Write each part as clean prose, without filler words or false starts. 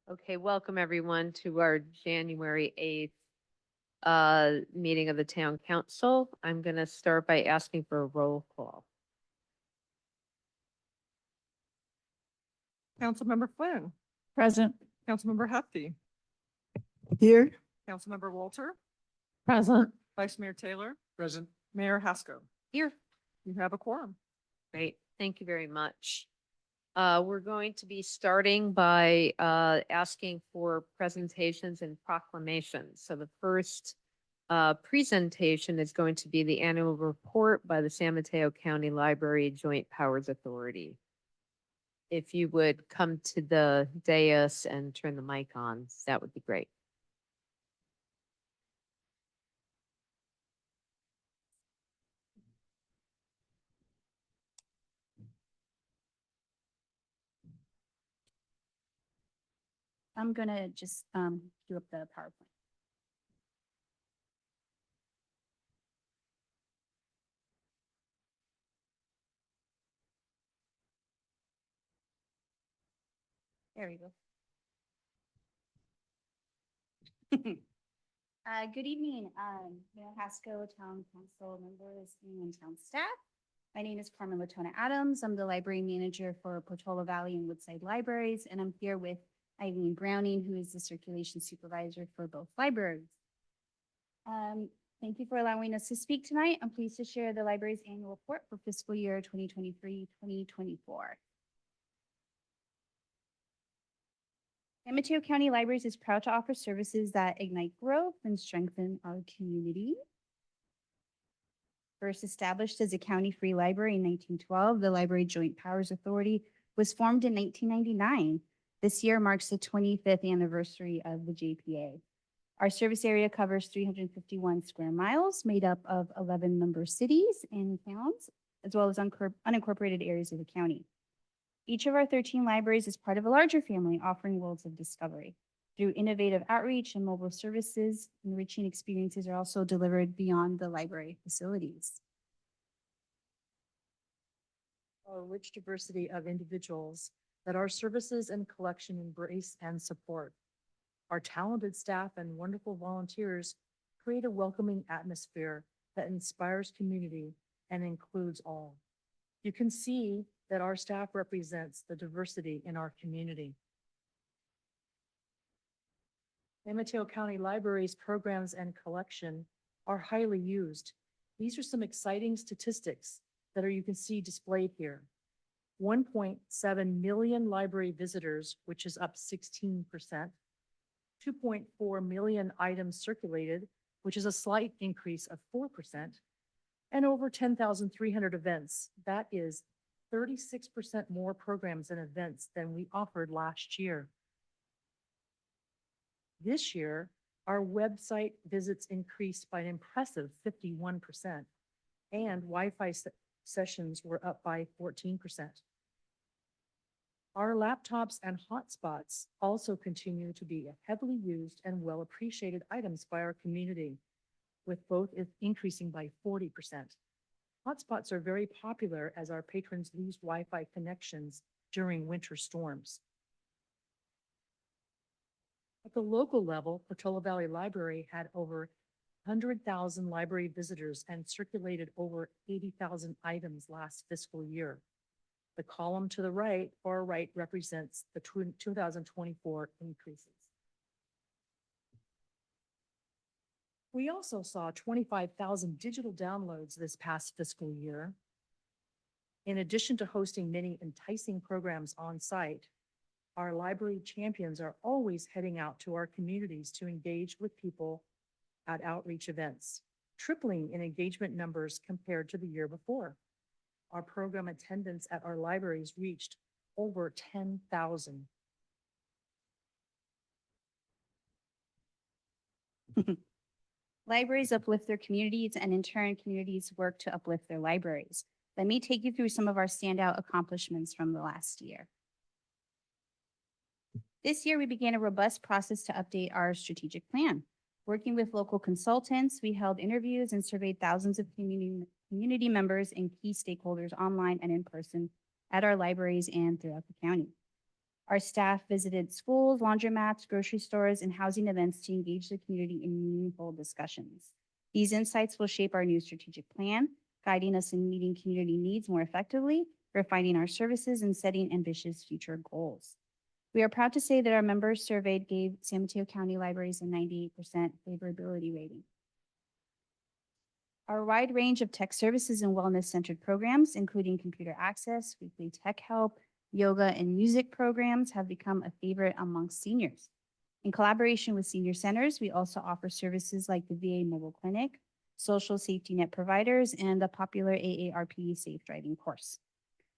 Okay, welcome everyone to our January 8th meeting of the Town Council. I'm going to start by asking for a roll call. Councilmember Flynn, Present. Councilmember Hefty, Here. Councilmember Walter, Present. Vice Mayor Taylor, Present. Mayor Haskell. Here. You have a quorum. Great, thank you very much. We're going to be starting by asking for presentations and proclamations. So the first presentation is going to be the annual report by the San Mateo County Library Joint Powers Authority. If you would come to the dais and turn the mic on, that would be great. I'm gonna just do up the PowerPoint. There we go. Good evening, Mayor Haskell, Town Council members, and town staff. My name is Carmen Latona Adams. I'm the library manager for Portola Valley and Woodside Libraries, and I'm here with Eileen Browning, who is the circulation supervisor for both libraries. Thank you for allowing us to speak tonight. I'm pleased to share the library's annual report for fiscal year 2023-2024. San Mateo County Libraries is proud to offer services that ignite growth and strengthen our community. First established as a county-free library in 1912, the Library Joint Powers Authority was formed in 1999. This year marks the 25th anniversary of the JPA. Our service area covers 351 square miles, made up of 11 member cities and towns, as well as unincorporated areas of the county. Each of our 13 libraries is part of a larger family offering worlds of discovery. Through innovative outreach and mobile services, enriching experiences are also delivered beyond the library facilities. A rich diversity of individuals that our services and collection embrace and support. Our talented staff and wonderful volunteers create a welcoming atmosphere that inspires community and includes all. You can see that our staff represents the diversity in our community. San Mateo County Library's programs and collection are highly used. These are some exciting statistics that you can see displayed here. 1.7 million library visitors, which is up 16%. 2.4 million items circulated, which is a slight increase of 4%. And over 10,300 events. That is 36% more programs and events than we offered last year. This year, our website visits increased by an impressive 51%, and Wi-Fi sessions were up by 14%. Our laptops and hotspots also continue to be heavily used and well appreciated items by our community, with both increasing by 40%. Hotspots are very popular as our patrons lose Wi-Fi connections during winter storms. At the local level, Portola Valley Library had over 100,000 library visitors and circulated over 80,000 items last fiscal year. The column to the right, far right, represents the 2024 increases. We also saw 25,000 digital downloads this past fiscal year. In addition to hosting many enticing programs on site, our library champions are always heading out to our communities to engage with people at outreach events, tripling in engagement numbers compared to the year before. Our program attendance at our libraries reached over 10,000. Libraries uplift their communities, and in turn, communities work to uplift their libraries. Let me take you through some of our standout accomplishments from the last year. This year, we began a robust process to update our strategic plan. Working with local consultants, we held interviews and surveyed thousands of community members and key stakeholders online and in person at our libraries and throughout the county. Our staff visited schools, laundromats, grocery stores, and housing events to engage the community in meaningful discussions. These insights will shape our new strategic plan, guiding us in meeting community needs more effectively, refining our services, and setting ambitious future goals. We are proud to say that our members surveyed gave San Mateo County Libraries a 98% favorability rating. Our wide range of tech services and wellness-centered programs, including computer access, weekly tech help, yoga, and music programs, have become a favorite amongst seniors. In collaboration with senior centers, we also offer services like the VA Mobile Clinic, social safety net providers, and the popular AARP Safe Driving course.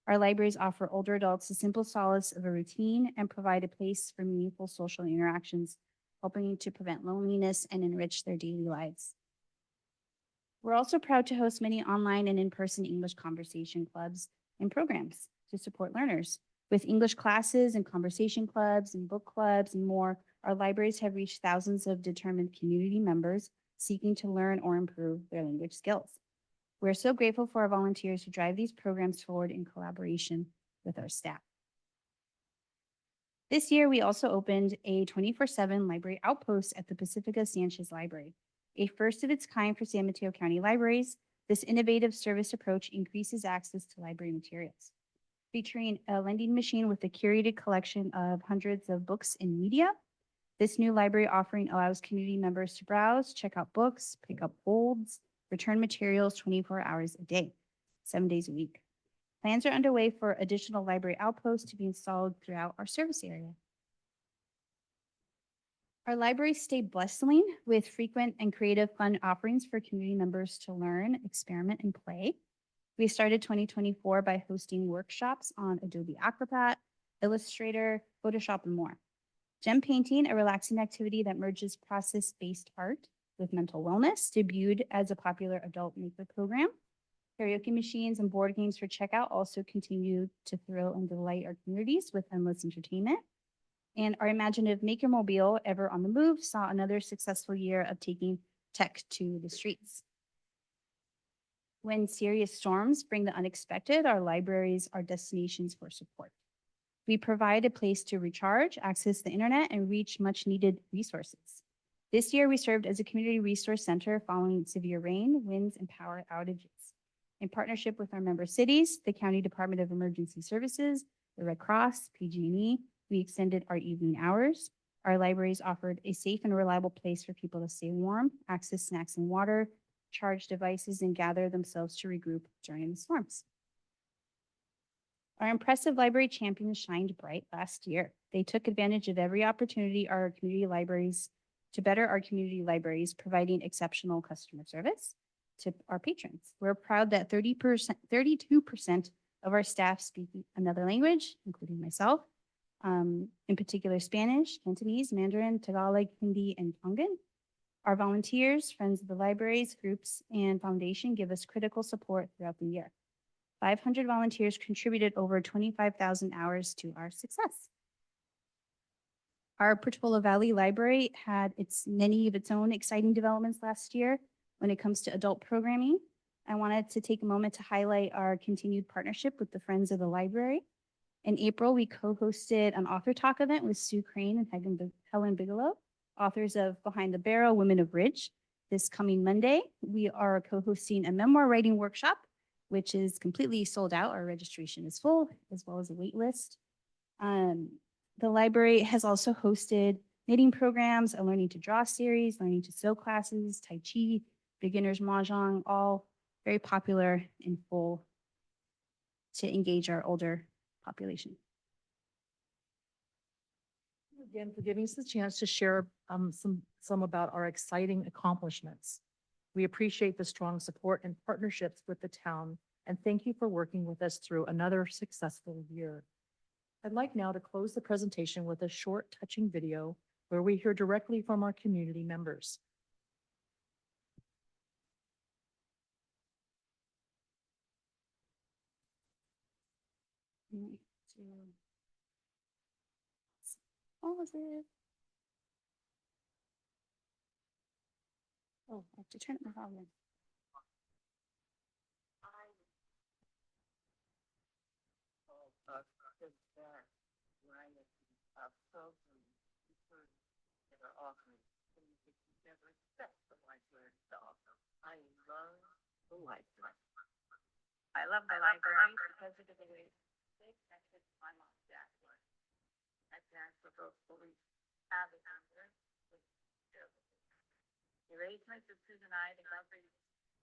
Our libraries offer older adults the simple solace of a routine and provide a place for meaningful social interactions, helping to prevent loneliness and enrich their daily lives. We're also proud to host many online and in-person English conversation clubs and programs to support learners. With English classes and conversation clubs and book clubs and more, our libraries have reached thousands of determined community members seeking to learn or improve their language skills. We're so grateful for our volunteers who drive these programs forward in collaboration with our staff. This year, we also opened a 24/7 library outpost at the Pacifica Sanchez Library. A first of its kind for San Mateo County Libraries, this innovative service approach increases access to library materials. Featuring a lending machine with a curated collection of hundreds of books and media, this new library offering allows community members to browse, check out books, pick up holds, return materials 24 hours a day, 7 days a week. Plans are underway for additional library outposts to be installed throughout our service area. Our libraries stay bustling with frequent and creative fun offerings for community members to learn, experiment, and play. We started 2024 by hosting workshops on Adobe Acrobat, Illustrator, Photoshop, and more. Gem painting, a relaxing activity that merges process-based art with mental wellness, debuted as a popular adult maker program. Karaoke machines and board games for checkout also continue to thrill and delight our communities with endless entertainment. And our imaginative Maker Mobile, ever on the move, saw another successful year of taking tech to the streets. When serious storms bring the unexpected, our libraries are destinations for support. We provide a place to recharge, access the internet, and reach much needed resources. This year, we served as a community resource center following severe rain, winds, and power outages. In partnership with our member cities, the County Department of Emergency Services, the Red Cross, PG&E, we extended our evening hours. Our libraries offered a safe and reliable place for people to stay warm, access snacks and water, charge devices, and gather themselves to regroup during the storms. Our impressive library champions shined bright last year. They took advantage of every opportunity to better our community libraries, providing exceptional customer service to our patrons. We're proud that 32% of our staff speak another language, including myself, in particular Spanish, Cantonese, Mandarin, Tagalog, Hindi, and Tongan. Our volunteers, friends of the libraries, groups, and foundation give us critical support throughout the year. 500 volunteers contributed over 25,000 hours to our success. Our Portola Valley Library had many of its own exciting developments last year when it comes to adult programming. I wanted to take a moment to highlight our continued partnership with the Friends of the Library. In April, we co-hosted an author talk event with Sue Crane and Helen Bigelow, authors of Behind the Barrel, Women of Ridge. This coming Monday, we are co-hosting a memoir writing workshop, which is completely sold out. Our registration is full, as well as a wait list. The library has also hosted knitting programs, a learning to draw series, learning to sew classes, Tai Chi, beginners Mahjong, all very popular and full to engage our older population. Again, for giving us the chance to share some about our exciting accomplishments. We appreciate the strong support and partnerships with the town, and thank you for working with us through another successful year. I'd like now to close the presentation with a short touching video where we hear directly from our community members. What was it? Oh, I have to turn it my volume. variety of programs that are offered things that you never expect the library to offer. I love the library. I love my library because it is a way to stay connected to my mom and dad. My parents were both fully avid readers. They raised my sisters and I to love reading,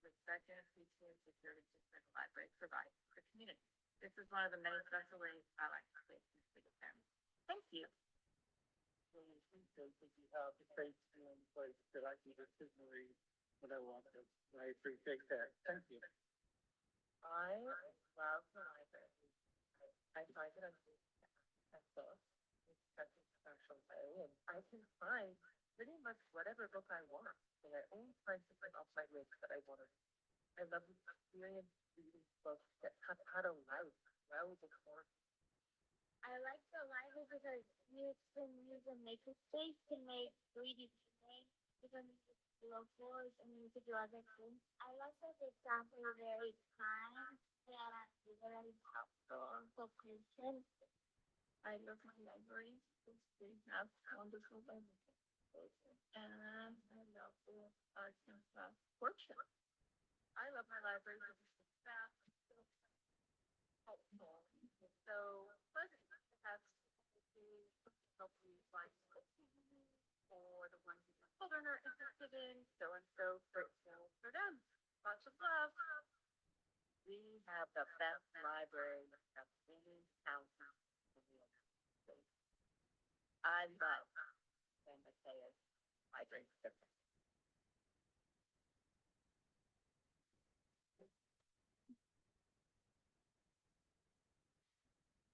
respect and appreciate the services that the library provides for the community. This is one of the many special ways I like to play with the family. Thank you. Really appreciate that you have the space and place that I can just read what I want to. I appreciate that. Thank you. I love the library. I find it accessible in such a special way, and I can find pretty much whatever book I want. And I always find something off my list that I want to. I love the experience reading books that have had a life. Well, before. I like the library because you can use a maker space to make 3D printing. You can use blow floors and you can do other things. I like that the staff are very kind and very helpful for patients. I love my library. They have wonderful library. And I love the arts and stuff. Workshop. I love my library because the staff is so helpful. It's so pleasant to have to help you find or the ones that your children are interested in. So and so for them. Lots of love. We have the best library of any county in the United States. I love San Mateo's library.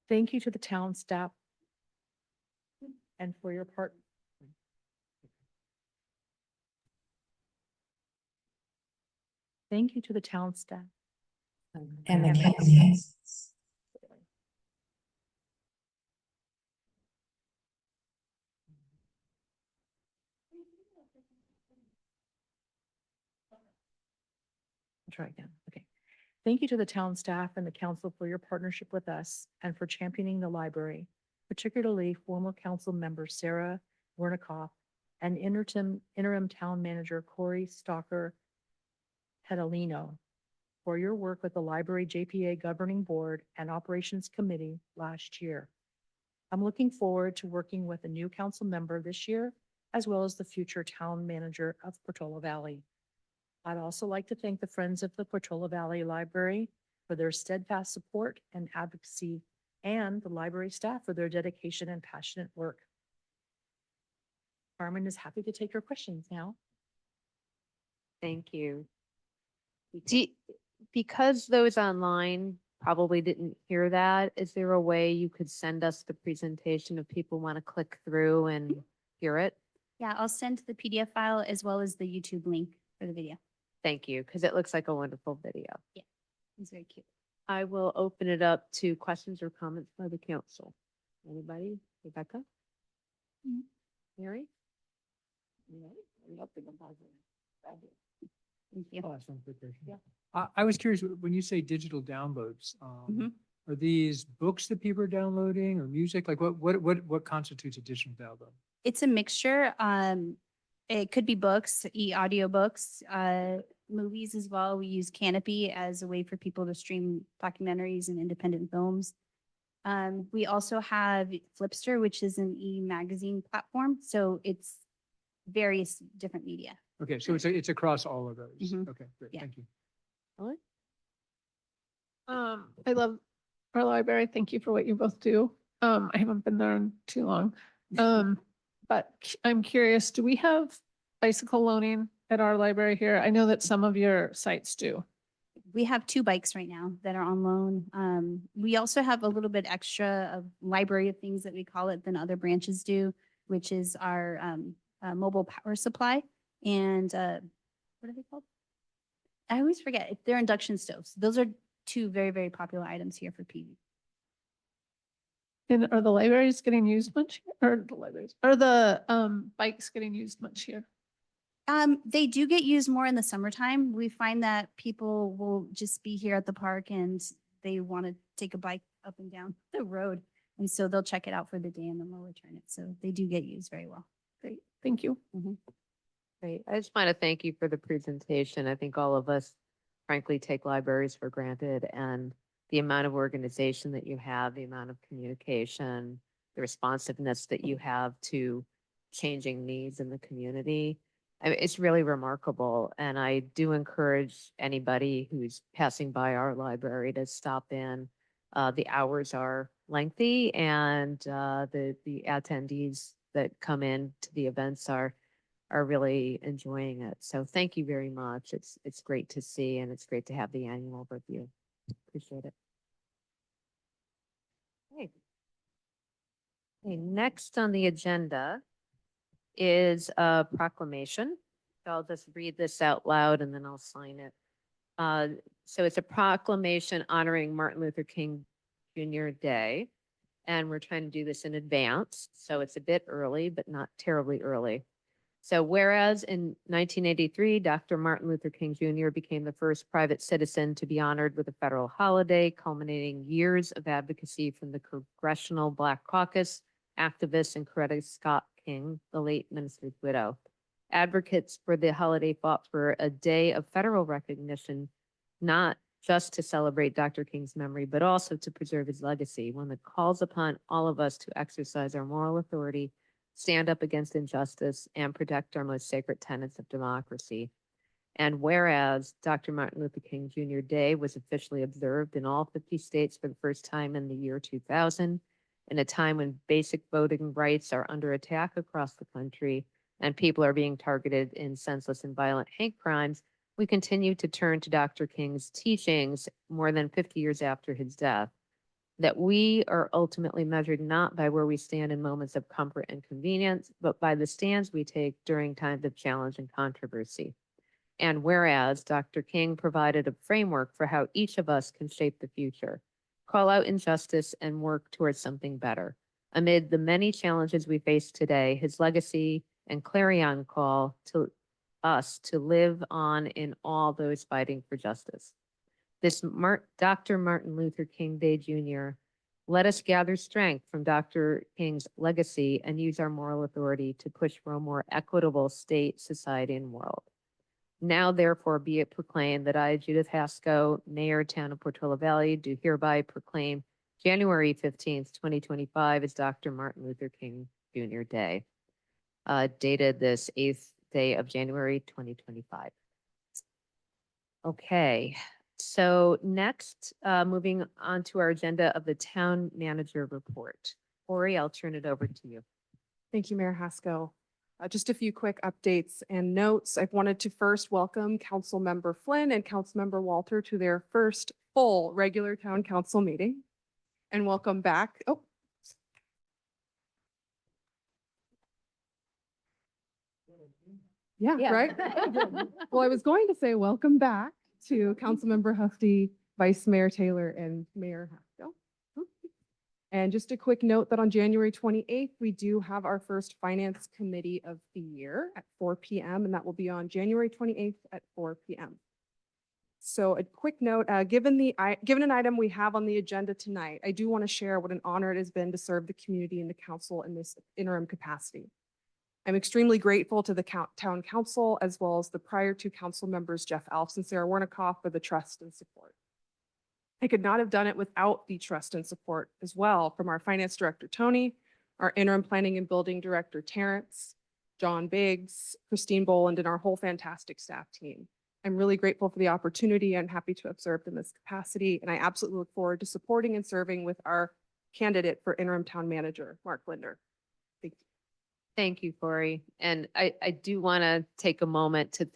Thank you to the town staff and for your part. Thank you to the town staff. And the county. I'll try again. Okay. Thank you to the town staff and the council for your partnership with us and for championing the library, particularly former council member Sarah Wernikoff and interim town manager Corey Stalker Pedalino for your work with the library JPA governing board and operations committee last year. I'm looking forward to working with a new council member this year, as well as the future town manager of Portola Valley. I'd also like to thank the Friends of the Portola Valley Library for their steadfast support and advocacy, and the library staff for their dedication and passionate work. Carmen is happy to take your questions now. Thank you. Because those online probably didn't hear that, is there a way you could send us the presentation if people want to click through and hear it? Yeah, I'll send the PDF file as well as the YouTube link for the video. Thank you, because it looks like a wonderful video. It's very cute. I will open it up to questions or comments by the council. Anybody? Rebecca? Mhm. Mary? Thank you. Oh, that's one quick question. Yeah. I was curious, when you say digital downloads, Mhm. are these books that people are downloading or music? Like what constitutes a digital download? It's a mixture. It could be books, audiobooks, movies as well. We use Canopy as a way for people to stream documentaries and independent films. We also have Flipster, which is an e-magazine platform. So it's various different media. Okay, so it's across all of those. Mhm. Okay, great, Yeah. thank you. I love our library. Thank you for what you both do. I haven't been there in too long. But I'm curious, do we have bicycle loaning at our library here? I know that some of your sites do. We have 2 bikes right now that are on loan. We also have a little bit extra of library of things that we call it than other branches do, which is our mobile power supply and what are they called? I always forget. They're induction stoves. Those are 2 very, very popular items here for PV. And are the libraries getting used much? Or the libraries, are the bikes getting used much here? They do get used more in the summertime. We find that people will just be here at the park and they want to take a bike up and down the road And so they'll check it out for the day and then they'll return it. So they do get used very well. Great, thank you. Great. I just want to thank you for the presentation. I think all of us frankly take libraries for granted, and the amount of organization that you have, the amount of communication, the responsiveness that you have to changing needs in the community. I mean, it's really remarkable. And I do encourage anybody who's passing by our library to stop in. The hours are lengthy, and the attendees that come in to the events are really enjoying it. So thank you very much. It's great to see, and it's great to have the annual review. Appreciate it. Okay. Okay, next on the agenda is a proclamation. So I'll just read this out loud and then I'll sign it. So it's a proclamation honoring Martin Luther King Jr. Day. And we're trying to do this in advance. So it's a bit early, but not terribly early. So whereas in 1983, Dr. Martin Luther King Jr. became the first private citizen to be honored with a federal holiday, culminating years of advocacy from the Congressional Black Caucus, activists, and Coretta Scott King, the late minister's widow. Advocates for the holiday fought for a day of federal recognition, not just to celebrate Dr. King's memory, but also to preserve his legacy, one that calls upon all of us to exercise our moral authority, stand up against injustice, and protect our most sacred tenets of democracy. And whereas Dr. Martin Luther King Jr. Day was officially observed in all 50 states for the first time in the year 2000, in a time when basic voting rights are under attack across the country and people are being targeted in senseless and violent hate crimes, we continue to turn to Dr. King's teachings more than 50 years after his death, that we are ultimately measured not by where we stand in moments of comfort and convenience, but by the stands we take during times of challenge and controversy. And whereas Dr. King provided a framework for how each of us can shape the future, call out injustice, and work towards something better. Amid the many challenges we face today, his legacy and clarion call to us to live on in all those fighting for justice. This Dr. Martin Luther King Day Jr., let us gather strength from Dr. King's legacy and use our moral authority to push for a more equitable state, society, and world. Now, therefore, be it proclaimed that I, Judith Haskell, Mayor, Town of Portola Valley, do hereby proclaim January 15th, 2025 as Dr. Martin Luther King Jr. Day, dated this 8th day of January, 2025. Okay, so next, moving on to our agenda of the town manager report. Ori, I'll turn it over to you. Thank you, Mayor Haskell. Just a few quick updates and notes. I wanted to first welcome Councilmember Flynn and Councilmember Walter to their first full regular town council meeting. And welcome back. Oh. Yeah, right? Well, I was going to say welcome back to Councilmember Hufty, Vice Mayor Taylor, and Mayor Haskell. And just a quick note that on January 28th, we do have our first Finance Committee of the year at 4 p.m. and that will be on January 28th at 4 p.m. So a quick note, given an item we have on the agenda tonight, I do want to share what an honor it has been to serve the community and the council in this interim capacity. I'm extremely grateful to the town council as well as the prior two council members, Jeff Alfs and Sarah Wernickoff, for the trust and support. I could not have done it without the trust and support as well from our finance director, Tony, our interim planning and building director, Terrence, John Biggs, Christine Boland, and our whole fantastic staff team. I'm really grateful for the opportunity. I'm happy to have served in this capacity, and I absolutely look forward to supporting and serving with our candidate for interim town manager, Mark Linder. Thank you. Thank you, Corey. And I do want to take a moment to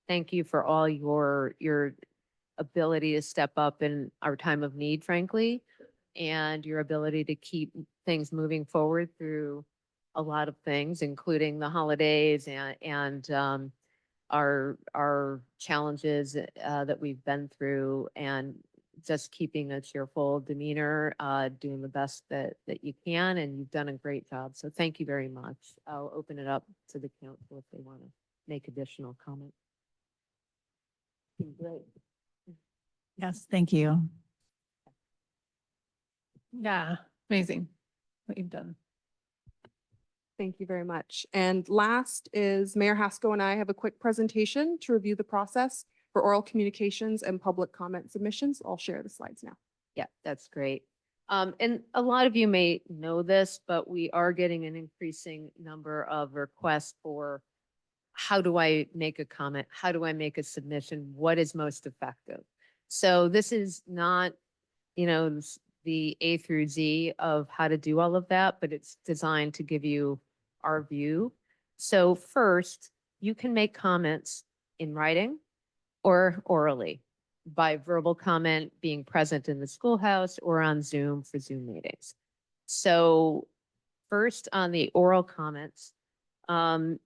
thank you for all your ability to step up in our time of need, frankly, and your ability to keep things moving forward through a lot of things, including the holidays and our challenges that we've been through, and just keeping a cheerful demeanor, doing the best that you can, and you've done a great job. So thank you very much. I'll open it up to the council if they want to make additional comment. Great. Yes, thank you. Yeah, Amazing what you've done. Thank you very much. And last is Mayor Haskell and I have a quick presentation to review the process for oral communications and public comment submissions. I'll share the slides now. Yeah, that's great. And a lot of you may know this, but we are getting an increasing number of requests for how do I make a comment? How do I make a submission? What is most effective? So this is not, the A through Z of how to do all of that, but it's designed to give you our view. So first, you can make comments in writing or orally by verbal comment being present in the schoolhouse or on Zoom for Zoom meetings. So first on the oral comments, there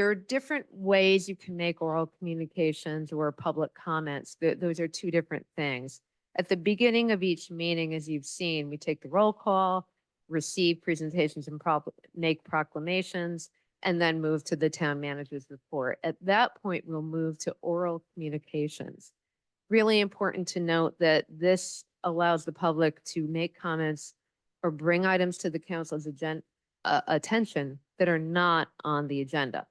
are different ways you can make oral communications or public comments. Those are two different things. At the beginning of each meeting, as you've seen, we take the roll call, receive presentations and make proclamations, and then move to the town manager's report. At that point, we'll move to oral communications. Really important to note that this allows the public to make comments or bring items to the council's attention that are not on the agenda.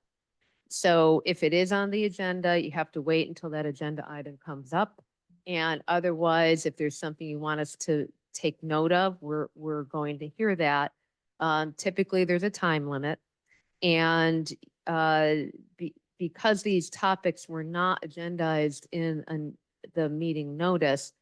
So if it is on the agenda, you have to wait until that agenda item comes up. And otherwise, if there's something you want us to take note of, we're going to hear that. Typically, there's a time limit. And because these topics were not agendized in the meeting notice,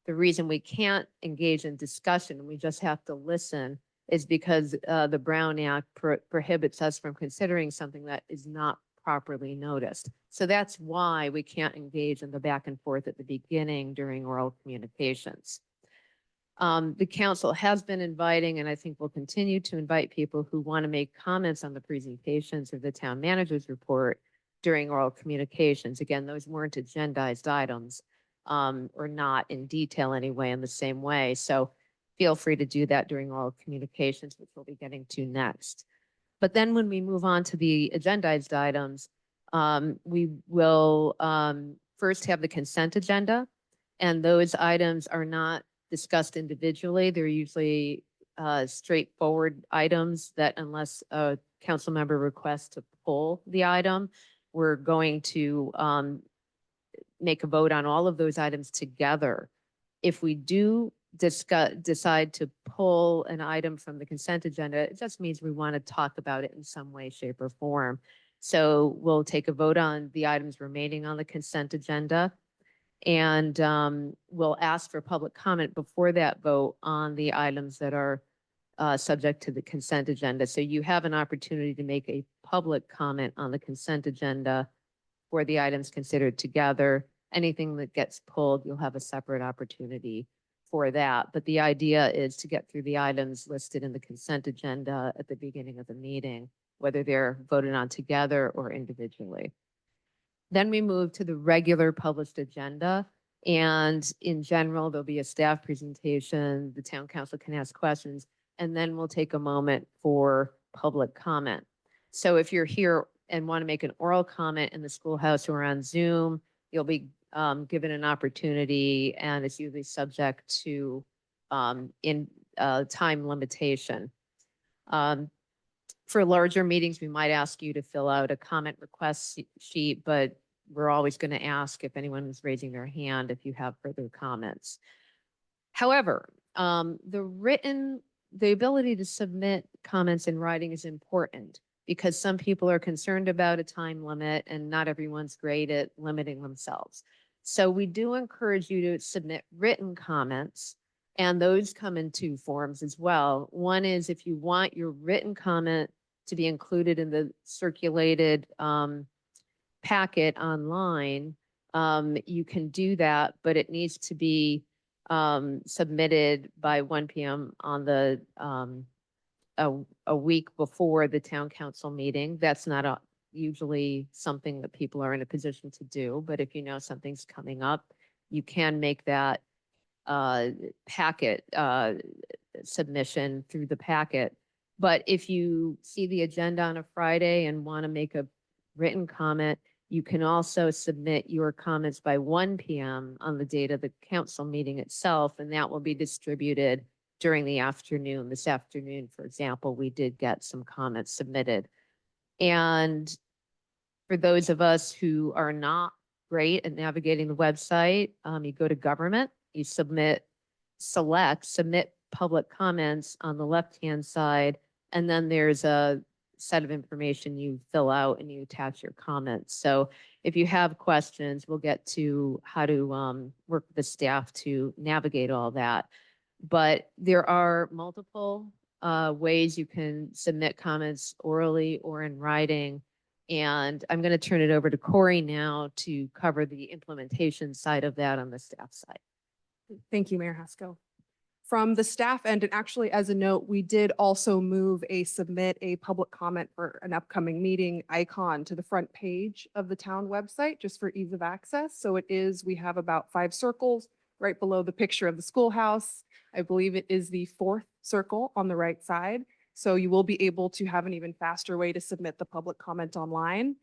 the reason we can't engage in discussion, we just have to listen, is because the Brown Act prohibits us from considering something that is not properly noticed. So that's why we can't engage in the back and forth at the beginning during oral communications. The council has been inviting, and I think will continue to invite people who want to make comments on the presentations of the town manager's report during oral communications. Again, those weren't agendized items, or not in detail anyway in the same way. So feel free to do that during oral communications, which we'll be getting to next. But then when we move on to the agendized items, we will first have the consent agenda. And those items are not discussed individually. They're usually straightforward items that unless a council member requests to pull the item, we're going to make a vote on all of those items together. If we do decide to pull an item from the consent agenda, it just means we want to talk about it in some way, shape, or form. So we'll take a vote on the items remaining on the consent agenda. And we'll ask for public comment before that vote on the items that are subject to the consent agenda. So you have an opportunity to make a public comment on the consent agenda for the items considered together. Anything that gets pulled, you'll have a separate opportunity for that. But the idea is to get through the items listed in the consent agenda at the beginning of the meeting, whether they're voted on together or individually. Then we move to the regular published agenda. And in general, there'll be a staff presentation, the town council can ask questions, and then we'll take a moment for public comment. So if you're here and want to make an oral comment in the schoolhouse or on Zoom, you'll be given an opportunity, and it's usually subject to time limitation. For larger meetings, we might ask you to fill out a comment request sheet, but we're always going to ask if anyone is raising their hand if you have further comments. However, the ability to submit comments in writing is important because some people are concerned about a time limit and not everyone's great at limiting themselves. So we do encourage you to submit written comments, and those come in two forms as well. One is if you want your written comment to be included in the circulated packet online, you can do that, but it needs to be submitted by 1 p.m. on the a week before the town council meeting. That's not usually something that people are in a position to do, but if you know something's coming up, you can make that packet submission through the packet. But if you see the agenda on a Friday and want to make a written comment, you can also submit your comments by 1 p.m. on the date of the council meeting itself, and that will be distributed during the afternoon. This afternoon, for example, we did get some comments submitted. And for those of us who are not great at navigating the website, you go to government, you submit public comments on the left-hand side, and then there's a set of information you fill out and you attach your comments. So if you have questions, we'll get to how to work with the staff to navigate all that. But there are multiple ways you can submit comments orally or in writing. And I'm going to turn it over to Corey now to cover the implementation side of that on the staff side. Thank you, Mayor Haskell. From the staff end, and actually as a note, we did also move submit a public comment for an upcoming meeting icon to the front page of the town website, just for ease of access. So we have about 5 circles right below the picture of the schoolhouse. I believe it is the 4th circle on the right side. So you will be able to have an even faster way to submit the public comment online.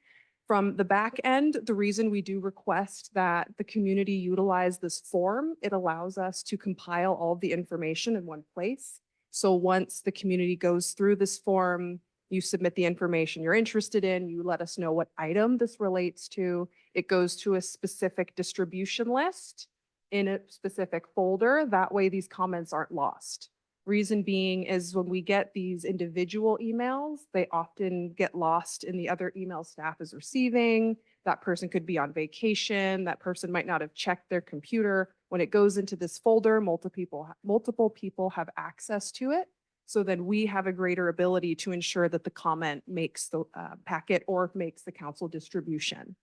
From the back end, the reason we do request that the community utilize this form, it allows us to compile all of the information in one place. So once the community goes through this form, you submit the information you're interested in, you let us know what item this relates to. It goes to a specific distribution list in a specific folder. That way these comments aren't lost. Reason being is when we get these individual emails, they often get lost in the other email staff is receiving. That person could be on vacation. That person might not have checked their computer. When it goes into this folder, multiple people have access to it. So then we have a greater ability to ensure that the comment makes the packet or makes the council distribution.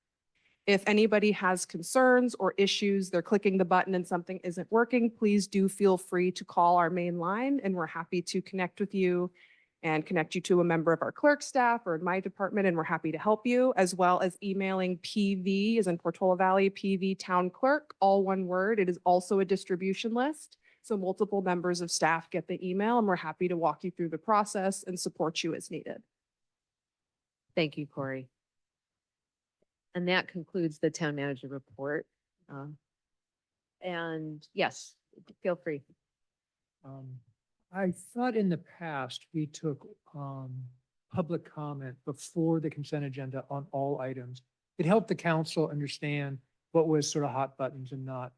If anybody has concerns or issues, they're clicking the button and something isn't working, please do feel free to call our main line and we're happy to connect with you and connect you to a member of our clerk staff or in my department, and we're happy to help you, as well as emailing PV, as in Portola Valley, PV Town Clerk, all one word. It is also a distribution list. So multiple members of staff get the email and we're happy to walk you through the process and support you as needed. Thank you, Corey. And that concludes the town manager report. And yes, feel free. I thought in the past, we took public comment before the consent agenda on all items. It helped the council understand what was sort of hot buttons and not.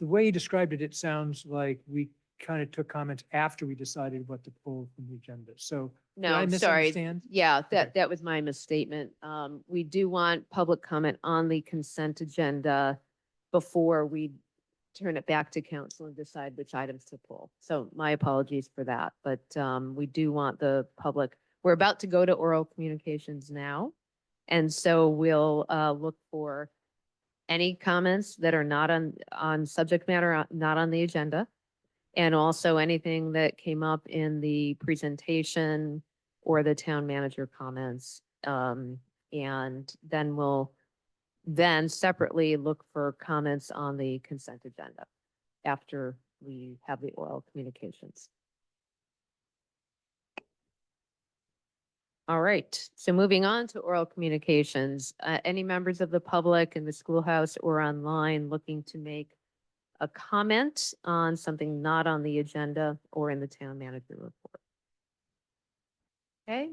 The way you described it, it sounds like we kind of took comments after we decided what to pull from the agenda. So did I No, sorry. misunderstand? Yeah, Okay. that was my misstatement. We do want public comment on the consent agenda before we turn it back to council and decide which items to pull. So my apologies for that, but we do want the public, we're about to go to oral communications now. And so we'll look for any comments that are not on subject matter, not on the agenda. And also anything that came up in the presentation or the town manager comments. And then we'll separately look for comments on the consent agenda after we have the oral communications. All right, so moving on to oral communications. Any members of the public in the schoolhouse or online looking to make a comment on something not on the agenda or in the town manager report? Okay,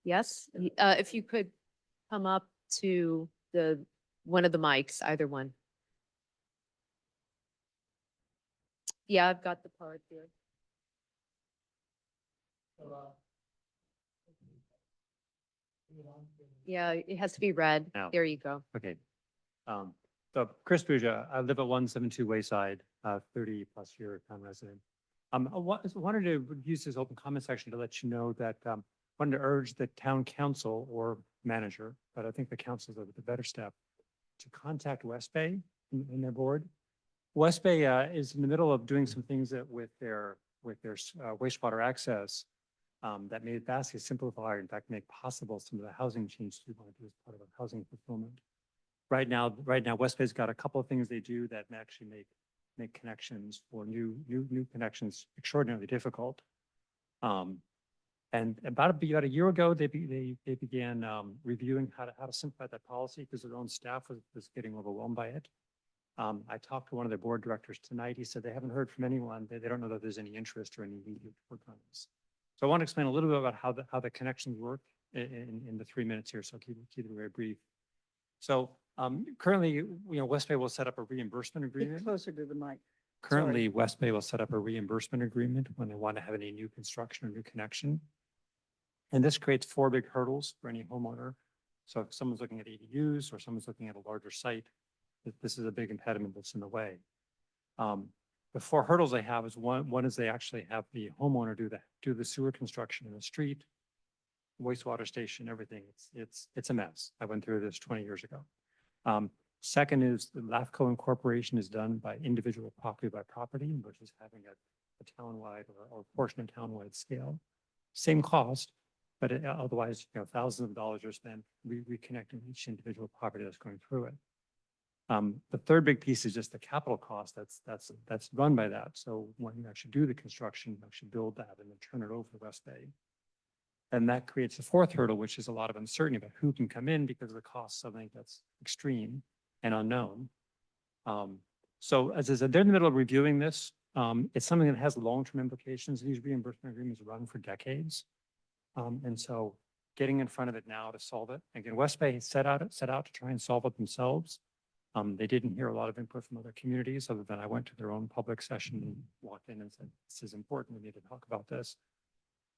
yes, if you could come up to one of the mics, either one. Yeah, I've got the card here. Yeah, it has to be red. Now. There you go. Okay. So Chris Buja, I live at 172 Wayside, 30 plus year town resident. I wanted to use this open comment section to let you know that wanted to urge the town council or manager, but I think the council is the better step, to contact West Bay in their board. West Bay is in the middle of doing some things with their wastewater access that may vastly simplify, in fact, make possible some of the housing changes we want to do as part of a housing fulfillment. Right now, West Bay's got a couple of things they do that may actually make connections for new connections extraordinarily difficult. And about a year ago, they began reviewing how to simplify that policy because their own staff was getting overwhelmed by it. I talked to one of the board directors tonight. He said they haven't heard from anyone. They don't know that there's any interest or any need to work on this. So I want to explain a little bit about how the connections work in the 3 minutes here. So I'll keep it very brief. So currently, West Bay will set up a reimbursement agreement. Closer to the mic. Currently, West Bay will set up a reimbursement agreement when they want to have any new construction or new connection. And this creates 4 big hurdles for any homeowner. So if someone's looking at ADUs or someone's looking at a larger site, this is a big impediment that's in the way. The 4 hurdles they have is one is they actually have the homeowner do the sewer construction in the street, wastewater station, everything. It's a mess. I went through this 20 years ago. Second is the LAFCO incorporation is done by individual property by property versus having a townwide or a portion of townwide scale. Same cost, but otherwise, thousands of dollars are spent reconnecting each individual property that's going through it. The third big piece is just the capital cost that's run by that. So when you actually do the construction, you actually build that and then turn it over to West Bay. And that creates a 4th hurdle, which is a lot of uncertainty about who can come in because of the cost of something that's extreme and unknown. So as I said, they're in the middle of reviewing this. It's something that has long-term implications. These reimbursement agreements run for decades. And so getting in front of it now to solve it. Again, West Bay set out to try and solve it themselves. They didn't hear a lot of input from other communities other than I went to their own public session and walked in and said, this is important. We need to talk about this.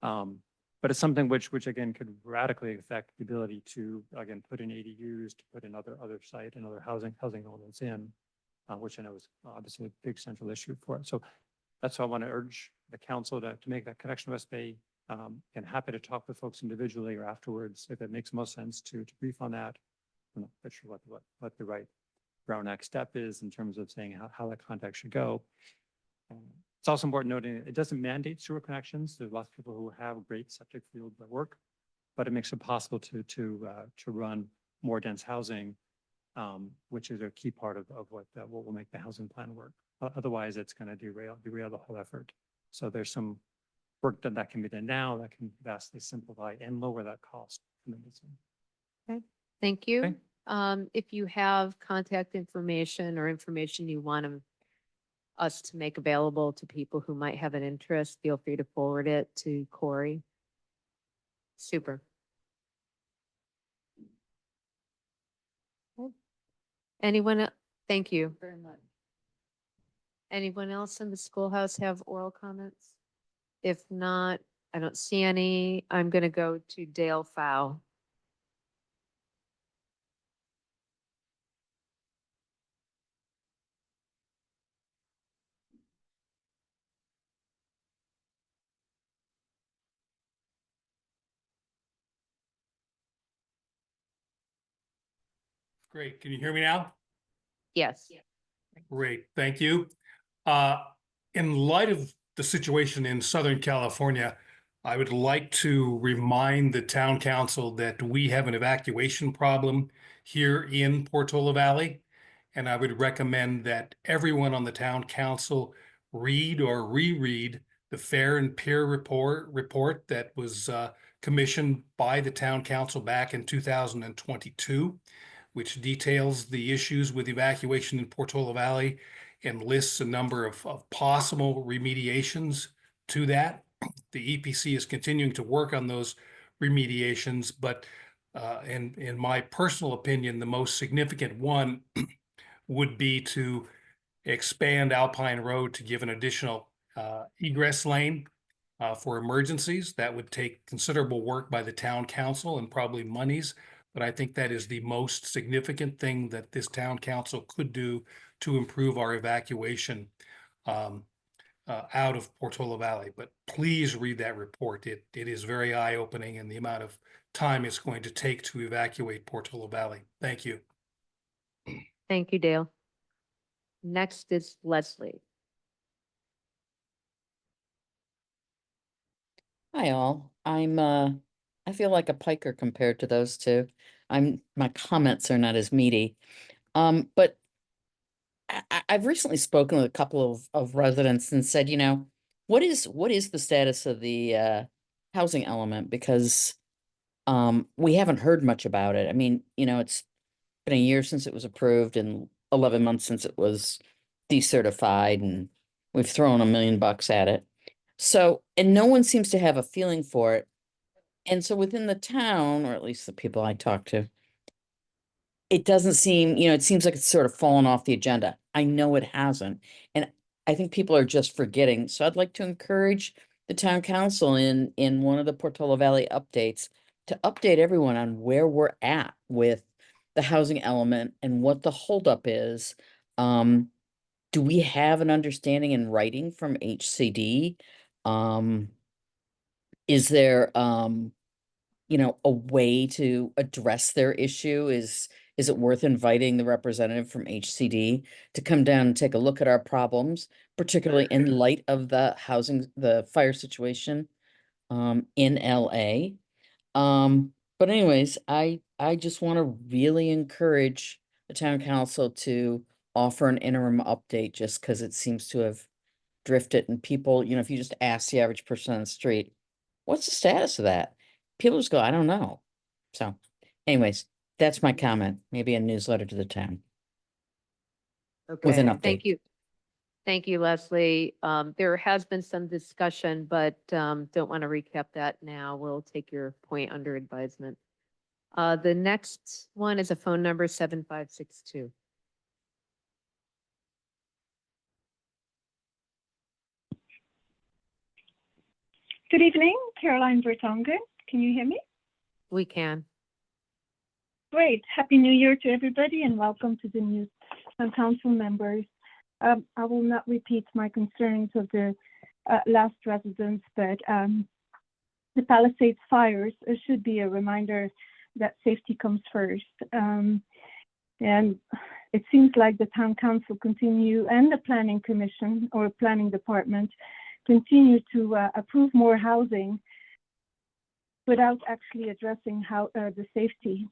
But it's something which again could radically affect the ability to, again, put in ADUs, to put in other site and other housing elements in, which I know is obviously a big central issue for it. So that's why I want to urge the council to make that connection with West Bay. And happy to talk with folks individually or afterwards if it makes most sense to brief on that. I'm not sure what the right next step is in terms of saying how that contact should go. It's also important noting it doesn't mandate sewer connections. There's lots of people who have great septic fields that work, but it makes it possible to run more dense housing, which is a key part of what will make the housing plan work. Otherwise, it's going to derail the whole effort. So there's some work that can be done now that can vastly simplify and lower that cost. Thank you. Okay. If you have contact information or information you want us to make available to people who might have an interest, feel free to forward it to Corey. Super. Anyone? Thank you very much. Anyone else in the schoolhouse have oral comments? If not, I don't see any. I'm going to go to Dale Fow. Great. Can you hear me now? Yes. Great. Thank you. In light of the situation in Southern California, I would like to remind the town council that we have an evacuation problem here in Portola Valley. And I would recommend that everyone on the town council read or reread the Fair and Peer report that was commissioned by the town council back in 2022, which details the issues with evacuation in Portola Valley and lists a number of possible remediations to that. The EPC is continuing to work on those remediations, but in my personal opinion, the most significant one would be to expand Alpine Road to give an additional egress lane for emergencies. That would take considerable work by the town council and probably monies, but I think that is the most significant thing that this town council could do to improve our evacuation out of Portola Valley. But please read that report. It is very eye-opening in the amount of time it's going to take to evacuate Portola Valley. Thank you. Thank you, Dale. Next is Leslie. Hi, all. I feel like a piker compared to those two. My comments are not as meaty. But I've recently spoken with a couple of residents and said, what is the status of the housing element? Because we haven't heard much about it. I mean, it's been a year since it was approved and 11 months since it was decertified, and we've thrown $1 million at it. So, and no one seems to have a feeling for it. And so within the town, or at least the people I talk to, it doesn't seem, it seems like it's sort of fallen off the agenda. I know it hasn't. And I think people are just forgetting. So I'd like to encourage the town council in one of the Portola Valley updates to update everyone on where we're at with the housing element and what the holdup is. Do we have an understanding in writing from HCD? Is there, a way to address their issue? Is it worth inviting the representative from HCD to come down and take a look at our problems, particularly in light of the fire situation in LA? But anyways, I just want to really encourage the town council to offer an interim update, just because it seems to have drifted, and people, if you just ask the average person on the street, what's the status of that? People just go, I don't know. So anyways, that's my comment. Maybe a newsletter to the town with an Okay, update. thank you. Thank you, Leslie. There has been some discussion, but don't want to recap that now. We'll take your point under advisement. The next one is a phone number 7562. Good evening, Caroline Bertonga. Can you hear me? We can. Great. Happy New Year to everybody and welcome to the new council members. I will not repeat my concerns of the last residents, but the Palisades fires should be a reminder that safety comes first. And it seems like the town council continue and the planning commission or planning department continue to approve more housing without actually addressing how the safety.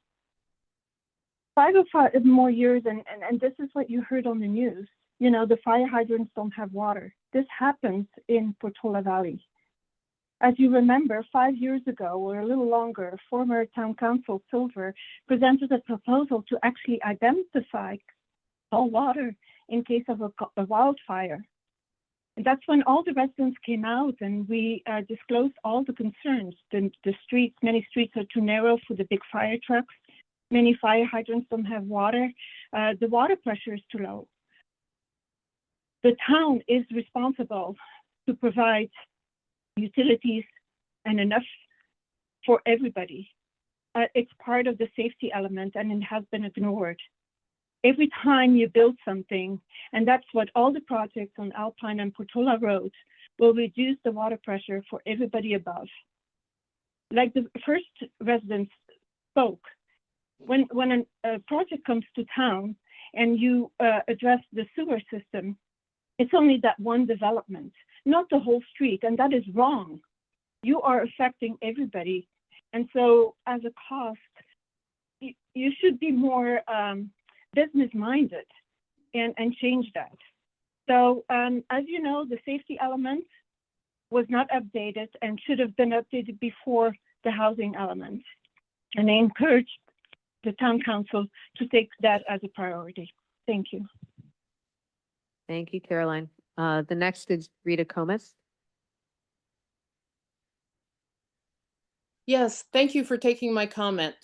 5 or 5 more years, and this is what you heard on the news. The fire hydrants don't have water. This happens in Portola Valley. As you remember, 5 years ago or a little longer, former town council Silver presented a proposal to actually identify all water in case of a wildfire. And that's when all the residents came out and we disclosed all the concerns. The streets, many streets are too narrow for the big fire trucks. Many fire hydrants don't have water. The water pressure is too low. The town is responsible to provide utilities and enough for everybody. It's part of the safety element and it has been ignored. Every time you build something, and that's what all the projects on Alpine and Portola Road will reduce the water pressure for everybody above. Like the first residents spoke, when a project comes to town and you address the sewer system, it's only that one development, not the whole street, and that is wrong. You are affecting everybody. And so as a cost, you should be more business-minded and change that. So as you know, the safety element was not updated and should have been updated before the housing element. And I encourage the town council to take that as a priority. Thank you. Thank you, Caroline. The next is Rita Comas. Yes, thank you for taking my comment.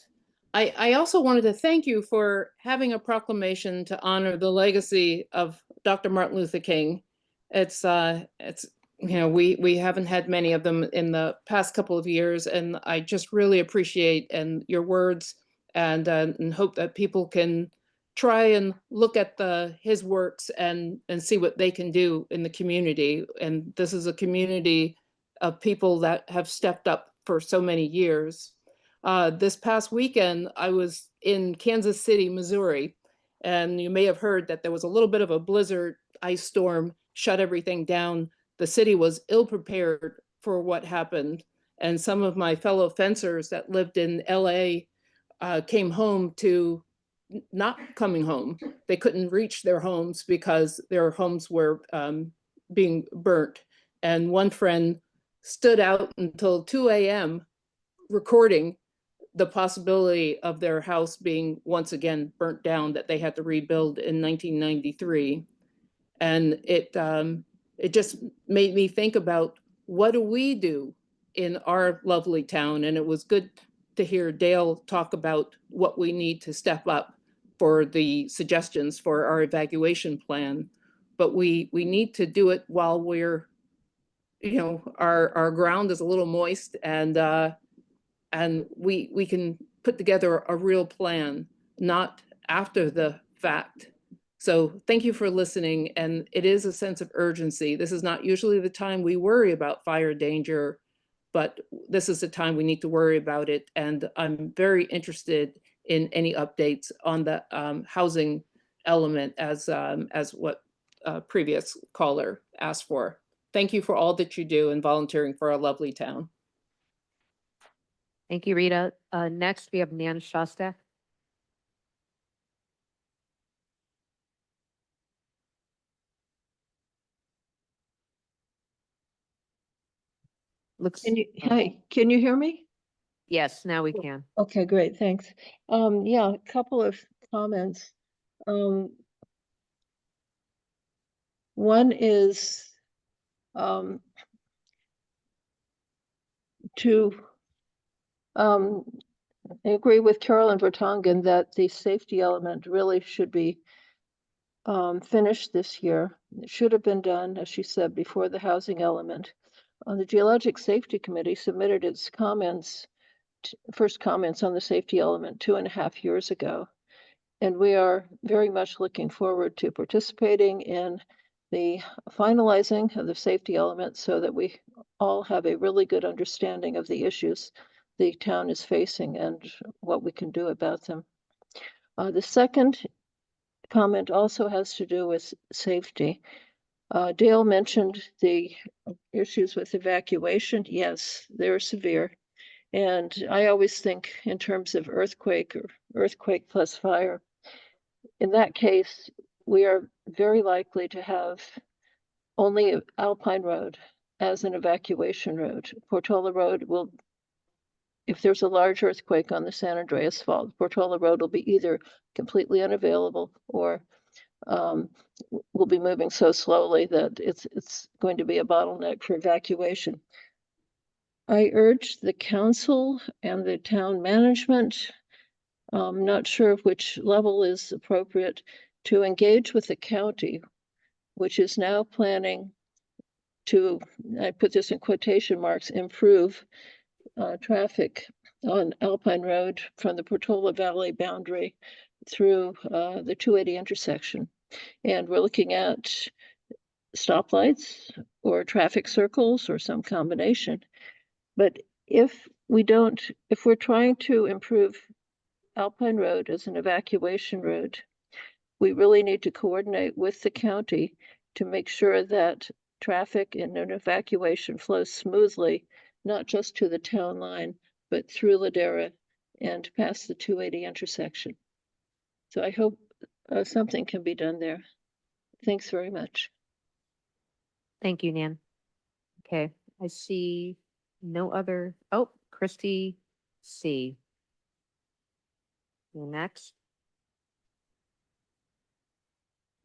I also wanted to thank you for having a proclamation to honor the legacy of Dr. Martin Luther King. It's we haven't had many of them in the past couple of years, and I just really appreciate your words and hope that people can try and look at his works and see what they can do in the community. And this is a community of people that have stepped up for so many years. This past weekend, I was in Kansas City, Missouri, and you may have heard that there was a little bit of a blizzard ice storm, shut everything down. The city was ill prepared for what happened. And some of my fellow fencers that lived in LA came home to not coming home. They couldn't reach their homes because their homes were being burnt. And one friend stood out until 2 a.m. recording the possibility of their house being once again burnt down that they had to rebuild in 1993. And it just made me think about, what do we do in our lovely town? And it was good to hear Dale talk about what we need to step up for the suggestions for our evacuation plan. But we need to do it while we're, our ground is a little moist, and we can put together a real plan, not after the fact. So thank you for listening. And it is a sense of urgency. This is not usually the time we worry about fire danger, but this is the time we need to worry about it. And I'm very interested in any updates on the housing element, as what previous caller asked for. Thank you for all that you do and volunteering for our lovely town. Thank you, Rita. Next, we have Nan Shostak. Looks. Hi, can you hear me? Yes, now we can. Okay, great, thanks. Yeah, a couple of comments. One is to I agree with Carolyn Vertonghen that the safety element really should be finished this year. It should have been done, as she said, before the housing element. The Geologic Safety Committee submitted its first comments on the safety element 2.5 years ago. And we are very much looking forward to participating in the finalizing of the safety element so that we all have a really good understanding of the issues the town is facing and what we can do about them. The second comment also has to do with safety. Dale mentioned the issues with evacuation. Yes, they're severe. And I always think in terms of earthquake or earthquake plus fire. In that case, we are very likely to have only Alpine Road as an evacuation road. Portola Road will, if there's a large earthquake on the San Andreas Fault, Portola Road will be either completely unavailable or will be moving so slowly that it's going to be a bottleneck for evacuation. I urge the council and the town management, I'm not sure which level is appropriate, to engage with the county, which is now planning to, I put this in quotation marks, improve traffic on Alpine Road from the Portola Valley boundary through the 280 intersection. And we're looking at stoplights or traffic circles or some combination. But if we're trying to improve Alpine Road as an evacuation road, we really need to coordinate with the county to make sure that traffic in an evacuation flows smoothly, not just to the town line, but through Ladera and past the 280 intersection. So I hope something can be done there. Thanks very much. Thank you, Nan. Okay, I see no other. Oh, Christy C. You're next.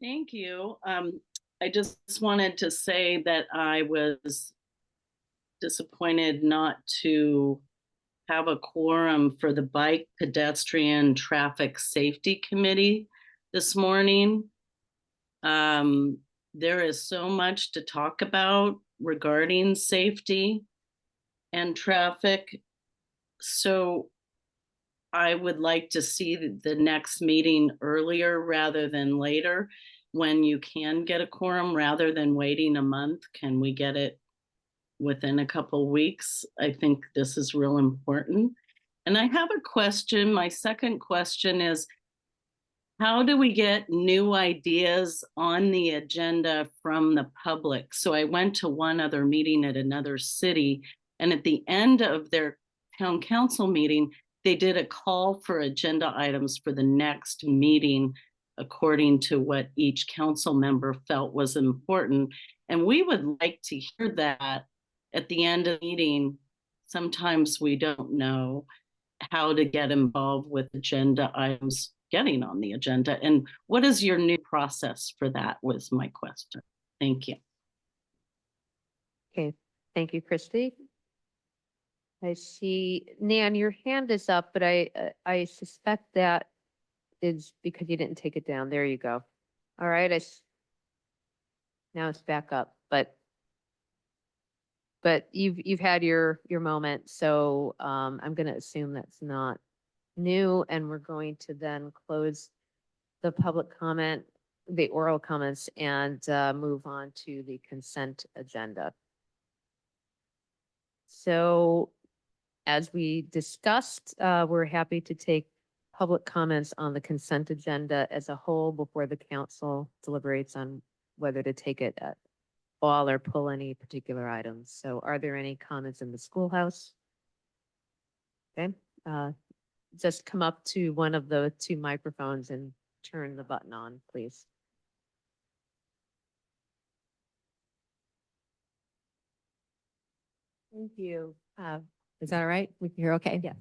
Thank you. I just wanted to say that I was disappointed not to have a quorum for the Bike Pedestrian Traffic Safety Committee this morning. There is so much to talk about regarding safety and traffic. So I would like to see the next meeting earlier rather than later, when you can get a quorum rather than waiting a month. Can we get it within a couple weeks? I think this is real important. And I have a question. My second question is, how do we get new ideas on the agenda from the public? So I went to one other meeting at another city, and at the end of their town council meeting, they did a call for agenda items for the next meeting, according to what each council member felt was important. And we would like to hear that at the end of the meeting. Sometimes we don't know. how to get involved with agenda items getting on the agenda. And what is your new process for that was my question. Thank you. Okay, thank you, Christy. I see, Nan, your hand is up, but I suspect that is because you didn't take it down. There you go. All right, now it's back up, but you've had your moment, so I'm gonna assume that's not new, and we're going to then close the public comment, the oral comments, and move on to the consent agenda. So as we discussed, we're happy to take public comments on the consent agenda as a whole before the council deliberates on whether to take it at all or pull any particular items. So are there any comments in the schoolhouse? Okay, just come up to one of the two microphones and turn the button on, please. Thank you. Is that all right? We can hear okay? Yes.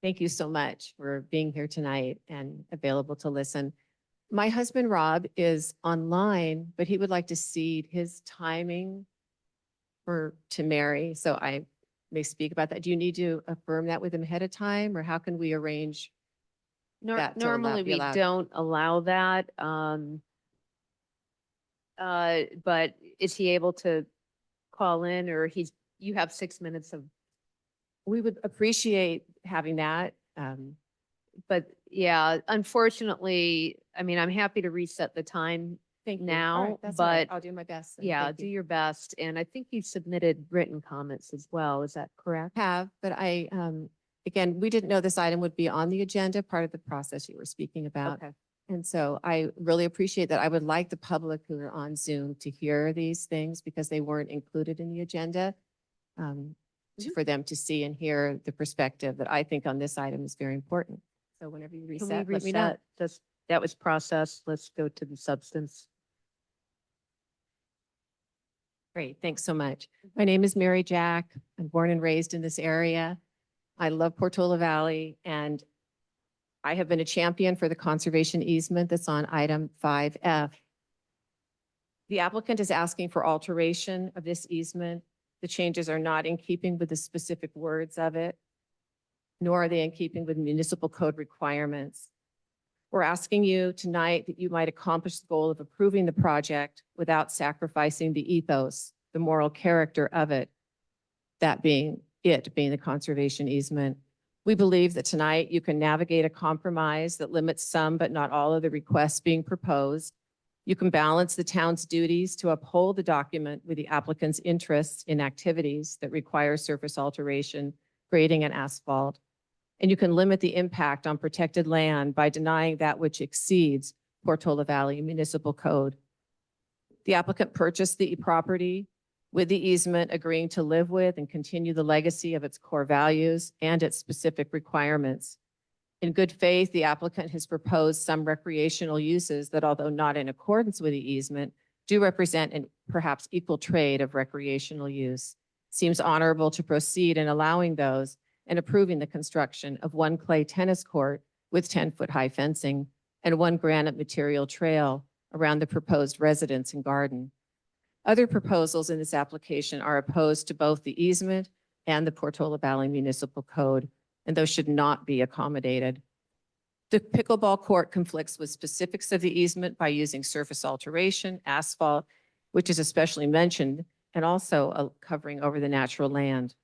Thank you so much for being here tonight and available to listen. My husband, Rob, is online, but he would like to cede his timing to Mary. So I may speak about that. Do you need to affirm that with him ahead of time, or how can we arrange? that to Normally be we allowed? don't allow that. But is he able to call in, or you have 6 minutes of, We would appreciate having that. but yeah, unfortunately, I mean, I'm happy to reset the time Thank you. All right, now, that's all right. but I'll do my best. then. yeah, Thank do you. your best. And I think you submitted written comments as well. Is that correct? Have, but again, we didn't know this item would be on the agenda, part of the process you were speaking about. Okay. And so I really appreciate that. I would like the public who are on Zoom to hear these things because they weren't included in the agenda. For them to see and hear the perspective that I think on this item is very important. So whenever you Can we reset, let me know. reset? That was processed. Let's go to the substance. Great, thanks so much. My name is Mary Jack. I'm born and raised in this area. I love Portola Valley, and I have been a champion for the conservation easement that's on item 5F. The applicant is asking for alteration of this easement. The changes are not in keeping with the specific words of it, nor are they in keeping with municipal code requirements. We're asking you tonight that you might accomplish the goal of approving the project without sacrificing the ethos, the moral character of it, that being the conservation easement. We believe that tonight you can navigate a compromise that limits some but not all of the requests being proposed. You can balance the town's duties to uphold the document with the applicant's interests in activities that require surface alteration, grading, and asphalt. And you can limit the impact on protected land by denying that which exceeds Portola Valley Municipal Code. The applicant purchased the property with the easement, agreeing to live with and continue the legacy of its core values and its specific requirements. In good faith, the applicant has proposed some recreational uses that, although not in accordance with the easement, do represent an perhaps equal trade of recreational use. Seems honorable to proceed in allowing those and approving the construction of one clay tennis court with 10-foot high fencing and one granite material trail around the proposed residence and garden. Other proposals in this application are opposed to both the easement and the Portola Valley Municipal Code, and those should not be accommodated. The pickleball court conflicts with specifics of the easement by using surface alteration, asphalt, which is especially mentioned, and also covering over the natural land.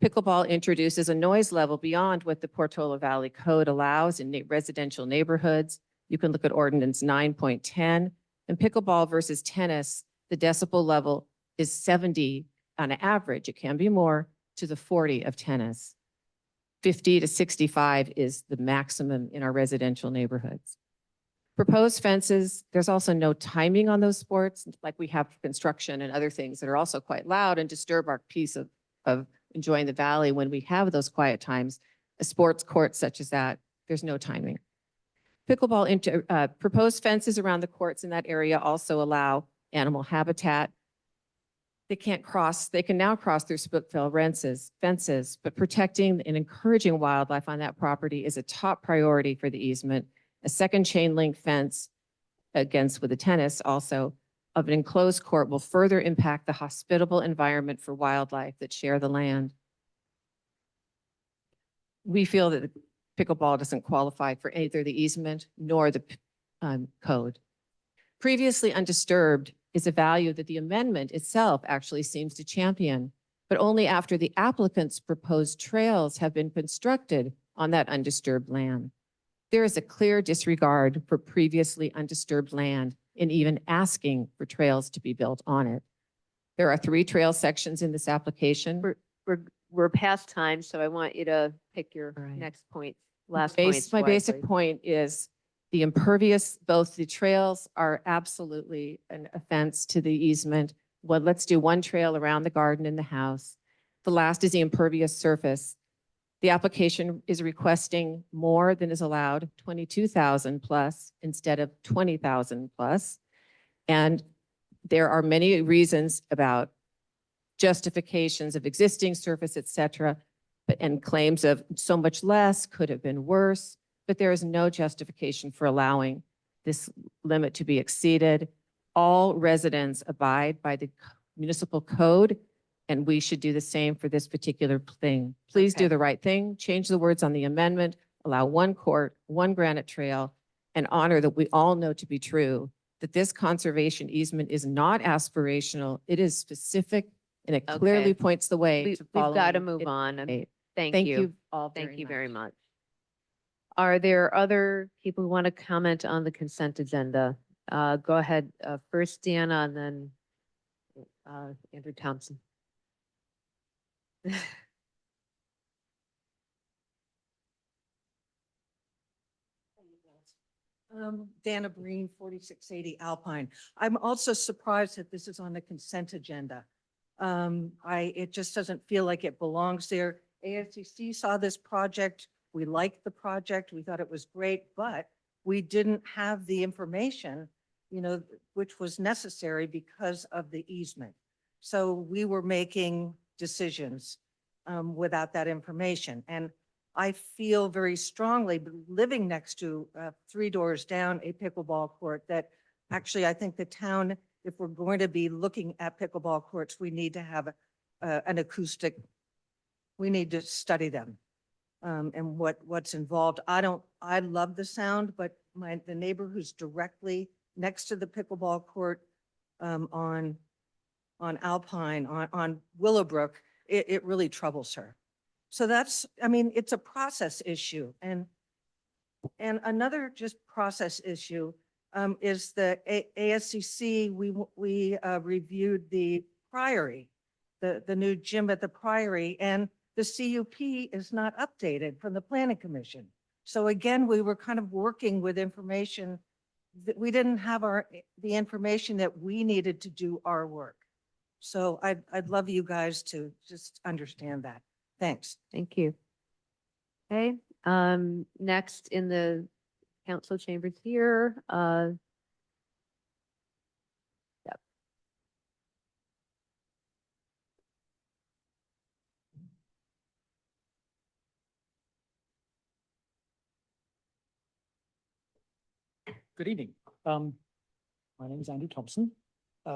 Pickleball introduces a noise level beyond what the Portola Valley Code allows in residential neighborhoods. You can look at Ordinance 9.10. And pickleball versus tennis, the decibel level is 70 on average. It can be more to the 40 of tennis. 50 to 65 is the maximum in our residential neighborhoods. Proposed fences, there's also no timing on those sports, like we have construction and other things that are also quite loud and disturb our peace of enjoying the valley when we have those quiet times. A sports court such as that, there's no timing. Proposed fences around the courts in that area also allow animal habitat. They can't cross, they can now cross through split rail fences, but protecting and encouraging wildlife on that property is a top priority for the easement. A second chain link fence against with the tennis also of an enclosed court will further impact the hospitable environment for wildlife that share the land. We feel that pickleball doesn't qualify for either the easement nor the code. Previously undisturbed is a value that the amendment itself actually seems to champion, but only after the applicant's proposed trails have been constructed on that undisturbed land. There is a clear disregard for previously undisturbed land in even asking for trails to be built on it. There are 3 trail sections in this application. We're past time, so I want you to pick your All right. next point, last points My basic wisely. point is the impervious, both the trails are absolutely an offense to the easement. Well, let's do 1 trail around the garden and the house. The last is the impervious surface. The application is requesting more than is allowed, 22,000 plus instead of 20,000 plus. And there are many reasons about justifications of existing surface, et cetera, and claims of so much less could have been worse, but there is no justification for allowing this limit to be exceeded. All residents abide by the municipal code, and we should do the same for this particular thing. Please do Okay. the right thing, change the words on the amendment, allow 1 court, 1 granite trail, and honor that we all know to be true, that this conservation easement is not aspirational, it is specific, and it clearly Okay. points the way We've to got to following move it. on. Thank Thank you. you all Thank you very much. Are there other people who want to comment on the consent agenda? Go ahead, first Deanna and then Andrew Thompson. Dana Breen, 4680 Alpine. I'm also surprised that this is on the consent agenda. It just doesn't feel like it belongs there. ASCC saw this project. We liked the project. We thought it was great, but we didn't have the information, which was necessary because of the easement. So we were making decisions without that information. And I feel very strongly, living next to 3 doors down a pickleball court, that actually I think the town, if we're going to be looking at pickleball courts, we need to have an acoustic, we need to study them and what's involved. I love the sound, but the neighbor who's directly next to the pickleball court on Alpine, on Willowbrook, it really troubles her. So it's a process issue. And another just process issue is the ASCC, we reviewed the Priory, the new gym at the Priory, and the CUP is not updated from the Planning Commission. So again, we were kind of working with information that we didn't have the information that we needed to do our work. So I'd love you guys to just understand that. Thanks. Thank you. Okay, next in the council chambers here, yep. Good evening. My name is Andrew Thompson.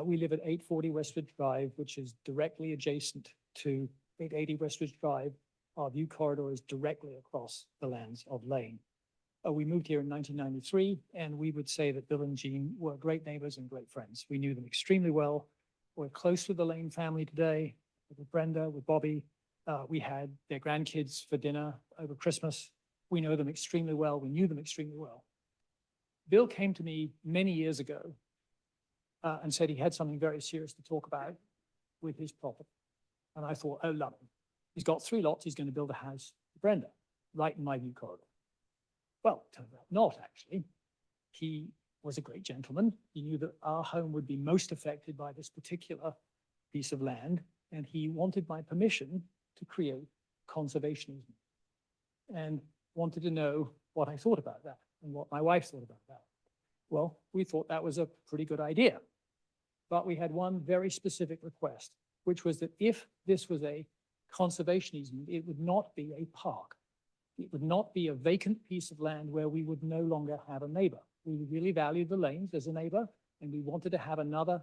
We live at 840 Westwood Drive, which is directly adjacent to 880 Westwood Drive. Our view corridor is directly across the lands of Lane. We moved here in 1993, and we would say that Bill and Jean were great neighbors and great friends. We knew them extremely well. We're close with the Lane family today, with Brenda, with Bobby. We had their grandkids for dinner over Christmas. We know them extremely well. We knew them extremely well. Bill came to me many years ago and said he had something very serious to talk about with his property. And I thought, oh, love him. He's got 3 lots. He's going to build a house for Brenda, right in my view corridor. Well, turned out not, actually. He was a great gentleman. He knew that our home would be most affected by this particular piece of land, and he wanted my permission to create conservation easement and wanted to know what I thought about that and what my wife thought about that. Well, we thought that was a pretty good idea, but we had one very specific request. which was that if this was a conservation easement, it would not be a park. It would not be a vacant piece of land where we would no longer have a neighbor. We really valued the lanes as a neighbor, and we wanted to have another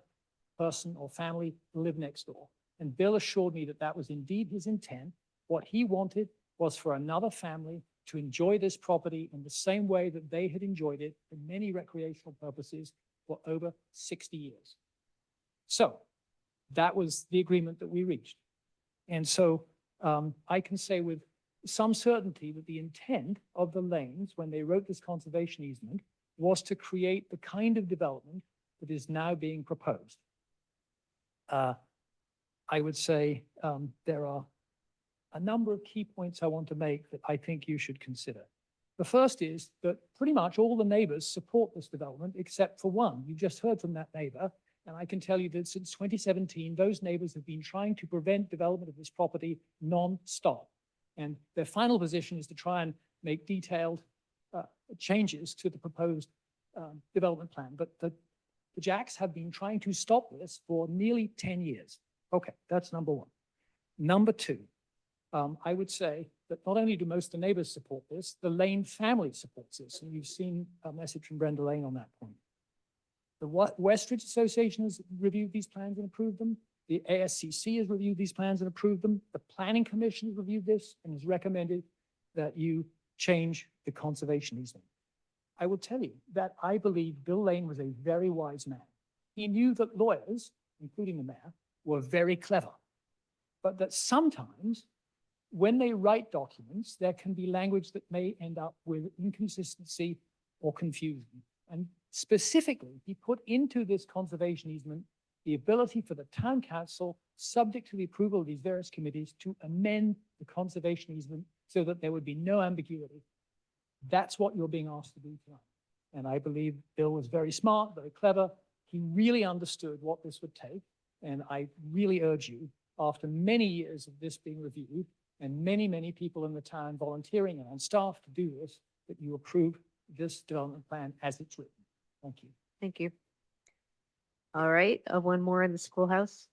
person or family live next door. And Bill assured me that that was indeed his intent. What he wanted was for another family to enjoy this property in the same way that they had enjoyed it for many recreational purposes for over 60 years. So that was the agreement that we reached. And so I can say with some certainty that the intent of the lanes when they wrote this conservation easement was to create the kind of development that is now being proposed. I would say there are a number of key points I want to make that I think you should consider. The first is that pretty much all the neighbors support this development except for one. You just heard from that neighbor, and I can tell you that since 2017, those neighbors have been trying to prevent development of this property non-stop. And their final position is to try and make detailed changes to the proposed development plan. But the Jacks have been trying to stop this for nearly 10 years. Okay, that's number one. Number two, I would say that not only do most of the neighbors support this, the Lane family supports this. And you've seen a message from Brenda Lane on that point. The Westridge Association has reviewed these plans and approved them. The ASCC has reviewed these plans and approved them. The Planning Commission has reviewed this and has recommended that you change the conservation easement. I will tell you that I believe Bill Lane was a very wise man. He knew that lawyers, including the mayor, were very clever, but that sometimes when they write documents, there can be language that may end up with inconsistency or confusion. And specifically, he put into this conservation easement the ability for the town council, subject to the approval of these various committees, to amend the conservation easement so that there would be no ambiguity. That's what you're being asked to do tonight. And I believe Bill was very smart, very clever. He really understood what this would take. And I really urge you, after many years of this being reviewed and many, many people in the town volunteering and on staff to do this, that you approve this development plan as it's written. Thank you. Thank you. All right, one more in the schoolhouse.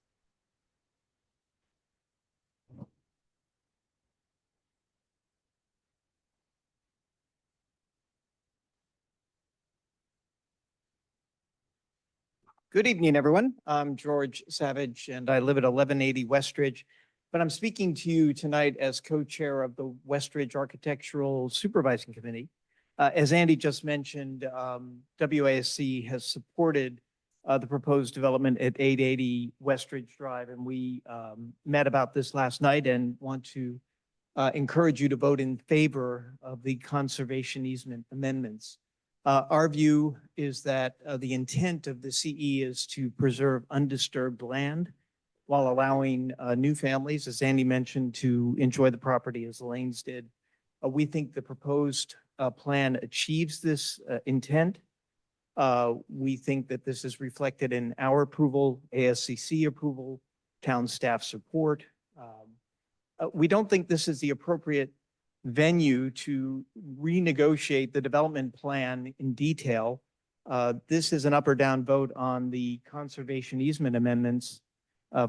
Good evening, everyone. I'm George Savage, and I live at 1180 Westridge. But I'm speaking to you tonight as co-chair of the Westridge Architectural Supervising Committee. As Andy just mentioned, WASC has supported the proposed development at 880 Westridge Drive, and we met about this last night and want to encourage you to vote in favor of the conservation easement amendments. Our view is that the intent of the CE is to preserve undisturbed land while allowing new families, as Andy mentioned, to enjoy the property as the Lanes did. We think the proposed plan achieves this intent. We think that this is reflected in our approval, ASCC approval, town staff support. We don't think this is the appropriate venue to renegotiate the development plan in detail. This is an up or down vote on the conservation easement amendments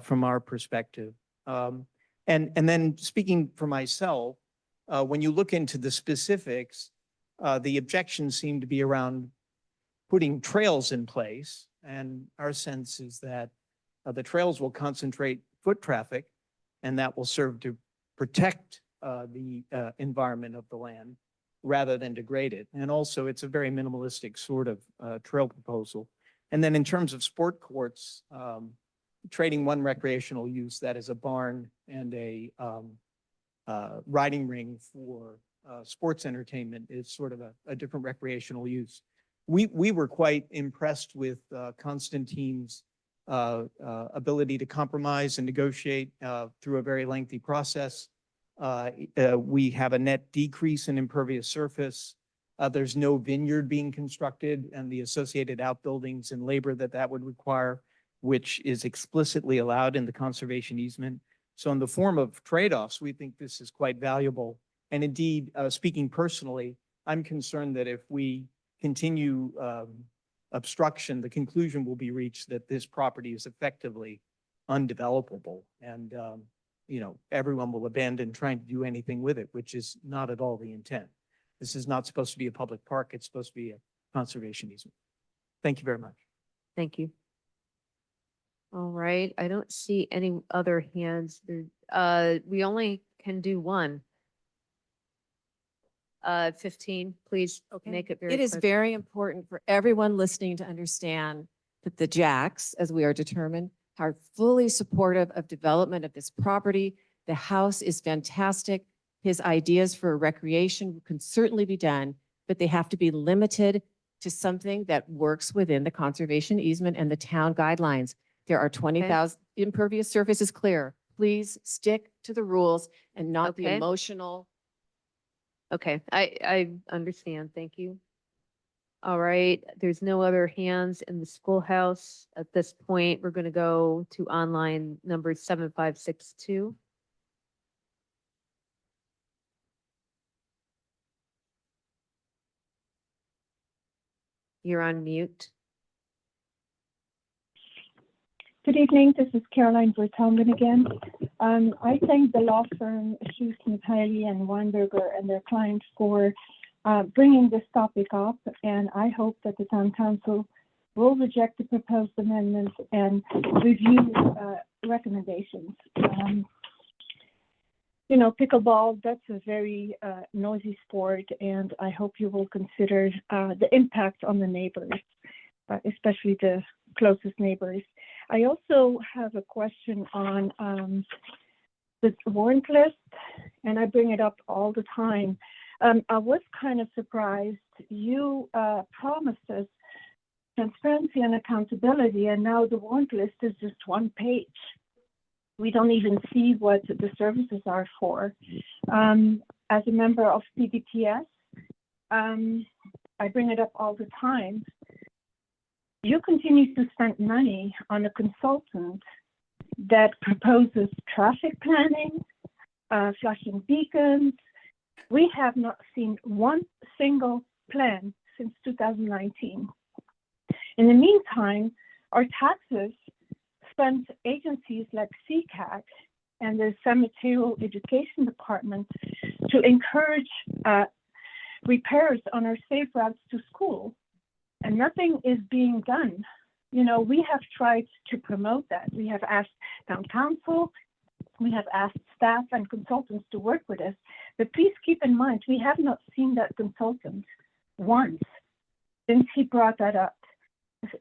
from our perspective. And then speaking for myself, when you look into the specifics, the objections seem to be around putting trails in place. And our sense is that the trails will concentrate foot traffic, and that will serve to protect the environment of the land rather than degrade it. And also it's a very minimalistic sort of trail proposal. And then in terms of sport courts, trading one recreational use, that is a barn and a riding ring for sports entertainment, is sort of a different recreational use. We were quite impressed with Constantine's ability to compromise and negotiate through a very lengthy process. We have a net decrease in impervious surface. There's no vineyard being constructed and the associated outbuildings and labor that would require, which is explicitly allowed in the conservation easement. So in the form of trade-offs, we think this is quite valuable. And indeed, speaking personally, I'm concerned that if we continue obstruction, the conclusion will be reached that this property is effectively undevelopable. And, everyone will abandon trying to do anything with it, which is not at all the intent. This is not supposed to be a public park. It's supposed to be a conservation easement. Thank you very much. Thank you. All right, I don't see any other hands. We only can do one. 15, please make it very It is quick. very important for everyone listening to understand that the Jacks, as we are determined, are fully supportive of development of this property. The house is fantastic. His ideas for recreation can certainly be done, but they have to be limited to something that works within the conservation easement and the town guidelines. There are 20,000 impervious surface is clear. Please stick to the rules and not the Okay. emotional. Okay, I understand. Thank you. All right, there's no other hands in the schoolhouse. At this point, we're going to go to online number 7562. You're on mute. Good evening, this is Caroline Vertonghen again. I thank the law firm Schuster, Haley and Weinberger and their clients for bringing this topic up, and I hope that the town council will reject the proposed amendments and review recommendations. Pickleball, that's a very noisy sport, and I hope you will consider the impact on the neighbors, especially the closest neighbors. I also have a question on the warrant list, and I bring it up all the time. I was kind of surprised. You promised us transparency and accountability, and now the warrant list is just one page. We don't even see what the services are for. As a member of CBTS, I bring it up all the time. You continue to spend money on a consultant that proposes traffic planning, flashing beacons. We have not seen one single plan since 2019. In the meantime, our taxes spent agencies like CCAC and the Cemeterial Education Department to encourage repairs on our safe routes to school. And nothing is being done. We have tried to promote that. We have asked town council, we have asked staff and consultants to work with us. But please keep in mind, we have not seen that consultant once since he brought that up,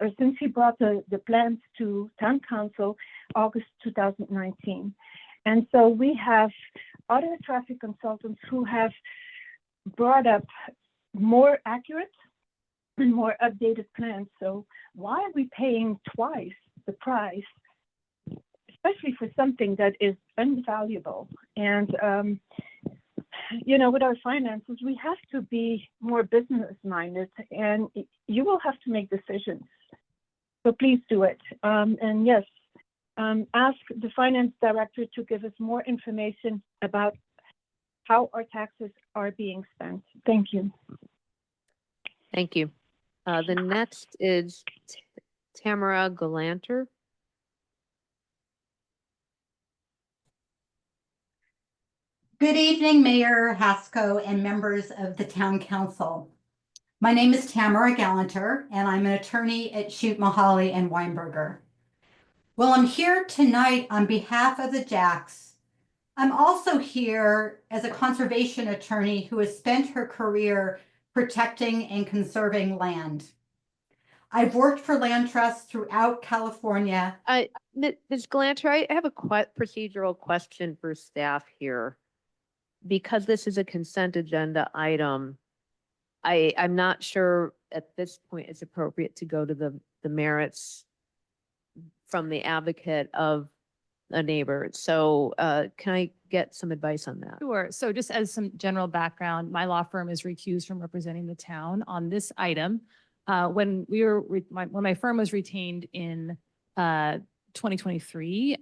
or since he brought the plans to town council August 2019. And so we have other traffic consultants who have brought up more accurate and more updated plans. So why are we paying twice the price, especially for something that is invaluable? And, with our finances, we have to be more business minded, and you will have to make decisions. So please do it. And yes, ask the finance director to give us more information about how our taxes are being spent. Thank you. Thank you. The next is Tamara Galanter. Good evening, Mayor Haskell and members of the Town Council. My name is Tamara Galanter, and I'm an attorney at Shute, Mahali and Weinberger. Well, I'm here tonight on behalf of the Jacks. I'm also here as a conservation attorney who has spent her career protecting and conserving land. I've worked for land trusts throughout California. Ms. Galanter, I have a procedural question for staff here. Because this is a consent agenda item, I'm not sure at this point it's appropriate to go to the merits from the advocate of a neighbor. So can I get some advice on that? Sure. So just as some general background, my law firm is recused from representing the town on this item. When my firm was retained in 2023,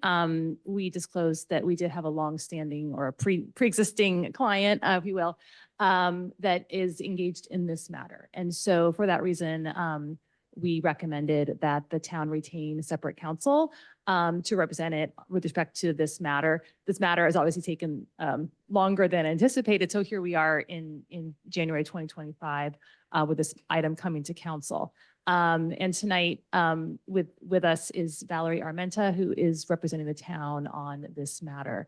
we disclosed that we did have a longstanding or a pre-existing client, if you will, that is engaged in this matter. And so for that reason, we recommended that the town retain a separate counsel to represent it with respect to this matter. This matter has obviously taken longer than anticipated. So here we are in January 2025 with this item coming to council. And tonight with us is Valerie Armenta, who is representing the town on this matter.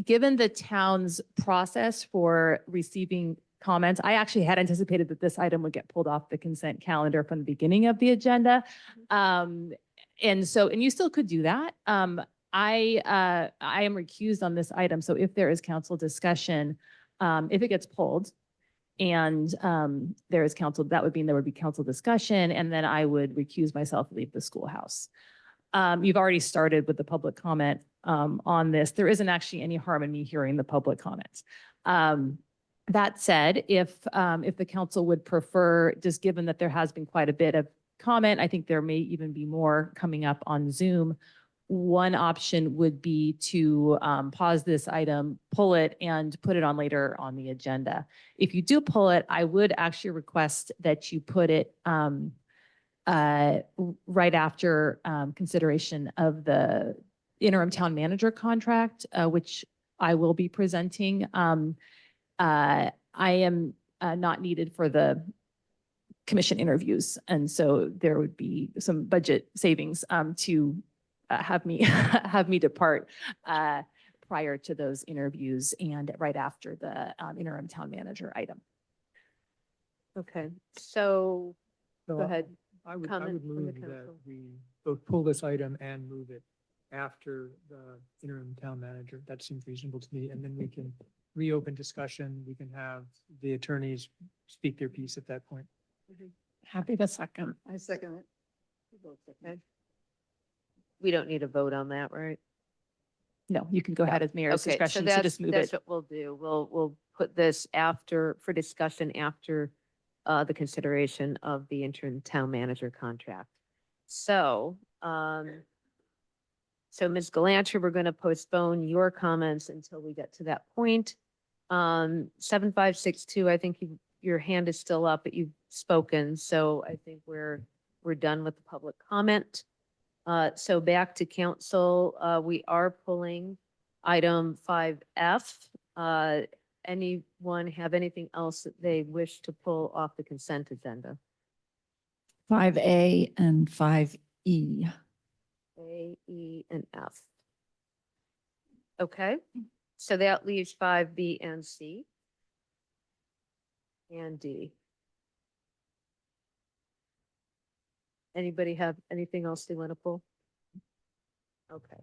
Given the town's process for receiving comments, I actually had anticipated that this item would get pulled off the consent calendar from the beginning of the agenda. And you still could do that. I am recused on this item. So if there is council discussion, if it gets pulled and there is council, that would mean there would be council discussion, and then I would recuse myself, leave the schoolhouse. You've already started with the public comment on this. There isn't actually any harm in me hearing the public comments. That said, if the council would prefer, just given that there has been quite a bit of comment, I think there may even be more coming up on Zoom. One option would be to pause this item, pull it, and put it on later on the agenda. If you do pull it, I would actually request that you put it right after consideration of the interim town manager contract, which I will be presenting. I am not needed for the commission interviews, and so there would be some budget savings to have me depart prior to those interviews and right after the interim town manager item. Okay, so So go ahead. I would Comment from the move that council. we both pull this item and move it after the interim town manager. That seems reasonable to me. And then we can reopen discussion. We can have the attorneys speak their piece at that point. Happy to second. I second it. Okay. We don't need a vote on that, right? No, you can go ahead as mayor's Okay, so discretion to just move that's it. what we'll do. We'll put this after, for discussion after the consideration of the interim town manager contract. So, Ms. Galanter, we're going to postpone your comments until we get to that point. 7562, I think your hand is still up, but you've spoken, so I think we're done with the public comment. So back to council, we are pulling item 5F. Anyone have anything else that they wish to pull off the consent agenda? 5A and 5E. A, E, and F. Okay, so that leaves 5B and C. And D. Anybody have anything else they want to pull? Okay.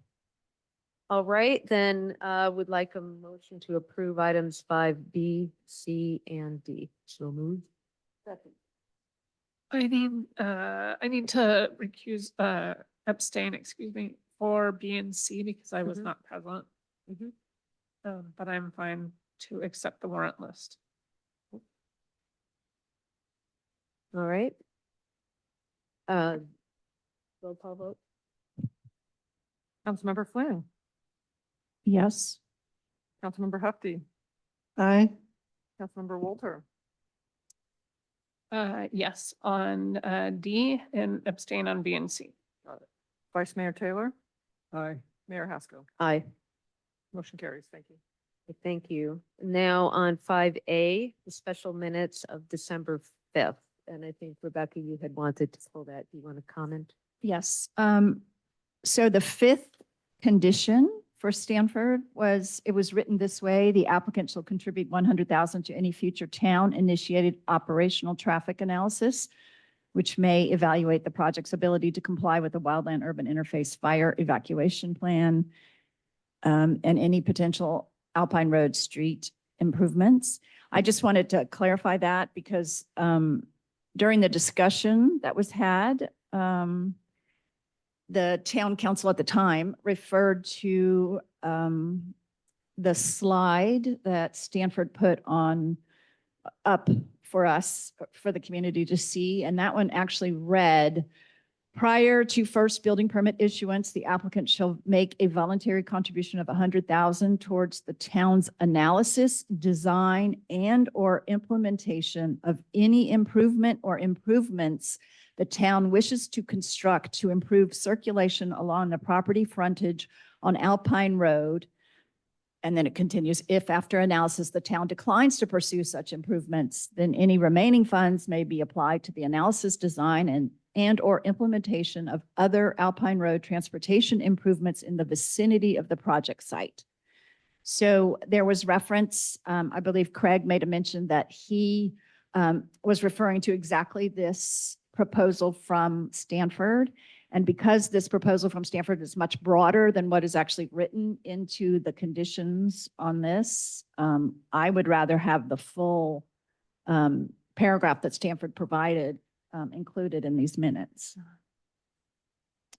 All right, then would like a motion to approve items 5B, C, and D. So moved. I need to abstain, excuse me, for B and C because I was Mhm. not present. But I'm fine to accept the warrant list. All right. Roll call vote. Councilmember Flynn, Yes. Councilmember Hefty, Aye. Councilmember Walter, Yes, on D and abstain on B and C. Vice Mayor Taylor, Aye. Mayor Haskell. Aye. Motion carries. Thank you. Thank you. Now on 5A, the special minutes of December 5th. And I think Rebecca, you had wanted to pull that. Do you want to comment? Yes. So the fifth condition for Stanford was, it was written this way: the applicant shall contribute 100,000 to any future town-initiated operational traffic analysis, which may evaluate the project's ability to comply with the wildland urban interface fire evacuation plan, and any potential Alpine Road street improvements. I just wanted to clarify that because during the discussion that was had, the town council at the time referred to the slide that Stanford put up for us, for the community to see. And that one actually read Prior to first building permit issuance, the applicant shall make a voluntary contribution of 100,000 towards the town's analysis, design, and/or implementation of any improvement or improvements the town wishes to construct to improve circulation along the property frontage on Alpine Road. And then it continues, if after analysis, the town declines to pursue such improvements, then any remaining funds may be applied to the analysis, design, and/or implementation of other Alpine Road transportation improvements in the vicinity of the project site. So there was reference, I believe Craig made a mention that he was referring to exactly this proposal from Stanford. And because this proposal from Stanford is much broader than what is actually written into the conditions on this, I would rather have the full paragraph that Stanford provided included in these minutes.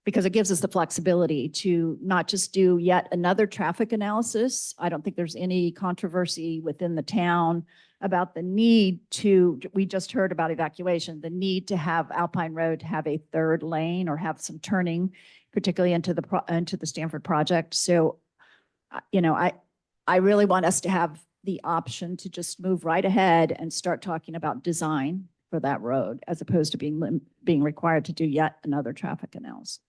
Because it gives us the flexibility to not just do yet another traffic analysis. I don't think there's any controversy within the town about the need to, we just heard about evacuation, the need to have Alpine Road have a third lane or have some turning, particularly into the Stanford project. So, you know, I really want us to have the option to just move right ahead and start talking about design for that road, as opposed to being required to do yet another traffic analysis.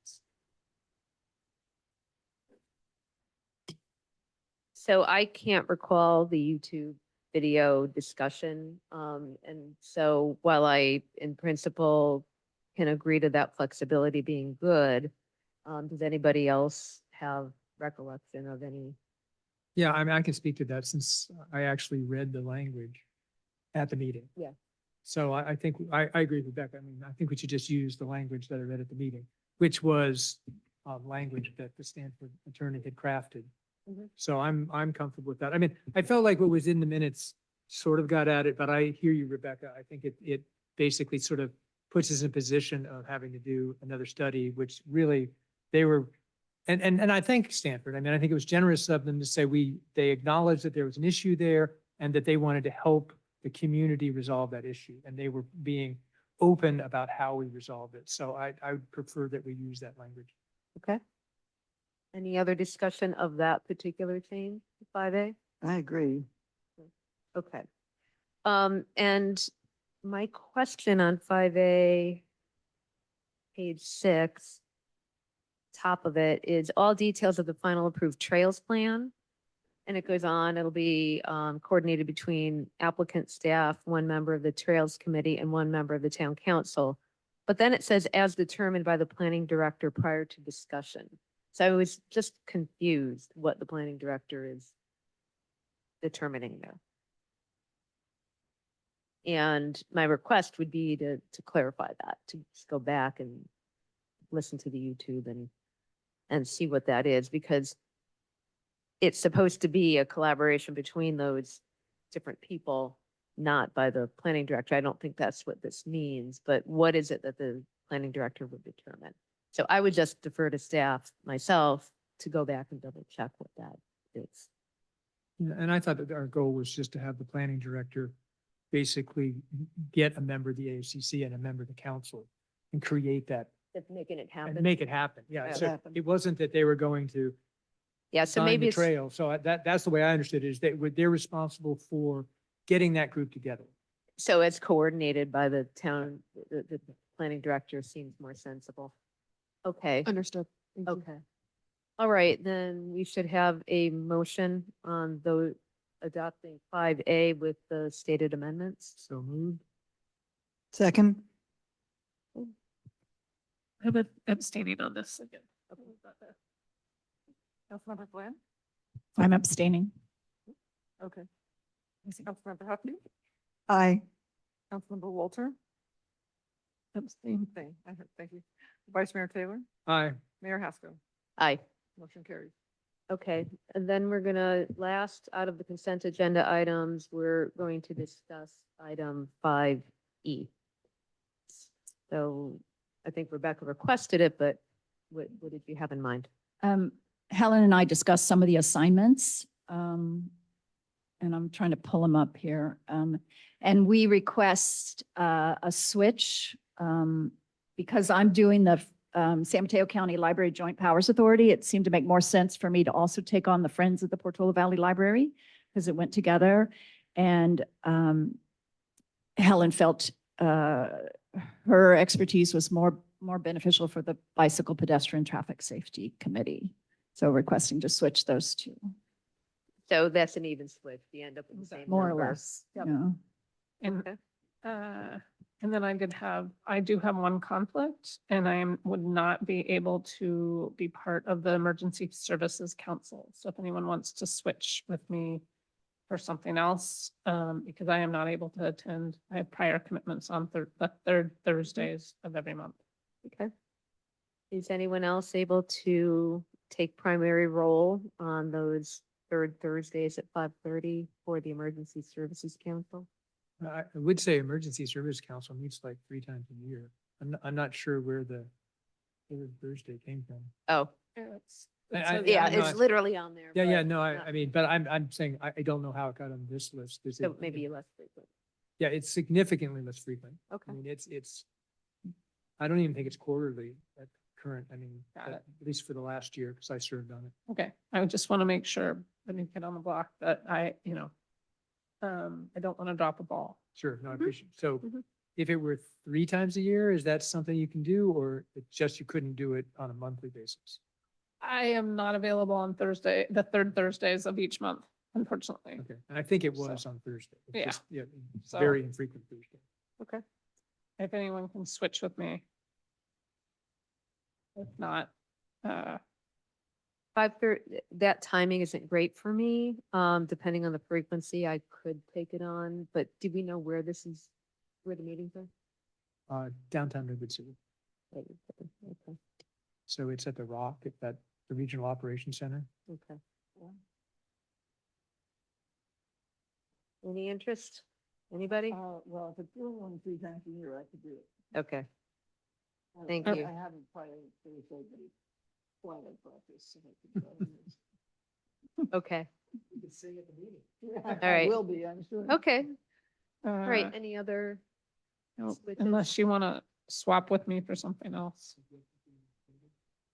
So I can't recall the YouTube video discussion. And so while I, in principle, can agree to that flexibility being good, does anybody else have recollection of any? Yeah, I mean, I can speak to that since I actually read the language at the meeting. Yeah. So I think, I agree with Rebecca. I mean, I think we should just use the language that I read at the meeting, which was language that the Stanford attorney had crafted. So I'm comfortable with that. I mean, I felt like what was in the minutes sort of got at it, but I hear you, Rebecca. I think it basically sort of puts us in a position of having to do another study, which really they were, and I thank Stanford. I mean, I think it was generous of them to say they acknowledged that there was an issue there and that they wanted to help the community resolve that issue. And they were being open about how we resolved it. So I would prefer that we use that language. Okay. Any other discussion of that particular change, 5A? I agree. Okay. And my question on 5A, page 6, top of it is all details of the final approved trails plan. And it goes on, it'll be coordinated between applicant staff, one member of the Trails Committee, and one member of the Town Council. But then it says as determined by the planning director prior to discussion. So I was just confused what the planning director is determining there. And my request would be to clarify that, to just go back and listen to the YouTube and see what that is, because it's supposed to be a collaboration between those different people, not by the planning director. I don't think that's what this means, but what is it that the planning director would determine? So I would just defer to staff myself to go back and double check what that is. Yeah, and I thought that our goal was just to have the planning director basically get a member of the AOCC and a member of the council and create that Making it happen. and make it happen. Yeah, Yeah. so it wasn't that they were going to Yeah, so design maybe the it's, trail. So that's the way I understood it, is they're responsible for getting that group together. so it's coordinated by the town, the planning director seems more sensible. Okay, Understood. Thank you. okay. All right, then we should have a motion on the adopting 5A with the stated amendments. So moved. Second, I'm abstaining on this again. Councilmember Glenn? I'm abstaining. Okay. Councilmember Huffman? aye. Councilmember Walter? Abstain. Thank you. Vice Mayor Taylor? Aye. Mayor Haskell? Aye. Motion carries. Okay, and then we're gonna, last out of the consent agenda items, we're going to discuss item 5E. So I think Rebecca requested it, but what did you have in mind? Helen and I discussed some of the assignments, and I'm trying to pull them up here. And we request a switch because I'm doing the San Mateo County Library Joint Powers Authority, it seemed to make more sense for me to also take on the Friends of the Portola Valley Library because it went together. And Helen felt her expertise was more beneficial for the Bicycle Pedestrian Traffic Safety Committee. So requesting to switch those two. So that's an even split. You end up with the same More or number. less. Yep. Yeah. And, Okay. and then I do have one conflict and would not be able to be part of the Emergency Services Council. So if anyone wants to switch with me for something else, because I am not able to attend, I have prior commitments on the third Thursdays of every month. Okay. Is anyone else able to take primary role on those third Thursdays at 5:30 for the Emergency Services Council? I would say Emergency Service Council meets like 3 times a year. I'm not sure where the third Thursday came from. Oh, yeah, I know it's literally on there. Yeah, yeah, but no, not- I mean, but I'm saying, I don't know how it got on this list. Is So it- maybe less frequent. Yeah, it's significantly less frequent. Okay. I mean, I don't even think it's quarterly at current, I mean, Got at least for the last year, because I served on it. Okay, I would just want to make sure that you get on the block that I don't want to drop a ball. Sure, no, I appreciate, so Mhm. if it were 3 times a year, is that something you can do, or it's just you couldn't do it on a monthly basis? I am not available on the third Thursdays of each month, unfortunately. Okay, and I think it was on Thursday. It's Yeah. just, yeah, it's So- very infrequent Thursday. Okay. If anyone can switch with me. If not, 5:30, that timing isn't great for me. Depending on the frequency, I could take it on, but do we know where the meetings are? Downtown Redwood City. Okay. So it's at the Rock, the Regional Operations Center. Okay. Any interest? Anybody? Well, if it's only 3 times a year, I could do it. Okay. Thank I you. haven't probably Thursday, but it's twilight practice. So I can try this. Okay. You can sing at the meeting. All right. Will be, I'm sure. Okay. All right. uh, Any other? no, switches? unless you want to swap with me for something else.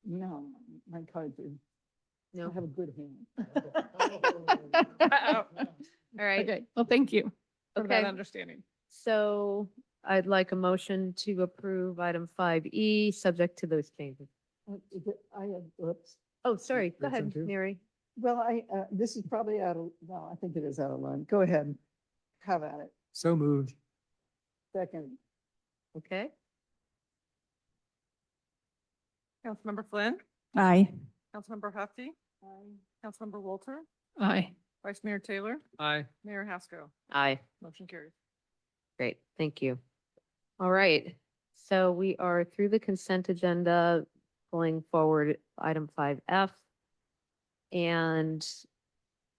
No, my cards are, No. I have a good hand. All right. Okay, well, thank you for that Okay. understanding. So I'd like a motion to approve item 5E, subject to those changes. I have, oops. Oh, sorry. Go That's on ahead, too? Mary. Well, this is probably no, I think it is out of line. Go ahead. Have at it. So moved. Second. Okay. Councilmember Flynn, Aye. Councilmember Hefty, Councilmember Walter, Aye. Vice Mayor Taylor, Aye. Mayor Haskell. Aye. Motion carries. Great. Thank you. All right. So we are through the consent agenda, pulling forward item 5F. And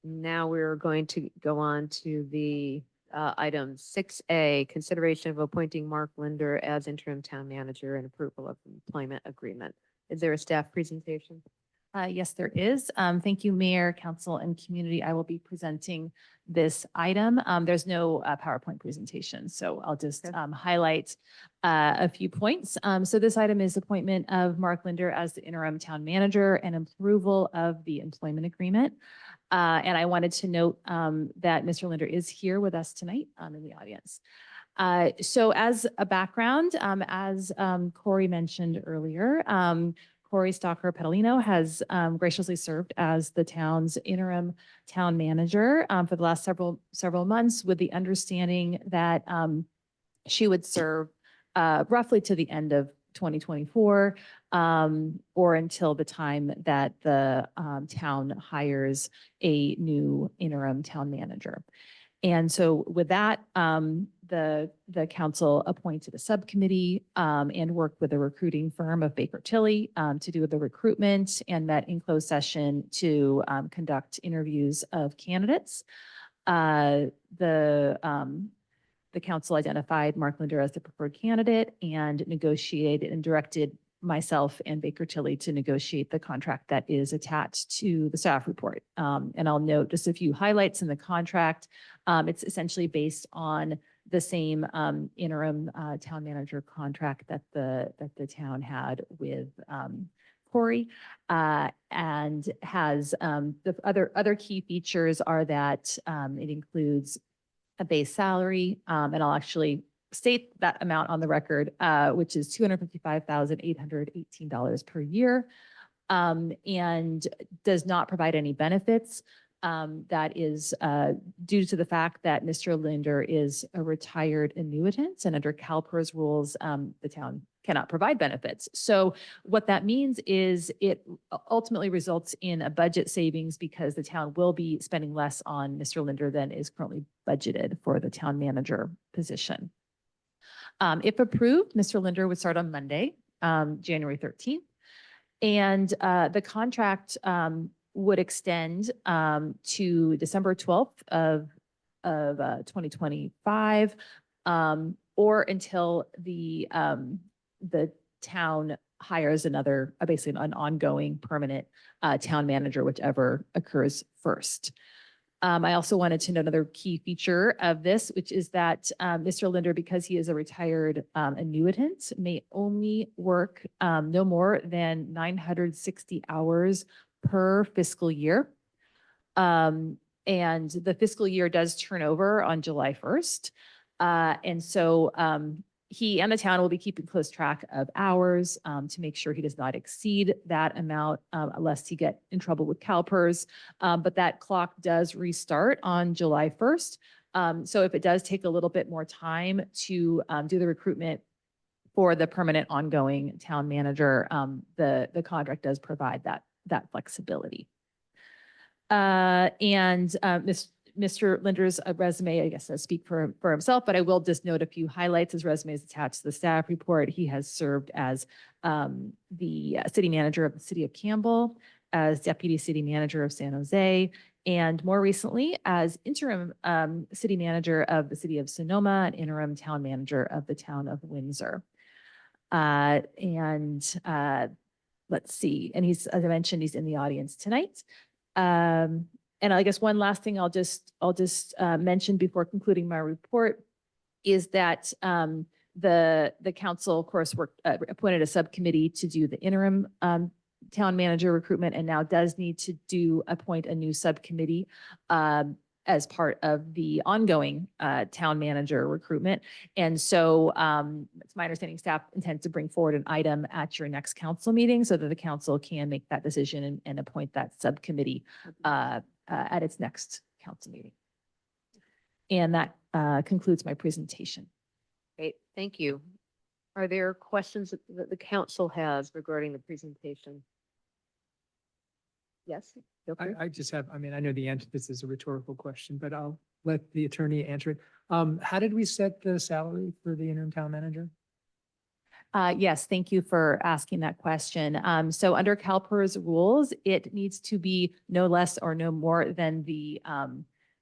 now we're going to go on to the item 6A, consideration of appointing Mark Linder as interim town manager and approval of employment agreement. Is there a staff presentation? Yes, there is. Thank you, Mayor, Council, and Community. I will be presenting this item. There's no PowerPoint presentation, so I'll just Okay. highlight a few points. So this item is appointment of Mark Linder as the interim town manager and approval of the employment agreement. And I wanted to note that Mr. Linder is here with us tonight in the audience. So as a background, as Corey mentioned earlier, Corey Stalker Petalino has graciously served as the town's interim town manager for the last several months, with the understanding that she would serve roughly to the end of 2024 or until the time that the town hires a new interim town manager. And so with that, the council appointed a subcommittee and worked with a recruiting firm of Baker Tilly to do the recruitment, and met in closed session to conduct interviews of candidates. The council identified Mark Linder as the preferred candidate and negotiated and directed myself and Baker Tilly to negotiate the contract that is attached to the staff report. And I'll note just a few highlights in the contract. It's essentially based on the same interim town manager contract that the town had with Corey, and has the other key features are that it includes a base salary, and I'll actually state that amount on the record, which is $255,818 per year, and does not provide any benefits. That is due to the fact that Mr. Linder is a retired annuitant, and under CalPERS rules, the town cannot provide benefits. So what that means is it ultimately results in a budget savings because the town will be spending less on Mr. Linder than is currently budgeted for the town manager position. If approved, Mr. Linder would start on Monday, January 13th. And the contract would extend to December 12th of 2025, or until the town hires another, basically an ongoing permanent town manager, whichever occurs first. I also wanted to note another key feature of this, which is that Mr. Linder, because he is a retired annuitant, may only work no more than 960 hours per fiscal year. And the fiscal year does turn over on July 1st. And so he and the town will be keeping close track of hours to make sure he does not exceed that amount unless he get in trouble with CalPERS. But that clock does restart on July 1st. So if it does take a little bit more time to do the recruitment for the permanent ongoing town manager, the contract does provide that flexibility. Mr. Linder's resume, I guess, does speak for himself, but I will just note a few highlights. His resume is attached to the staff report. He has served as the city manager of the city of Campbell, as deputy city manager of San Jose, and more recently as interim city manager of the city of Sonoma and interim town manager of the town of Windsor. Let's see, and he's, as I mentioned, he's in the audience tonight. And I guess one last thing I'll just mention before concluding my report is that the council, of course, appointed a subcommittee to do the interim town manager recruitment, and now does need to appoint a new subcommittee as part of the ongoing town manager recruitment. And so it's my understanding staff intends to bring forward an item at your next council meeting so that the council can make that decision and appoint that subcommittee at its next council meeting. And that concludes my presentation. Great, thank you. Are there questions that the council has regarding the presentation? Yes, feel free. I just have, I mean, I know the answer, this is a rhetorical question, but I'll let the attorney answer it. How did we set the salary for the interim town manager? Yes, thank you for asking that question. So under CalPERS rules, it needs to be no less or no more than the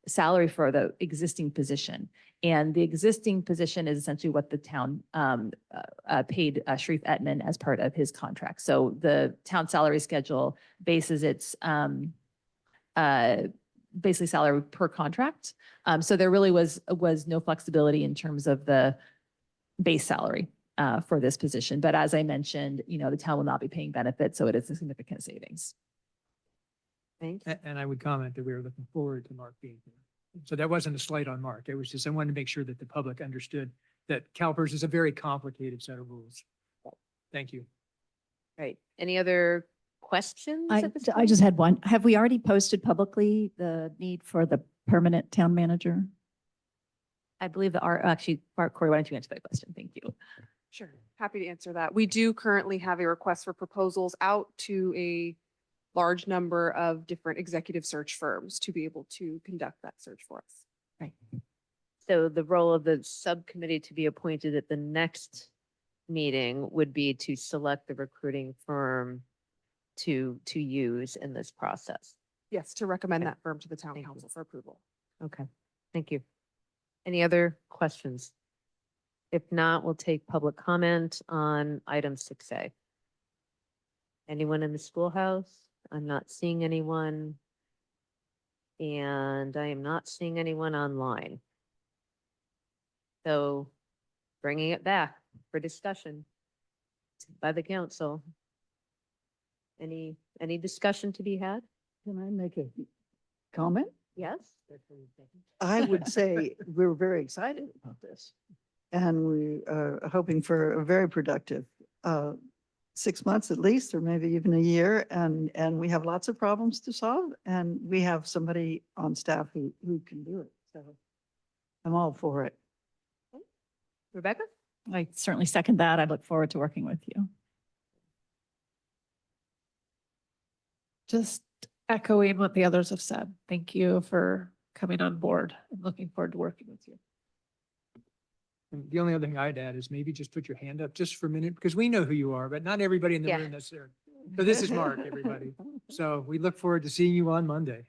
salary for the existing position. And the existing position is essentially what the town paid Sharif Etman as part of his contract. So the town salary schedule bases its basically salary per contract. So there really was no flexibility in terms of the base salary for this position. But as I mentioned, the town will not be paying benefits, so it is a significant savings. Thanks. And I would comment that we were looking forward to Mark being here. So that wasn't a slight on Mark. It was just, I wanted to make sure that the public understood that CalPERS is a very complicated set of rules. Thank you. Right. Any other questions? I just had one. Have we already posted publicly the need for the permanent town manager? I believe actually, Corey, why don't you answer that question? Thank you. Sure, happy to answer that. We do currently have a request for proposals out to a large number of different executive search firms to be able to conduct that search for us. Right. So the role of the subcommittee to be appointed at the next meeting would be to select the recruiting firm to use in this process. Yes, to recommend that firm to the town council for approval. Okay, thank you. Any other questions? If not, we'll take public comment on item 6A. Anyone in the schoolhouse? I'm not seeing anyone. And I am not seeing anyone online. So bringing it back for discussion by the council. Any discussion to be had? Can I make a comment? Yes? I would say we're very excited about this. And we are hoping for a very productive 6 months at least, or maybe even a year. And we have lots of problems to solve, and we have somebody on staff who can do it. So I'm all for it. Rebecca? I certainly second that. I look forward to working with you. Just echoing what the others have said. Thank you for coming on board. I'm looking forward to working with you. And the only other thing I'd add is maybe just put your hand up just for a minute, because we know who you are, but not everybody in the Yeah. room necessarily. So this is Mark, everybody. So we look forward to seeing you on Monday,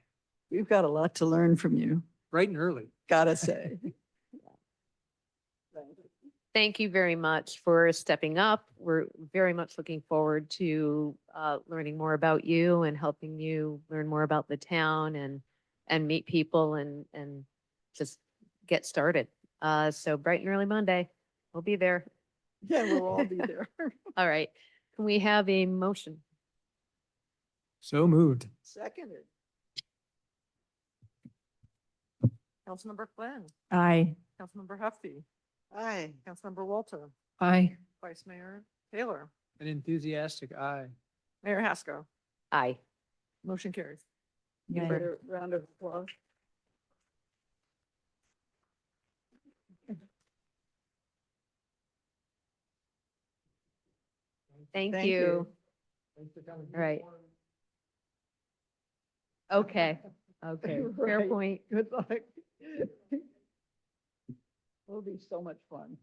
We've got a lot to learn from you, bright and early. gotta say. Thank you very much for stepping up. We're very much looking forward to learning more about you and helping you learn more about the town and meet people and just get started. So bright and early Monday, we'll be there. Yeah, we'll all be there. All right. Can we have a motion? So moved. Seconded. Councilmember Flynn, Aye. Councilmember Hefty. Aye. Councilmember Walter, Aye. Vice Mayor Taylor, An enthusiastic aye. Mayor Haskell. Aye. Motion carries. Yay. Give it a round of applause. Thank Thank you. you. All right. Okay. Okay. Fair Right. point. Good luck. It'll be so much fun.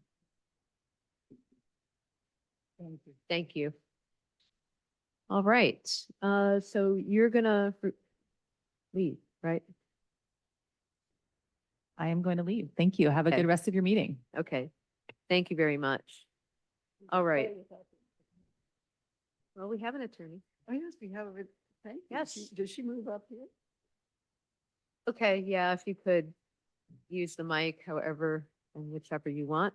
Thank you. Thank you. All right. So you're gonna leave, right? I am going to leave. Thank you. Have a Okay. good rest of your meeting. Okay. Thank you very much. All right. Well, we have an attorney. Oh, yes, we have a, thank you. Yes. Does she move up here? Okay, yeah, if you could use the mic however and whichever you want.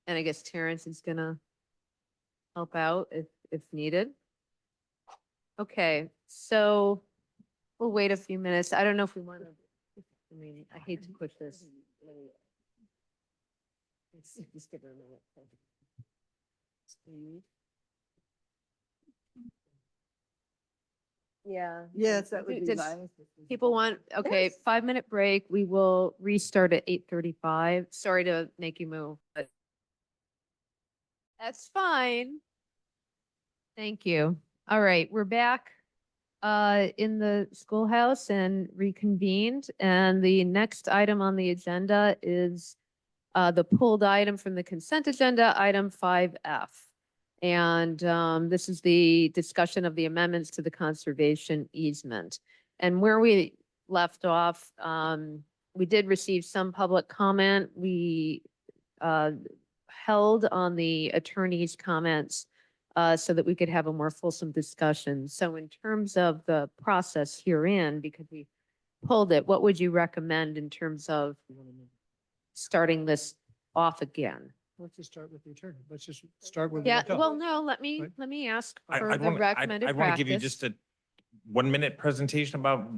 And I guess Terrence is gonna help out if needed. Okay, so we'll wait a few minutes. I don't know if we want to, I mean, I hate to push this. Just give her a minute. Yeah. Yes, that would be Does nice. People want, okay, 5-minute break. We will restart at 8:35. Sorry to make you move, but that's fine. Thank you. All right, we're back in the schoolhouse and reconvened. And the next item on the agenda is the pulled item from the consent agenda, item 5F. And this is the discussion of the amendments to the conservation easement. And where we left off, we did receive some public comment. We held on the attorney's comments so that we could have a more fulsome discussion. So in terms of the process herein, because we pulled it, what would you recommend in terms of starting this off again? Let's just start with the attorney. Let's just start with. Yeah, the- well, no, let me ask for the recommended I want to give you practice. just a 1-minute presentation about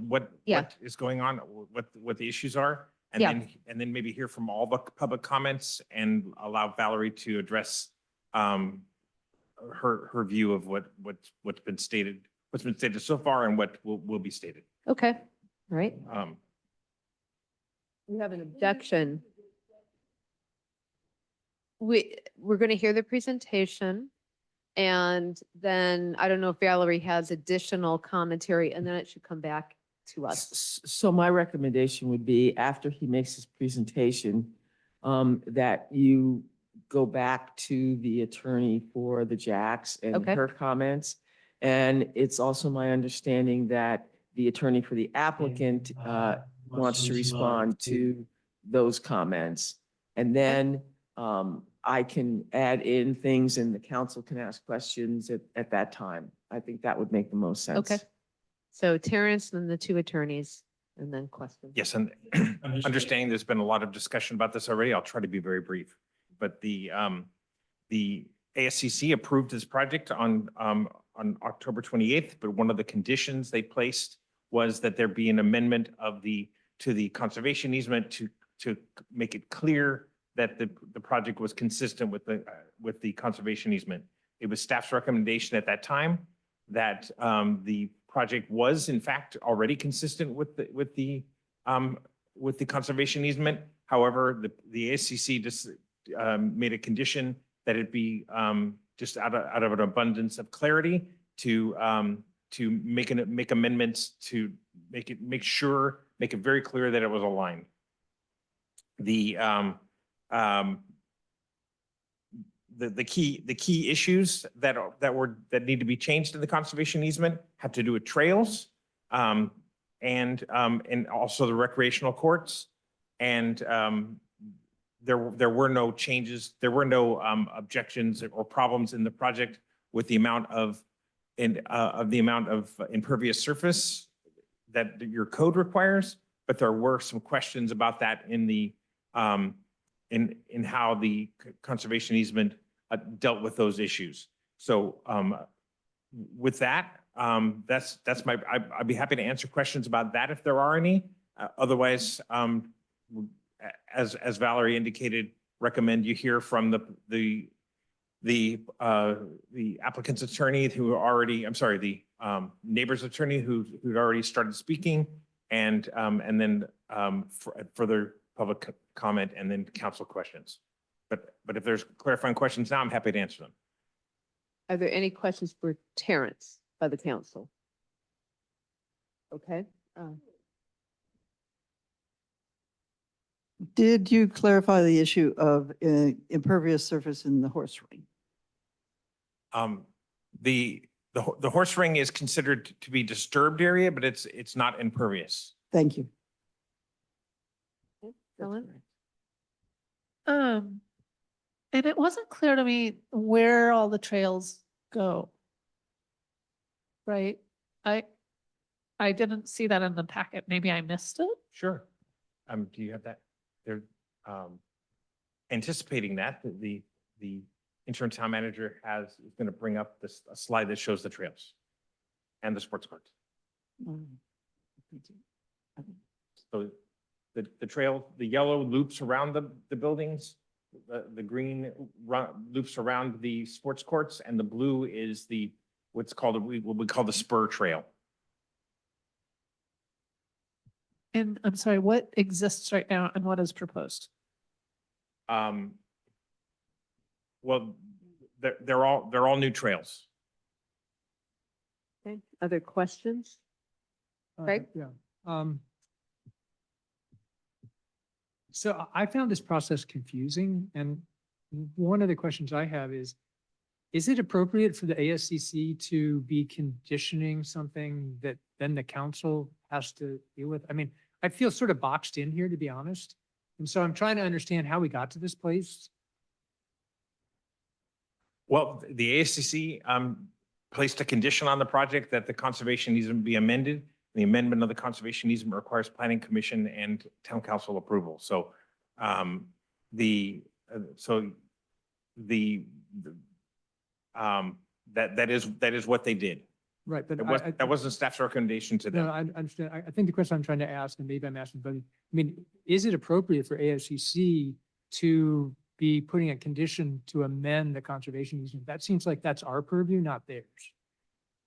Yeah. what is going on, what the issues are. And Yeah. then maybe hear from all the public comments and allow Valerie to address her view of what's been stated so far and what will be stated. Okay, all right. We have an Objection. We're going to hear the presentation. And then I don't know if Valerie has additional commentary, and then it should come back to us. So my recommendation would be after he makes his presentation, that you go back to the attorney for the Jacks and Okay. her comments. And it's also my understanding that the attorney for the applicant wants to respond to those comments. And then I can add in things and the council can ask questions at that time. I think that would make the most sense. Okay. So Terrence and the two attorneys. and then questions. Yes, and understanding there's been a lot of discussion about this already, I'll try to be very brief. But the ASCC approved this project on October 28th, but one of the conditions they placed was that there be an amendment to the conservation easement to make it clear that the project was consistent with the conservation easement. It was staff's recommendation at that time that the project was in fact already consistent with the conservation easement. However, the ASCC just made a condition that it be just out of an abundance of clarity to make amendments to make it very clear that it was aligned. The key issues that need to be changed in the conservation easement have to do with trails, and also the recreational courts. And there were no changes, there were no objections or problems in the project with the amount of impervious surface that your code requires, but there were some questions about that in the in how the conservation easement dealt with those issues. So with that, I'd be happy to answer questions about that if there are any. Otherwise, as Valerie indicated, recommend you hear from the applicant's attorney who already, the neighbor's attorney who'd already started speaking, and then further public comment and then council questions. But if there's clarifying questions now, I'm happy to answer them. Are there any questions for Terrence by the council? Okay. Did you clarify the issue of impervious surface in the horse ring? The horse ring is considered to be disturbed area, but it's not impervious. Thank you. Ellen? And it wasn't clear to me where all the trails go. Right? I didn't see that in the packet. Maybe I missed it. Sure. Do you have that? They're anticipating that the interim town manager is going to bring up a slide that shows the trails and the sports cards. So the trail, the yellow loops around the buildings, the green loops around the sports courts, and the blue is what we call the spur trail. And I'm sorry, what exists right now and what is proposed? Well, they're all new trails. Okay. Other questions? Craig? Yeah. So I found this process confusing, and one of the questions I have is it appropriate for the ASCC to be conditioning something that then the council has to deal with? I mean, I feel sort of boxed in here, to be honest. And so I'm trying to understand how we got to this place. Well, the ASCC placed a condition on the project that the conservation easement be amended. The amendment of the conservation easement requires planning commission and town council approval. So that is what they did. Right, but That wasn't staff's recommendation to them. no, I understand. I think the question I'm trying to ask, and maybe I'm asking, but I mean, is it appropriate for ASCC to be putting a condition to amend the conservation easement? That seems like that's our purview, not theirs.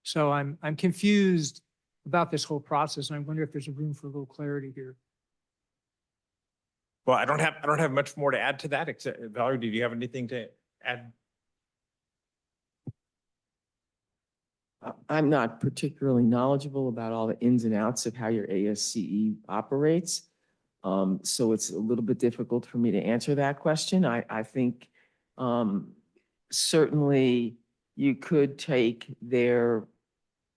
So I'm confused about this whole process, and I wonder if there's a room for a little clarity here. Well, I don't have much more to add to that, except Valerie, did you have anything to add? I'm not particularly knowledgeable about all the ins and outs of how your ASCE operates. So it's a little bit difficult for me to answer that question. I think certainly you could take their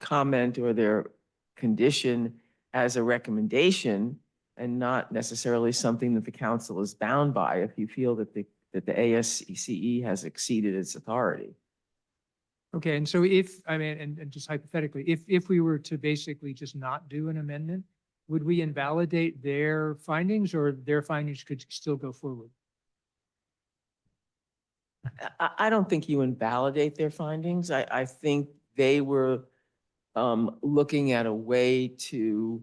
comment or their condition as a recommendation and not necessarily something that the council is bound by if you feel that the ASCE has exceeded its authority. Okay, and just hypothetically, if we were to basically just not do an amendment, would we invalidate their findings or their findings could still go forward? I don't think you invalidate their findings. I think they were looking at a way to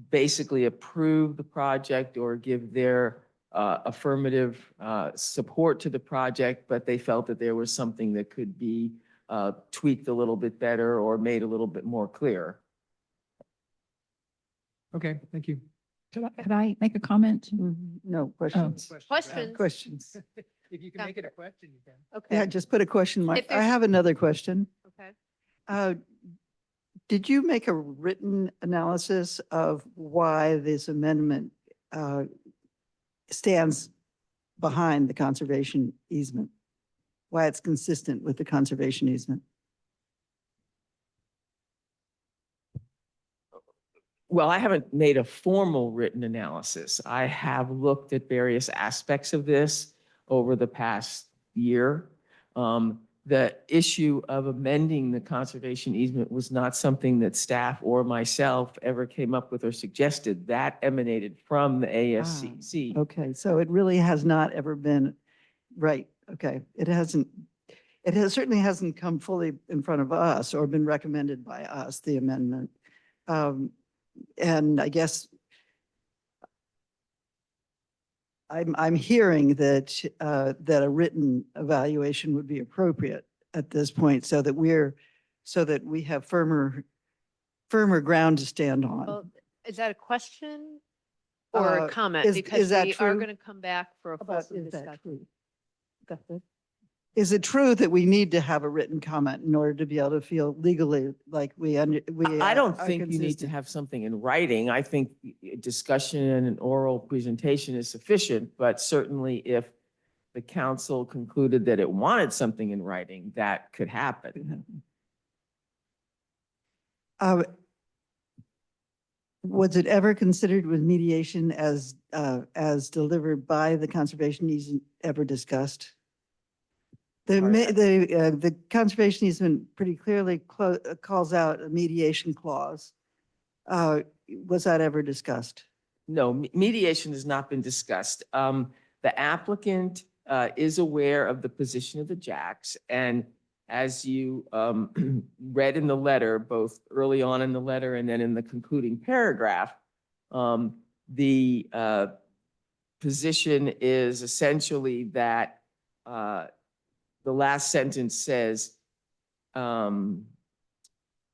basically approve the project or give their affirmative support to the project, but they felt that there was something that could be tweaked a little bit better or made a little bit more clear. Okay, thank you. Could I make a comment? No questions. Questions? Questions. If you can make it a question, you can. Okay. Yeah, just put a question mark. If I there's- have another question. Okay. Did you make a written analysis of why this amendment stands behind the conservation easement? Why it's consistent with the conservation easement? Well, I haven't made a formal written analysis. I have looked at various aspects of this over the past year. The issue of amending the conservation easement was not something that staff or myself ever came up with or suggested. That emanated from the ASCC. Okay, so it really has not ever been, right, okay. It certainly hasn't come fully in front of us or been recommended by us, the amendment. And I guess I'm hearing that that a written evaluation would be appropriate at this point so that we have firmer ground to stand on. Well, is that a question or a comment? is Because that we are true? going to come back for a About- fulsome is that discussion. true? Is it true that we need to have a written comment in order to be able to feel legally like we I don't are think you need to consistent? have something in writing. I think discussion and an oral presentation is sufficient, but certainly if the council concluded that it wanted something in writing, that could happen. Was it ever considered with mediation as delivered by the conservation easement ever discussed? The conservation easement pretty clearly calls out a mediation clause. Was that ever discussed? No, mediation has not been discussed. The applicant is aware of the position of the Jacks, and as you read in the letter, both early on in the letter and then in the concluding paragraph, the position is essentially that the last sentence says, at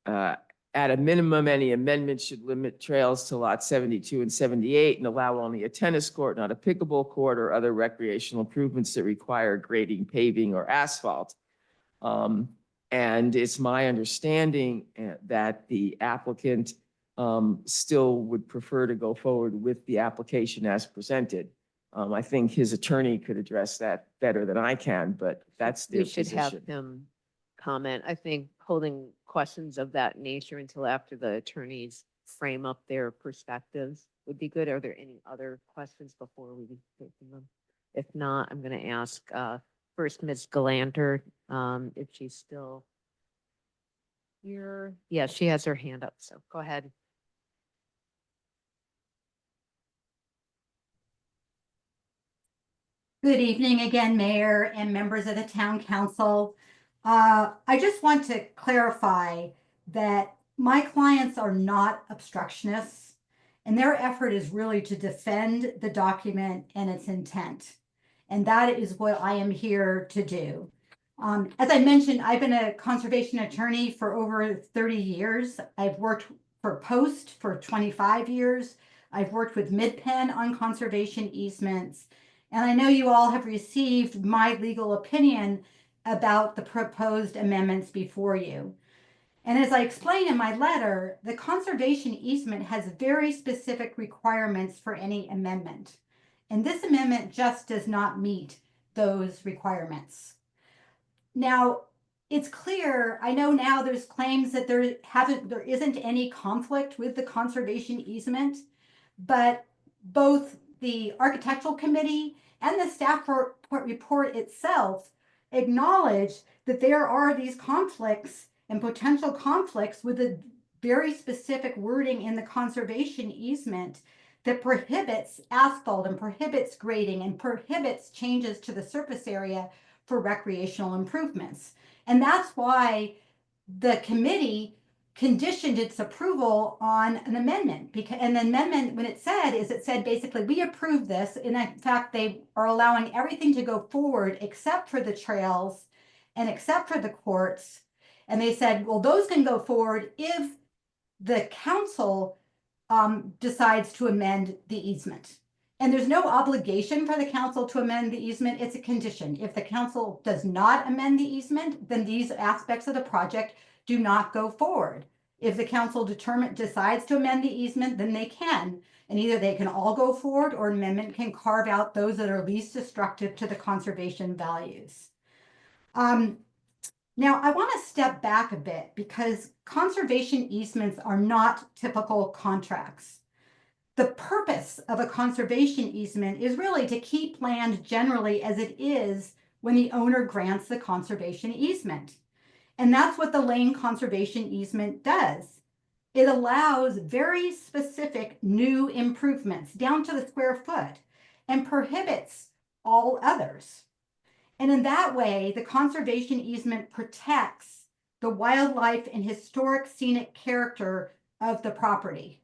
a minimum, any amendment should limit trails to lot 72 and 78 and allow only a tennis court, not a pickleball court or other recreational improvements that require grading, paving, or asphalt. And it's my understanding that the applicant still would prefer to go forward with the application as presented. I think his attorney could address that better than I can, but that's their We should have position. him comment. I think holding questions of that nature until after the attorneys frame up their perspectives would be good. Are there any other questions before we take them? If not, I'm going to ask first Ms. Galanter if she's still here. Yeah, she has her hand up, so go ahead. Good evening again, Mayor and members of the Town Council. I just want to clarify that my clients are not obstructionists, and their effort is really to defend the document and its intent. And that is what I am here to do. As I mentioned, I've been a conservation attorney for over 30 years. I've worked for Post for 25 years. I've worked with MidPen on conservation easements. And I know you all have received my legal opinion about the proposed amendments before you. And as I explained in my letter, the conservation easement has very specific requirements for any amendment. And this amendment just does not meet those requirements. Now, it's clear, I know now there's claims that there isn't any conflict with the conservation easement, but both the architectural committee and the staff report itself acknowledge that there are these conflicts and potential conflicts with the very specific wording in the conservation easement that prohibits asphalt and prohibits grading and prohibits changes to the surface area for recreational improvements. And that's why the committee conditioned its approval on an amendment, because, and the amendment, when it said basically, we approve this. And in fact, they are allowing everything to go forward except for the trails and except for the courts. And they said, well, those can go forward if the council decides to amend the easement. And there's no obligation for the council to amend the easement. It's a condition. If the council does not amend the easement, then these aspects of the project do not go forward. If the council decides to amend the easement, then they can. And either they can all go forward or an amendment can carve out those that are least destructive to the conservation values. Now, I want to step back a bit because conservation easements are not typical contracts. The purpose of a conservation easement is really to keep land generally as it is when the owner grants the conservation easement. And that's what the lane conservation easement does. It allows very specific new improvements down to the square foot and prohibits all others. And in that way, the conservation easement protects the wildlife and historic scenic character of the property.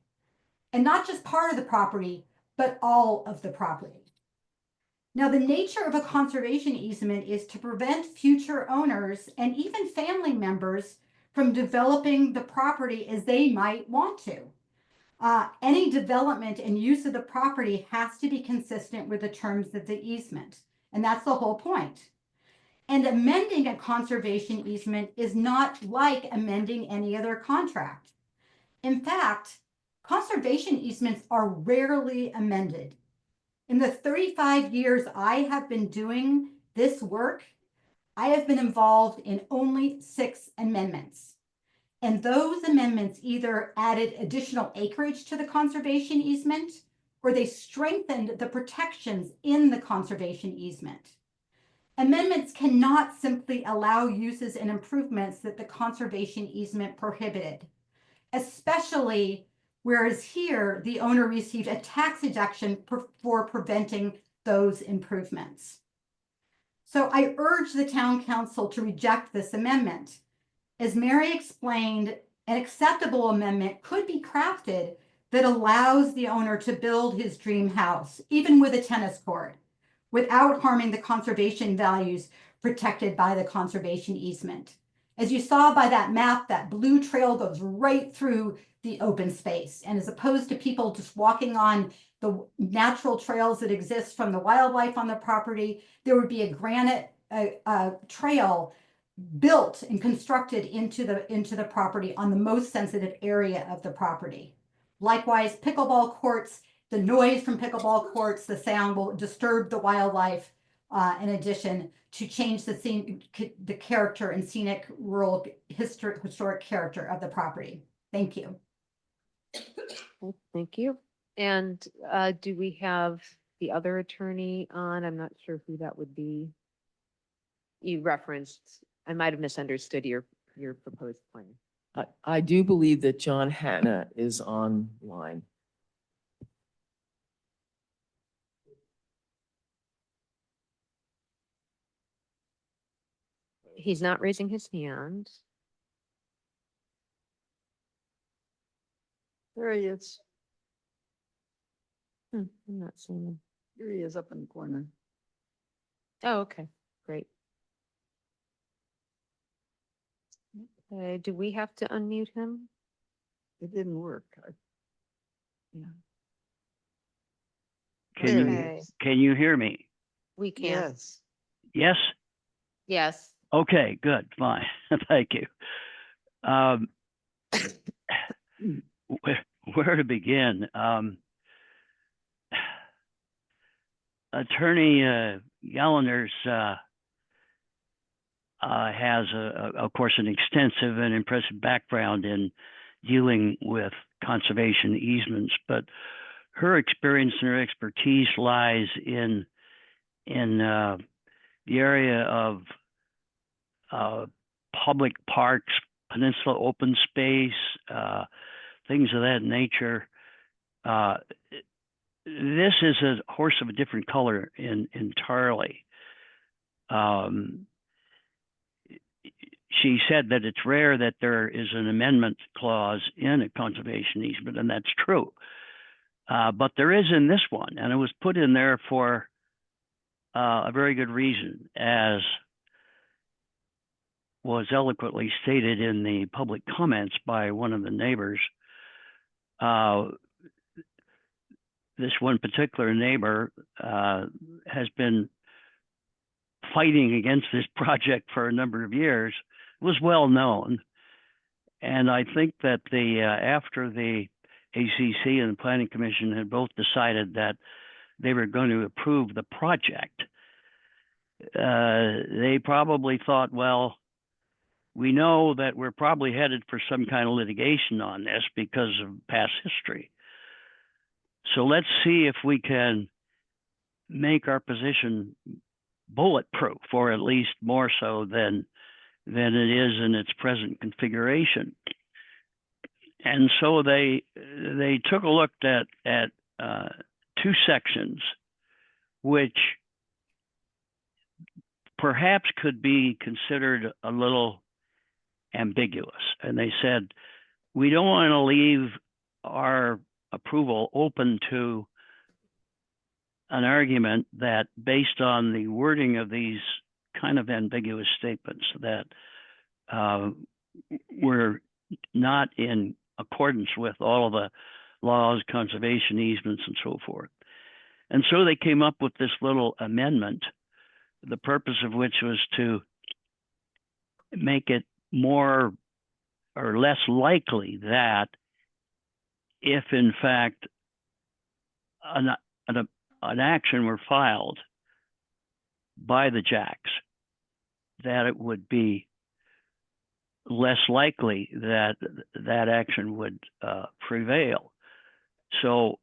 And not just part of the property, but all of the property. Now, the nature of a conservation easement is to prevent future owners and even family members from developing the property as they might want to. Any development and use of the property has to be consistent with the terms of the easement. And that's the whole point. And amending a conservation easement is not like amending any other contract. In fact, conservation easements are rarely amended. In the 35 years I have been doing this work, I have been involved in only 6 amendments. And those amendments either added additional acreage to the conservation easement or they strengthened the protections in the conservation easement. Amendments cannot simply allow uses and improvements that the conservation easement prohibited, especially whereas here the owner received a tax deduction for preventing those improvements. So I urge the town council to reject this amendment. As Mary explained, an acceptable amendment could be crafted that allows the owner to build his dream house, even with a tennis court, without harming the conservation values protected by the conservation easement. As you saw by that map, that blue trail goes right through the open space. And as opposed to people just walking on the natural trails that exist from the wildlife on the property, there would be a granite trail built and constructed into the property on the most sensitive area of the property. Likewise, pickleball courts, the noise from pickleball courts, the sound will disturb the wildlife in addition to change the character and scenic rural historic character of the property. Thank you. Thank you. And do we have the other attorney on? I'm not sure who that would be. You referenced, I might have misunderstood your proposed plan. I do believe that John Hanna is online. He's not raising his hand. There he is. I'm not seeing him. Here he is up in the corner. Oh, okay, great. Do we have to unmute him? It didn't work. Yeah. Can you hear me? We can. Yes. Yes? Yes. Okay, good, fine. Thank you. Where to begin? Attorney Gallander's has, of course, an extensive and impressive background in dealing with conservation easements, but her experience and her expertise lies in the area of public parks, peninsula open space, things of that nature. This is a horse of a different color entirely. She said that it's rare that there is an amendment clause in a conservation easement, and that's true. But there is in this one, and it was put in there for a very good reason, as was eloquently stated in the public comments by one of the neighbors. This one particular neighbor has been fighting against this project for a number of years, was well known. And I think that after the ACC and the Planning Commission had both decided that they were going to approve the project, they probably thought, well, we know that we're probably headed for some kind of litigation on this because of past history. So let's see if we can make our position bulletproof, or at least more so than it is in its present configuration. And so they took a look at two sections, which perhaps could be considered a little ambiguous. And they said, we don't want to leave our approval open to an argument that, based on the wording of these kind of ambiguous statements, that were not in accordance with all of the laws, conservation easements, and so forth. And so they came up with this little amendment, the purpose of which was to make it more or less likely that if in fact an action were filed by the Jacks, that it would be less likely that that action would prevail. So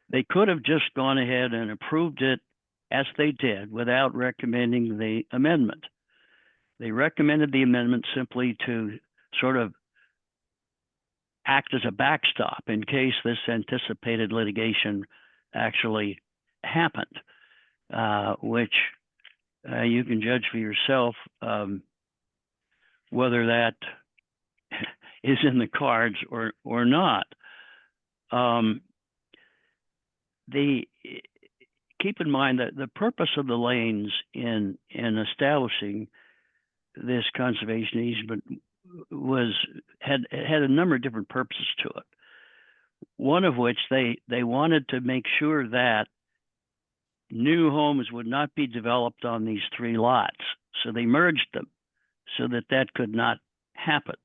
they could have just gone ahead and approved it as they did without recommending the amendment. They recommended the amendment simply to sort of act as a backstop in case this anticipated litigation actually happened, which you can judge for yourself whether that is in the cards or not. Keep in mind that the purpose of the lanes in establishing this conservation easement had a number of different purposes to it. One of which they wanted to make sure that new homes would not be developed on these three lots. So they merged them so that that could not happen.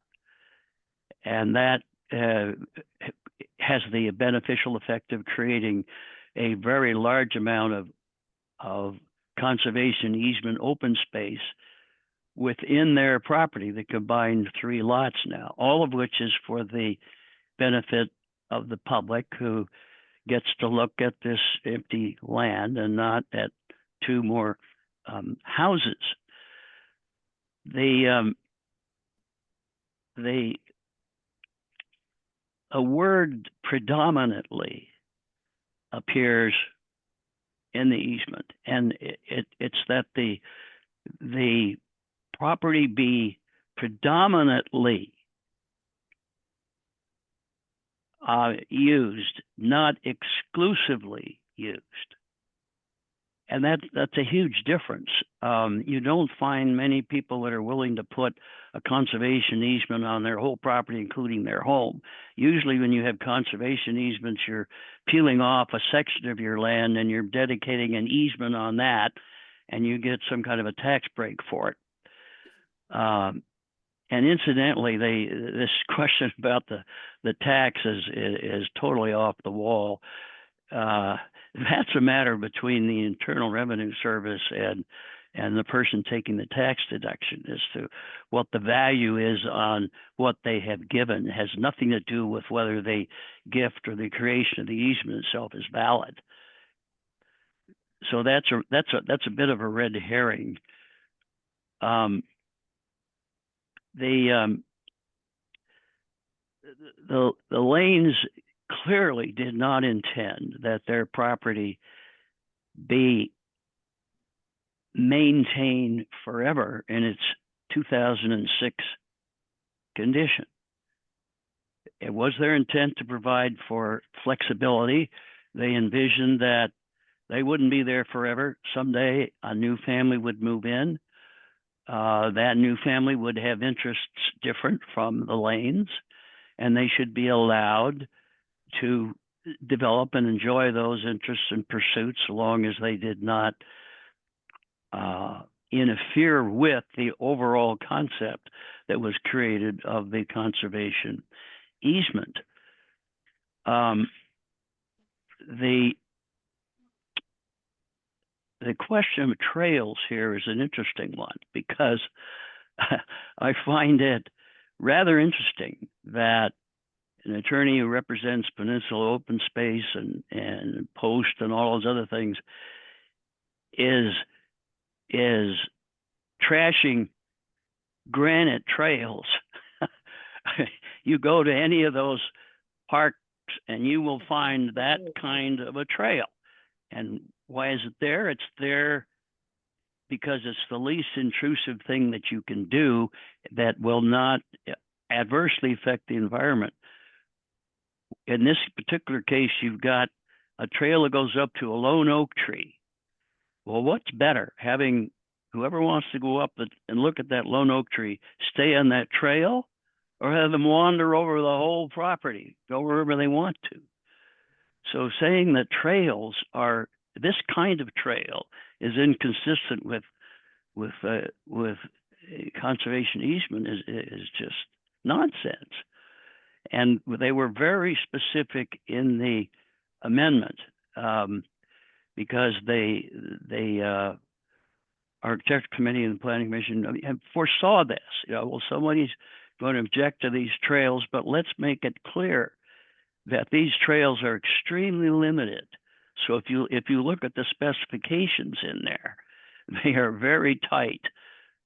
And that has the beneficial effect of creating a very large amount of conservation easement open space within their property, the combined three lots now, all of which is for the benefit of the public, who gets to look at this empty land and not at two more houses. A word predominantly appears in the easement, and it's that the property be predominantly used, not exclusively used. And that's a huge difference. You don't find many people that are willing to put a conservation easement on their whole property, including their home. Usually when you have conservation easements, you're peeling off a section of your land and you're dedicating an easement on that, and you get some kind of a tax break for it. And incidentally, this question about the tax is totally off the wall. That's a matter between the Internal Revenue Service and the person taking the tax deduction as to what the value is on what they have given. It has nothing to do with whether the gift or the creation of the easement itself is valid. So that's a bit of a red herring. the lanes clearly did not intend that their property be maintained forever in its 2006 condition. It was their intent to provide for flexibility. They envisioned that they wouldn't be there forever. Someday a new family would move in. That new family would have interests different from the lanes, and they should be allowed to develop and enjoy those interests and pursuits so long as they did not interfere with the overall concept that was created of the conservation easement. The question of trails here is an interesting one, because I find it rather interesting that an attorney who represents Peninsula Open Space and Post and all those other things is trashing granite trails. You go to any of those parks and you will find that kind of a trail. And why is it there? It's there because it's the least intrusive thing that you can do that will not adversely affect the environment. In this particular case, you've got a trail that goes up to a lone oak tree. Well, what's better, having whoever wants to go up and look at that lone oak tree stay on that trail, or have them wander over the whole property, go wherever they want to? So saying that trails are, this kind of trail is inconsistent with a conservation easement is just nonsense. And they were very specific in the amendment, because the architecture committee and the planning commission foresaw this. Well, somebody's going to object to these trails, but let's make it clear that these trails are extremely limited. So if you look at the specifications in there, they are very tight,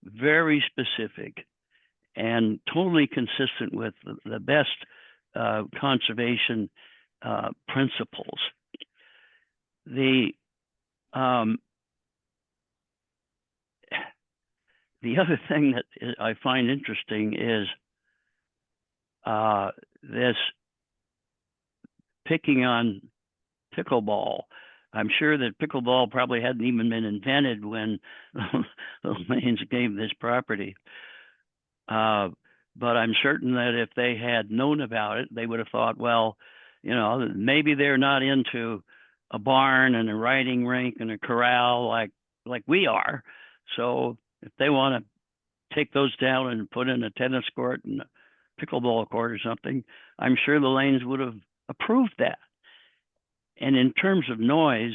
very specific, and totally consistent with the best conservation principles. The other thing that I find interesting is this picking on pickleball. I'm sure that pickleball probably hadn't even been invented when the Lanes gave this property. But I'm certain that if they had known about it, they would have thought, well, maybe they're not into a barn and a riding rink and a corral like we are. So if they want to take those down and put in a tennis court and a pickleball court or something, I'm sure the Lanes would have approved that. And in terms of noise,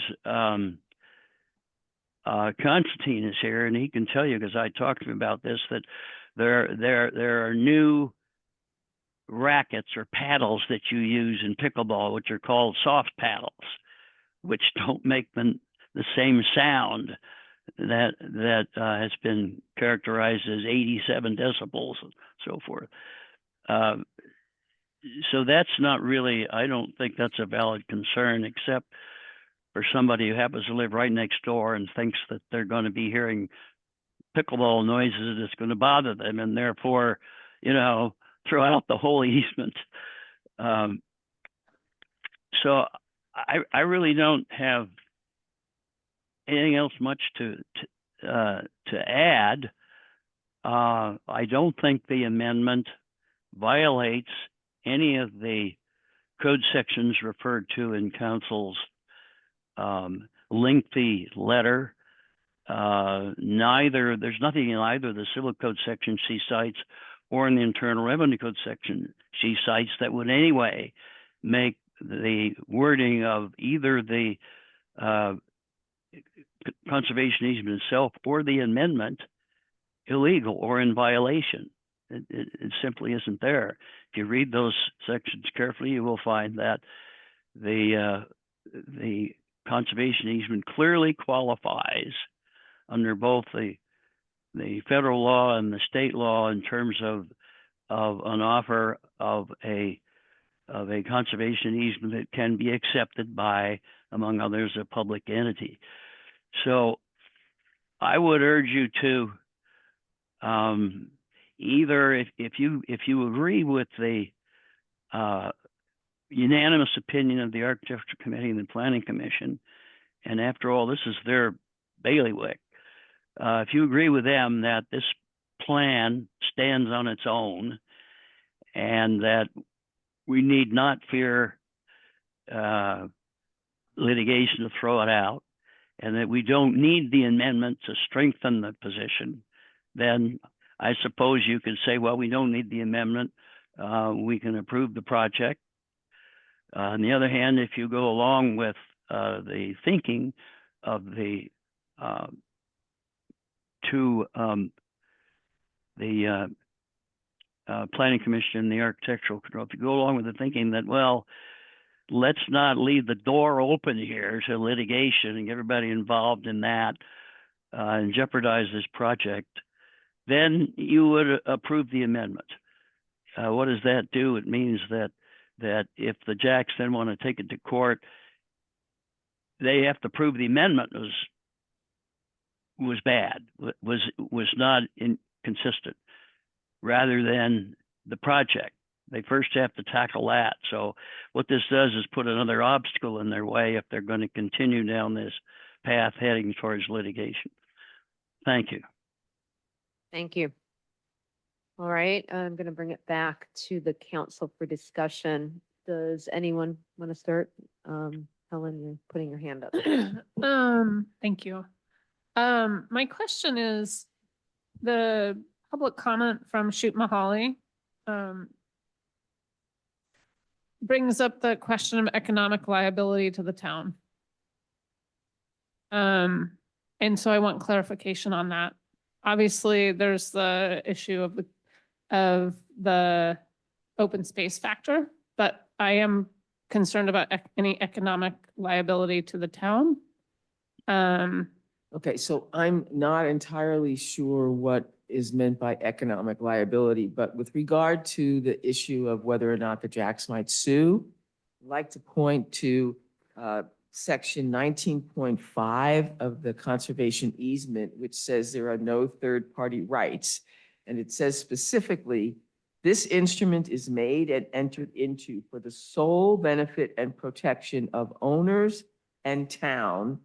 Constantine is here, and he can tell you, because I talked to him about this, that there are new rackets or paddles that you use in pickleball, which are called soft paddles, which don't make the same sound that has been characterized as 87 decibels and so forth. So that's not really, I don't think that's a valid concern, except for somebody who happens to live right next door and thinks that they're going to be hearing pickleball noises that's going to bother them, and therefore, throw out the whole easement. So I really don't have anything else much to add. I don't think the amendment violates any of the code sections referred to in council's lengthy letter. There's nothing in either the civil code section she cites or in the internal revenue code section she cites that would anyway make the wording of either the conservation easement itself or the amendment illegal or in violation. It simply isn't there. If you read those sections carefully, you will find that the conservation easement clearly qualifies under both the federal law and the state law in terms of an offer of a of a conservation easement that can be accepted by, among others, a public entity. So I would urge you to either if you agree with the unanimous opinion of the Architecture Committee and the Planning Commission, and after all, this is their bailiwick. If you agree with them that this plan stands on its own and that we need not fear litigation to throw it out, and that we don't need the amendment to strengthen the position, then I suppose you could say, well, we don't need the amendment. We can approve the project. On the other hand, if you go along with the thinking of the Planning Commission and the Architectural Control, if you go along with the thinking that, well, let's not leave the door open here to litigation and get everybody involved in that and jeopardize this project, then you would approve the amendment. What does that do? It means that if the Jacks then want to take it to court, they have to prove the amendment was bad, was not inconsistent, rather than the project. They first have to tackle that. So what this does is put another obstacle in their way if they're going to continue down this path heading towards litigation. Thank you. Thank you. All right, I'm going to bring it back to the council for discussion. Does anyone want to start? Helen, you're putting your hand up. Thank you. My question is, the public comment from Shoot Mahali brings up the question of economic liability to the town. And so I want clarification on that. Obviously, there's the issue of the open space factor, but I am concerned about any economic liability to the town. Okay, so I'm not entirely sure what is meant by economic liability, but with regard to the issue of whether or not the Jacks might sue, I'd like to point to section 19.5 of the conservation easement, which says there are no third-party rights. And it says specifically, this instrument is made and entered into for the sole benefit and protection of owners and town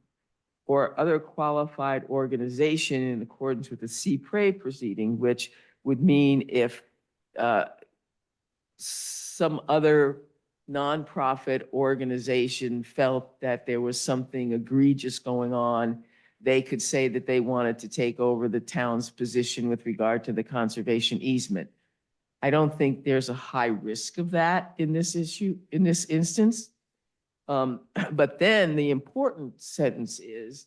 or other qualified organization in accordance with the CPRA proceeding, which would mean if some other nonprofit organization felt that there was something egregious going on, they could say that they wanted to take over the town's position with regard to the conservation easement. I don't think there's a high risk of that in this issue, in this instance. But then the important sentence is,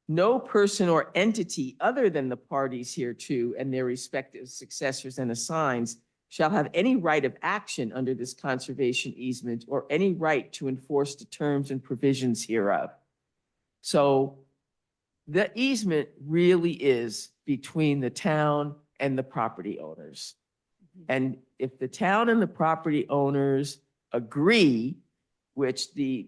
no person or entity other than the parties hereto and their respective successors and assigns shall have any right of action under this conservation easement or any right to enforce the terms and provisions hereof. So the easement really is between the town and the property owners. And if the town and the property owners agree, which the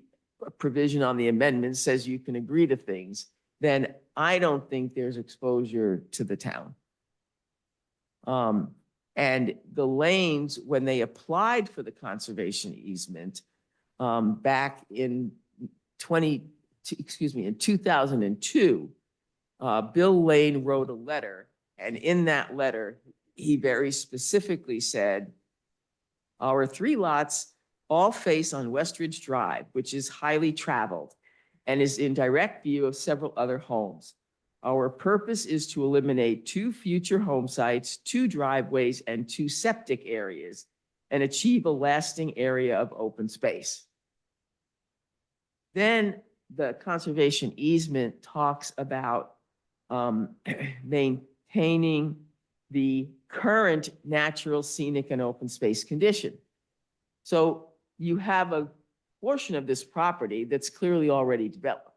provision on the amendment says you can agree to things, then I don't think there's exposure to the town. And the Lanes, when they applied for the conservation easement back in 2002, Bill Lane wrote a letter, and in that letter, he very specifically said, our 3 lots all face on Westridge Drive, which is highly traveled and is in direct view of several other homes. Our purpose is to eliminate 2 future home sites, 2 driveways, and 2 septic areas, and achieve a lasting area of open space. Then the conservation easement talks about maintaining the current natural, scenic, and open space condition. So you have a portion of this property that's clearly already developed.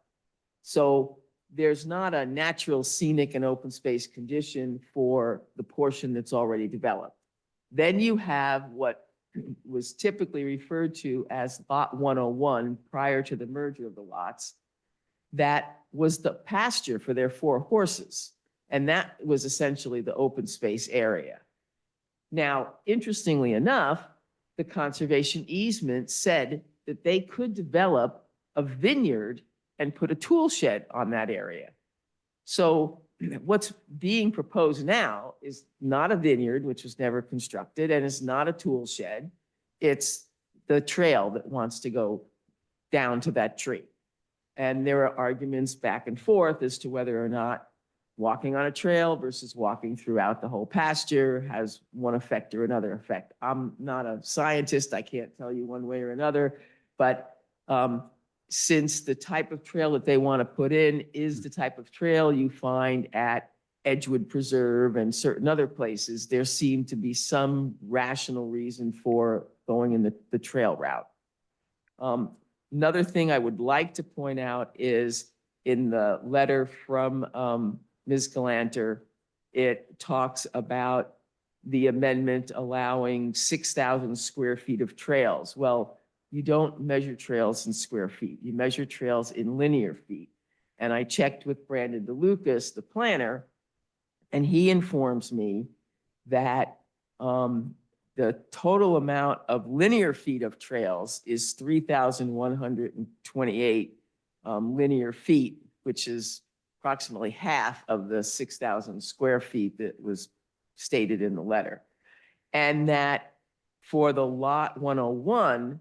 So there's not a natural, scenic, and open space condition for the portion that's already developed. Then you have what was typically referred to as Lot 101 prior to the merger of the lots, that was the pasture for their 4 horses. And that was essentially the open space area. Now, interestingly enough, the conservation easement said that they could develop a vineyard and put a tool shed on that area. So what's being proposed now is not a vineyard, which was never constructed, and it's not a tool shed. It's the trail that wants to go down to that tree. And there are arguments back and forth as to whether or not walking on a trail versus walking throughout the whole pasture has one effect or another effect. I'm not a scientist. I can't tell you one way or another, but since the type of trail that they want to put in is the type of trail you find at Edgewood Preserve and certain other places, there seemed to be some rational reason for going in the trail route. Another thing I would like to point out is in the letter from Ms. Galanter, it talks about the amendment allowing 6,000 square feet of trails. Well, you don't measure trails in square feet. You measure trails in linear feet. And I checked with Brandon DeLucas, the planner, and he informs me that the total amount of linear feet of trails is 3,128 linear feet, which is approximately half of the 6,000 square feet that was stated in the letter. And that for the lot 101,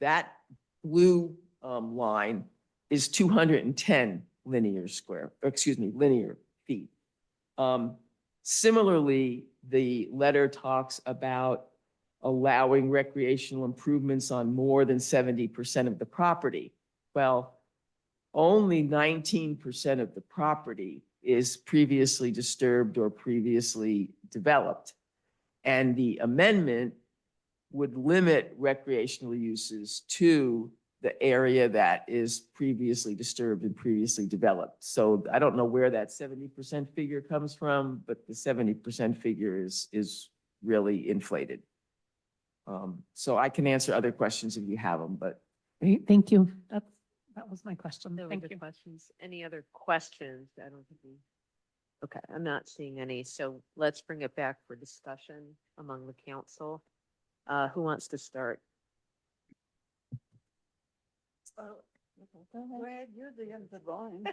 that blue line is 210 linear feet. Similarly, the letter talks about allowing recreational improvements on more than 70% of the property. Well, only 19% of the property is previously disturbed or previously developed. And the amendment would limit recreational uses to the area that is previously disturbed and previously developed. So I don't know where that 70% figure comes from, but the 70% figure is really inflated. So I can answer other questions if you have them, but. Great, thank you. That was my question. No Thank other you. questions. Any other questions? I don't think we. Okay, I'm not seeing any. So let's bring it back for discussion among the council. Who wants to start? You're the end of the line.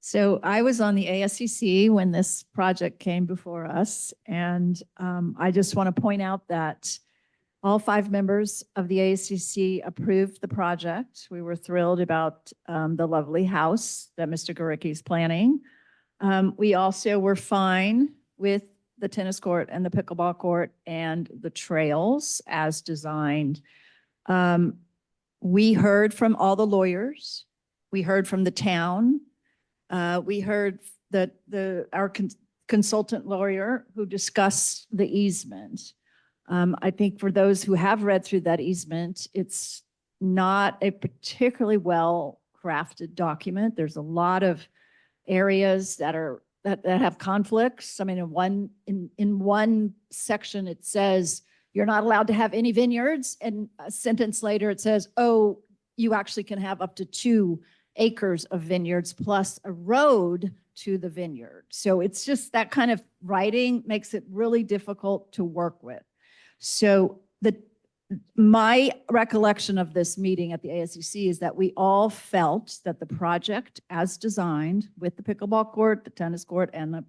So I was on the ASCC when this project came before us, and I just want to point out that all 5 members of the ASCC approved the project. We were thrilled about the lovely house that Mr. Garicki is planning. We also were fine with the tennis court and the pickleball court and the trails as designed. We heard from all the lawyers. We heard from the town. We heard that our consultant lawyer who discussed the easement. I think for those who have read through that easement, it's not a particularly well crafted document. There's a lot of areas that have conflicts. I mean, in one section, it says you're not allowed to have any vineyards. And a sentence later, it says, oh, you actually can have up to 2 acres of vineyards plus a road to the vineyard. So it's just that kind of writing makes it really difficult to work with. So my recollection of this meeting at the ASCC is that we all felt that the project as designed with the pickleball court, the tennis court, and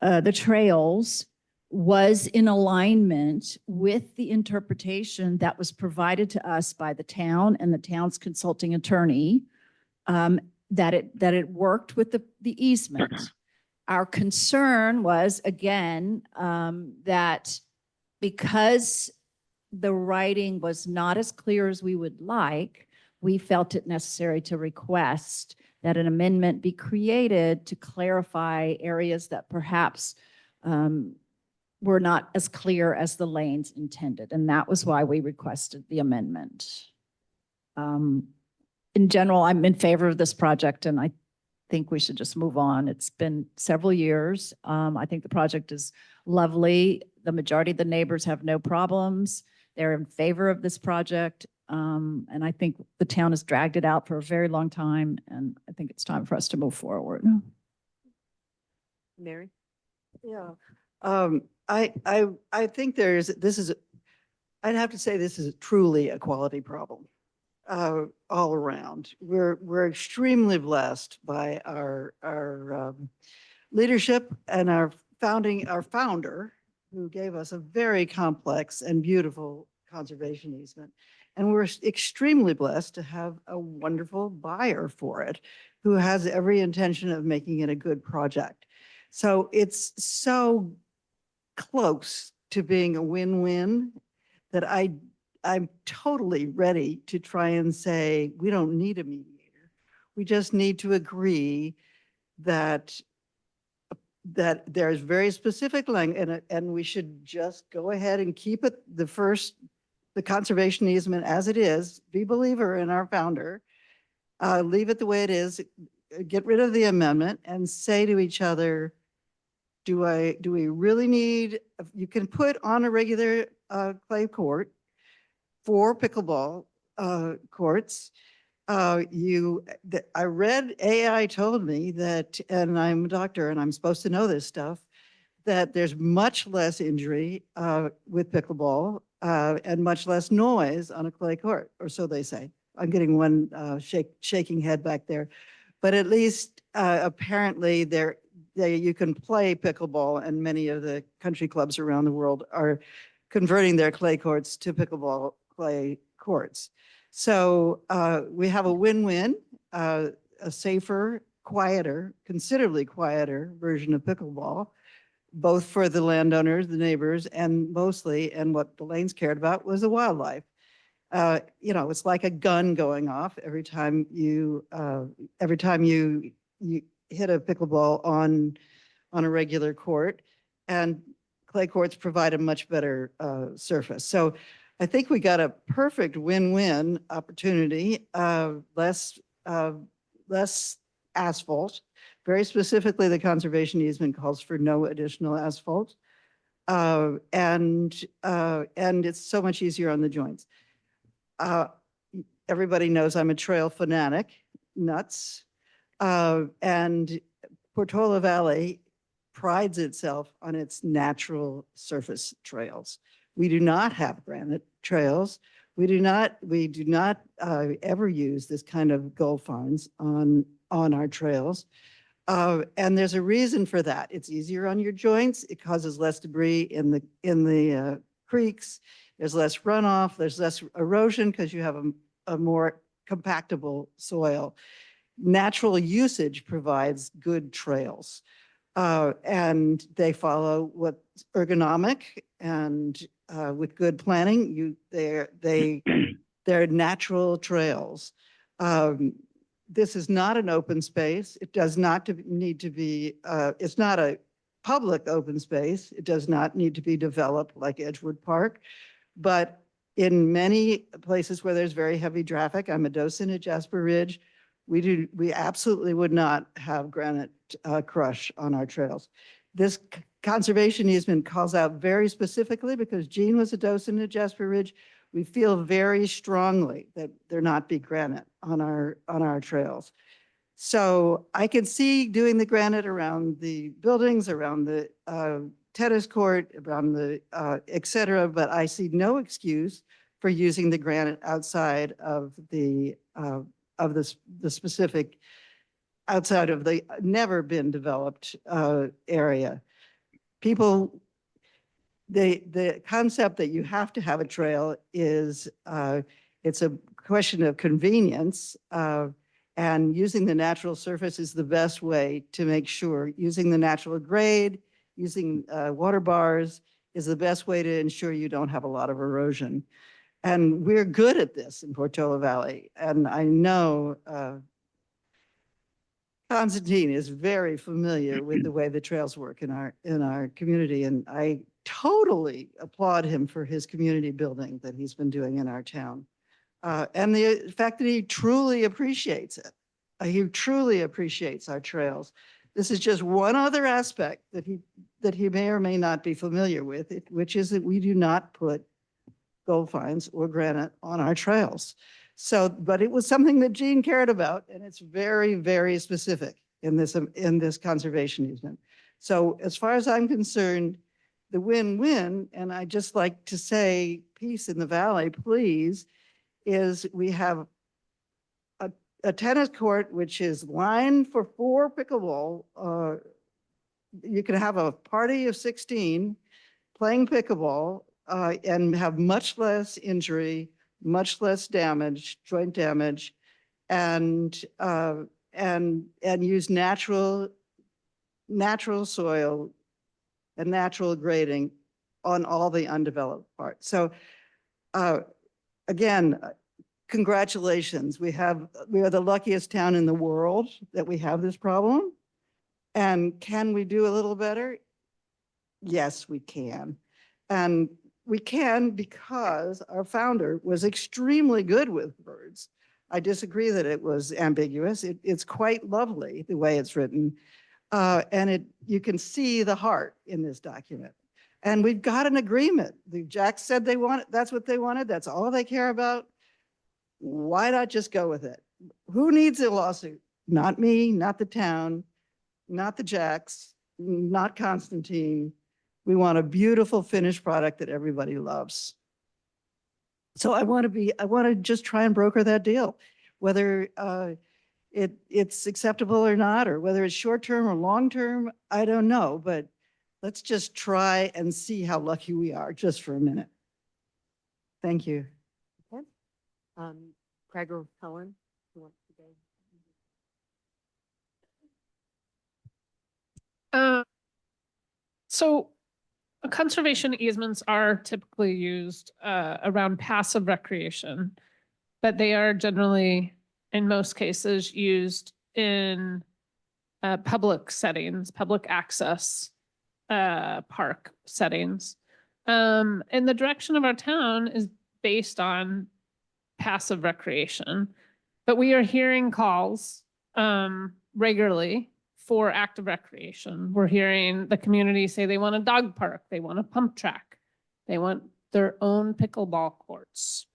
the trails was in alignment with the interpretation that was provided to us by the town and the town's consulting attorney, that it worked with the easement. Our concern was, again, that because the writing was not as clear as we would like, we felt it necessary to request that an amendment be created to clarify areas that perhaps were not as clear as the lanes intended. And that was why we requested the amendment. In general, I'm in favor of this project, and I think we should just move on. It's been several years. I think the project is lovely. The majority of the neighbors have no problems. They're in favor of this project. And I think the town has dragged it out for a very long time, and I think it's time for us to move forward. Mary? Yeah. I think I'd have to say this is truly a quality problem, all around. We're extremely blessed by our leadership and our founder, who gave us a very complex and beautiful conservation easement. And we're extremely blessed to have a wonderful buyer for it, who has every intention of making it a good project. So it's so close to being a win-win that I'm totally ready to try and say, we don't need a mediator. We just need to agree that there's very specific language, and we should just go ahead and keep it the conservation easement as it is, be believer in our founder, leave it the way it is, get rid of the amendment, and say to each other, do we really need, you can put on a regular clay court for pickleball courts. I read, AI told me that, and I'm a doctor and I'm supposed to know this stuff, that there's much less injury with pickleball and much less noise on a clay court, or so they say. I'm getting one shaking head back there, but at least apparently you can play pickleball, and many of the country clubs around the world are converting their clay courts to pickleball clay courts. So we have a win-win, a safer, quieter, considerably quieter version of pickleball, both for the landowners, the neighbors, and mostly, and what the Lanes cared about was the wildlife. It's like a gun going off every time you hit a pickleball on a regular court, and clay courts provide a much better surface. So I think we got a perfect win-win opportunity, less asphalt. Very specifically, the conservation easement calls for no additional asphalt. And it's so much easier on the joints. Everybody knows I'm a trail fanatic, nuts. And Portola Valley prides itself on its natural surface trails. We do not have granite trails. We do not ever use this kind of gold fines on our trails. And there's a reason for that. It's easier on your joints. It causes less debris in the creeks. There's less runoff. There's less erosion because you have a more compactable soil. Natural usage provides good trails. And they follow what's ergonomic, and with good planning, they're natural trails. This is not an open space. It does not need to be, it's not a public open space. It does not need to be developed like Edgewood Park. But in many places where there's very heavy traffic, I'm a docent at Jasper Ridge, we absolutely would not have granite crush on our trails. This conservation easement calls out very specifically, because Jean was a docent at Jasper Ridge, we feel very strongly that there not be granite on our trails. So I can see doing the granite around the buildings, around the tennis court, around the et cetera, but I see no excuse for using the granite outside of the specific, outside of the never been developed area. People, the concept that you have to have a trail is, it's a question of convenience, and using the natural surface is the best way to make sure. Using the natural grade, using water bars is the best way to ensure you don't have a lot of erosion. And we're good at this in Portola Valley. And I know Constantine is very familiar with the way the trails work in our community. And I totally applaud him for his community building that he's been doing in our town. And the fact that he truly appreciates it. He truly appreciates our trails. This is just one other aspect that he may or may not be familiar with, which is that we do not put gold fines or granite on our trails. So, but it was something that Gene cared about, and it's very, very specific in this conservation easement. So as far as I'm concerned, the win-win, and I just like to say, peace in the valley, please, is we have a tennis court, which is lined for 4 pickleball. You can have a party of 16 playing pickleball and have much less injury, much less damage, joint damage, and use natural soil and natural grading on all the undeveloped parts. So again, congratulations. We are the luckiest town in the world that we have this problem. And can we do a little better? Yes, we can. And we can because our founder was extremely good with words. I disagree that it was ambiguous. It's quite lovely the way it's written. And you can see the heart in this document. And we've got an agreement. The Jacks said they want it. That's what they wanted. That's all they care about. Why not just go with it? Who needs a lawsuit? Not me, not the town, not the Jacks, not Constantine. We want a beautiful finished product that everybody loves. So I want to just try and broker that deal, whether it's acceptable or not, or whether it's short-term or long-term, I don't know, but let's just try and see how lucky we are just for a minute. Thank you. Okay. Craig or Helen, who wants to go? So conservation easements are typically used around passive recreation, but they are generally, in most cases, used in public settings, public access park settings. And the direction of our town is based on passive recreation, but we are hearing calls regularly for active recreation. We're hearing the community say they want a dog park, they want a pump track, they want their own pickleball courts.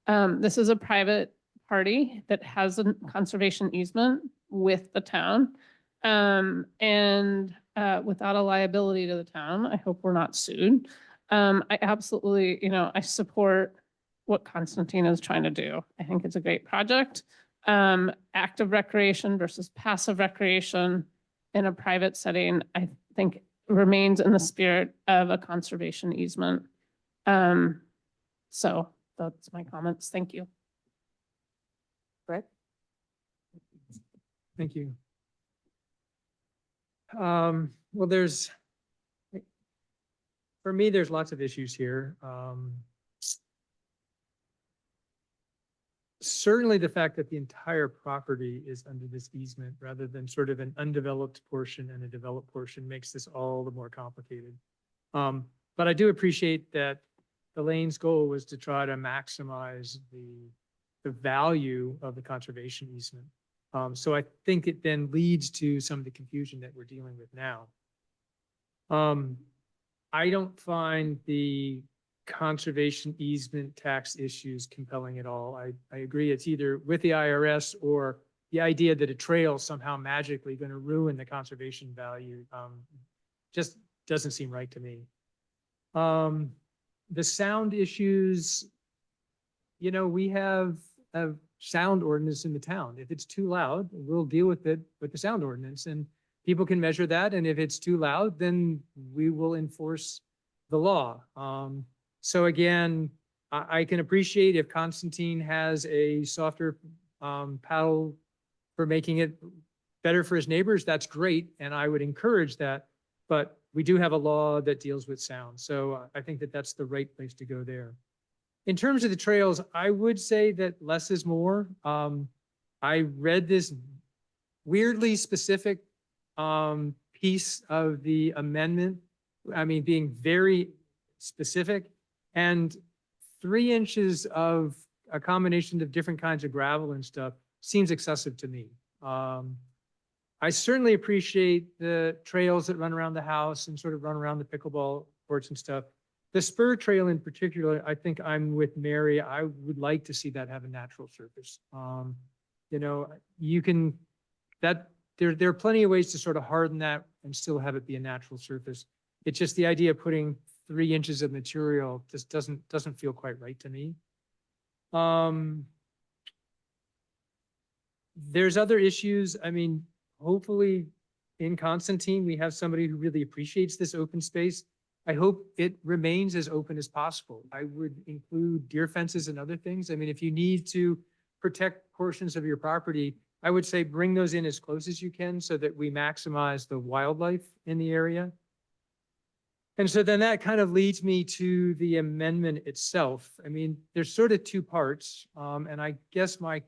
This is a private party that has a conservation easement with the town. And without a liability to the town, I hope we're not sued. I absolutely, I support what Constantine is trying to do. I think it's a great project. Active recreation versus passive recreation in a private setting, I think remains in the spirit of a conservation easement. So that's my comments. Thank you. Brett? Thank you. Well, for me, there's lots of issues here. Certainly the fact that the entire property is under this easement rather than sort of an undeveloped portion and a developed portion makes this all the more complicated. But I do appreciate that Elaine's goal was to try to maximize the value of the conservation easement. So I think it then leads to some of the confusion that we're dealing with now. I don't find the conservation easement tax issues compelling at all. I agree it's either with the IRS or the idea that a trail somehow magically going to ruin the conservation value just doesn't seem right to me. The sound issues, we have a sound ordinance in the town. If it's too loud, we'll deal with it with the sound ordinance, and people can measure that. And if it's too loud, then we will enforce the law. So again, I can appreciate if Constantine has a softer paddle for making it better for his neighbors, that's great. And I would encourage that, but we do have a law that deals with sound. So I think that that's the right place to go there. In terms of the trails, I would say that less is more. I read this weirdly specific piece of the amendment. Being very specific, and 3 inches of a combination of different kinds of gravel and stuff seems excessive to me. I certainly appreciate the trails that run around the house and sort of run around the pickleball courts and stuff. The spur trail in particular, I think I'm with Mary. I would like to see that have a natural surface. You know, you can, there are plenty of ways to sort of harden that and still have it be a natural surface. It's just the idea of putting 3 inches of material just doesn't feel quite right to me. There's other issues. I mean, hopefully in Constantine, we have somebody who really appreciates this open space. I hope it remains as open as possible. I would include deer fences and other things. I mean, if you need to protect portions of your property, I would say bring those in as close as you can so that we maximize the wildlife in the area. And so then that kind of leads me to the amendment itself. I mean, there's sort of 2 parts. And I guess my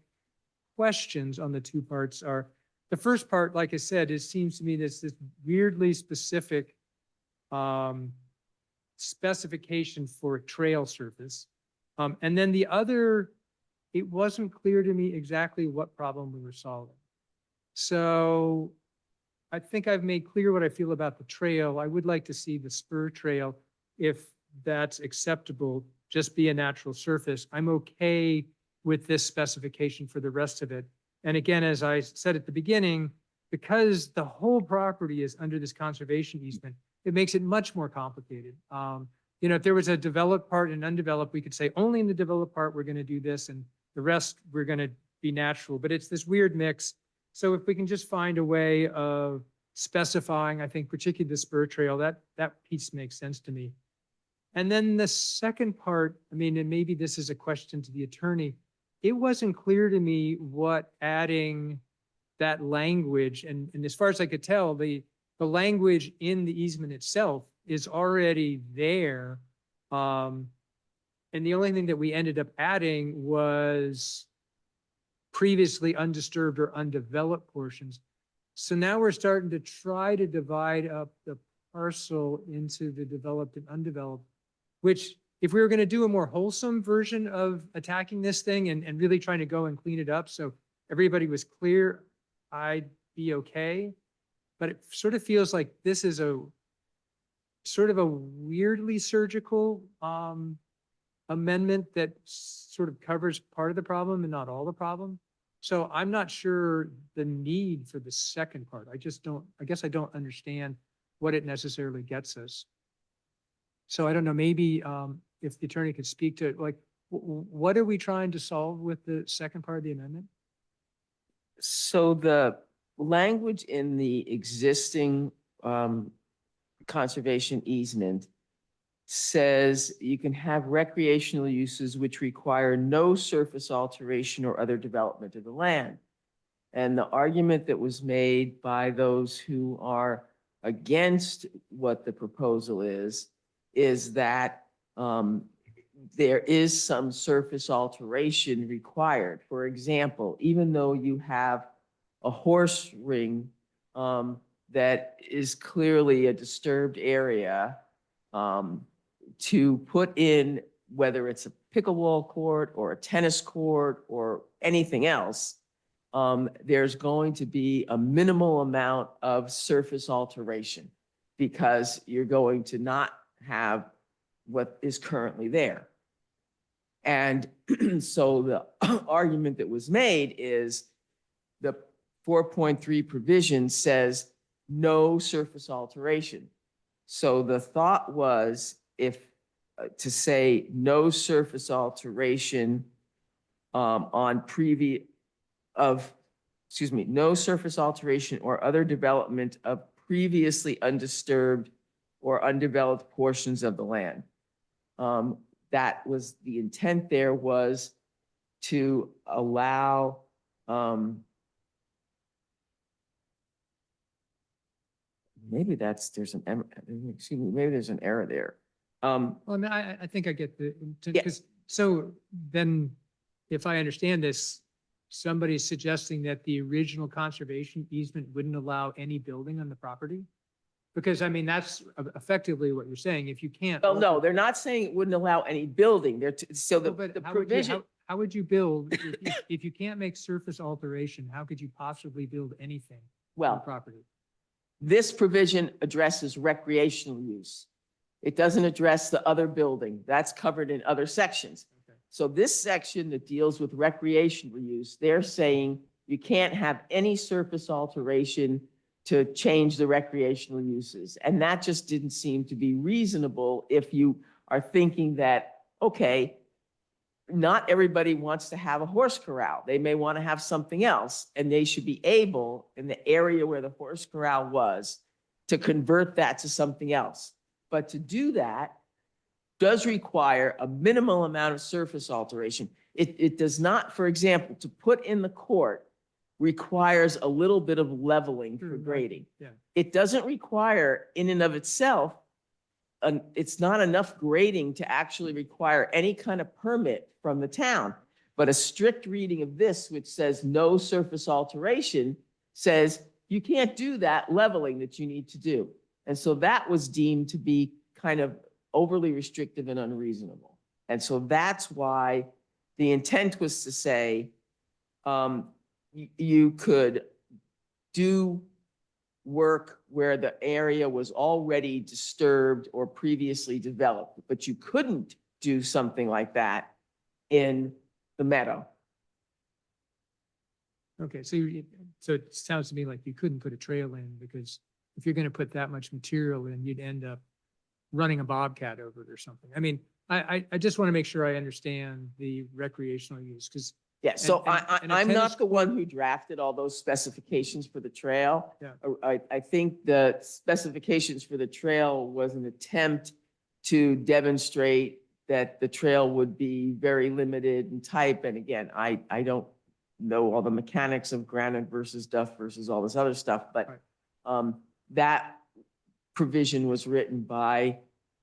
questions on the 2 parts are, the first part, like I said, it seems to me this weirdly specific specification for trail surface. And then the other, it wasn't clear to me exactly what problem we were solving. So I think I've made clear what I feel about the trail. I would like to see the spur trail, if that's acceptable, just be a natural surface. I'm okay with this specification for the rest of it. And again, as I said at the beginning, because the whole property is under this conservation easement, it makes it much more complicated. You know, if there was a developed part and undeveloped, we could say only in the developed part, we're going to do this and the rest, we're going to be natural, but it's this weird mix. So if we can just find a way of specifying, I think particularly the spur trail, that piece makes sense to me. And then the second part, I mean, and maybe this is a question to the attorney, it wasn't clear to me what adding that language, and as far as I could tell, the language in the easement itself is already there. And the only thing that we ended up adding was previously undisturbed or undeveloped portions. So now we're starting to try to divide up the parcel into the developed and undeveloped, which if we were going to do a more wholesome version of attacking this thing and really trying to go and clean it up so everybody was clear, I'd be okay. But it sort of feels like this is a sort of a weirdly surgical amendment that sort of covers part of the problem and not all the problem. So I'm not sure the need for the second part. I guess I don't understand what it necessarily gets us. So I don't know, maybe if the attorney could speak to it, like, what are we trying to solve with the second part of the amendment? So the language in the existing conservation easement says you can have recreational uses which require no surface alteration or other development of the land. And the argument that was made by those who are against what the proposal is that there is some surface alteration required. For example, even though you have a horse ring that is clearly a disturbed area, to put in, whether it's a pickleball court or a tennis court or anything else, there's going to be a minimal amount of surface alteration because you're going to not have what is currently there. And so the argument that was made is the 4.3 provision says no surface alteration. So the thought was to say no surface alteration no surface alteration or other development of previously undisturbed or undeveloped portions of the land. That was the intent there, was to allow maybe there's an error there. Well, I mean, I think I get the, Yes. so then if I understand this, somebody's suggesting that the original conservation easement wouldn't allow any building on the property? Because I mean, that's effectively what you're saying. If you can't. Well, no, they're not saying it wouldn't allow any building. So Well, but the how would you- provision. how would you build, if you can't make surface alteration, how could you possibly build anything on Well, property? this provision addresses recreational use. It doesn't address the other building. That's covered in other sections. Okay. So this section that deals with recreational use, they're saying you can't have any surface alteration to change the recreational uses. And that just didn't seem to be reasonable if you are thinking that, okay, not everybody wants to have a horse corral. They may want to have something else, and they should be able, in the area where the horse corral was, to convert that to something else. But to do that does require a minimal amount of surface alteration. It does not, for example, to put in the court requires a little bit of leveling for Right. grading. Yeah. It doesn't require in and of itself, it's not enough grading to actually require any kind of permit from the town. But a strict reading of this, which says no surface alteration, says you can't do that leveling that you need to do. And so that was deemed to be kind of overly restrictive and unreasonable. And so that's why the intent was to say, you could do work where the area was already disturbed or previously developed, but you couldn't do something like that in the meadow. Okay, so so it sounds to me like you couldn't put a trail in, because if you're gonna put that much material in, you'd end up running a bobcat over it or something. I mean, I just want to make sure I understand the recreational use, because Yeah, so and a I'm tennis not the one who drafted all those specifications for the trail. Yeah. I think the specifications for the trail was an attempt to demonstrate that the trail would be very limited in type. And again, I don't know all the mechanics of granite versus duff versus all this other stuff, but that provision was written by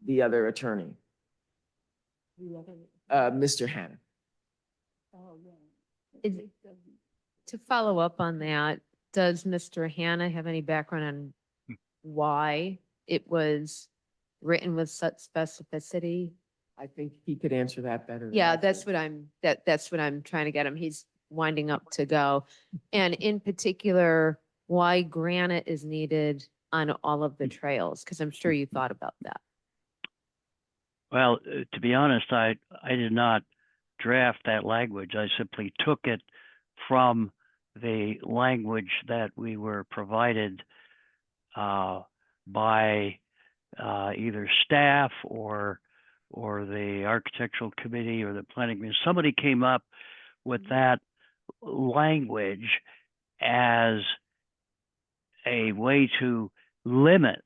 the other attorney, Mr. Hanna. To follow up on that, does Mr. Hannah have any background on why it was written with such specificity? I think he could answer that better. than Yeah, I that's could. what that's what I'm trying to get him. He's winding up to go. And in particular, why granite is needed on all of the trails, because I'm sure you thought about that. Well, to be honest, I did not draft that language. I simply took it from the language that we were provided by either staff or the architectural committee or the planning committee. Somebody came up with that language as a way to limit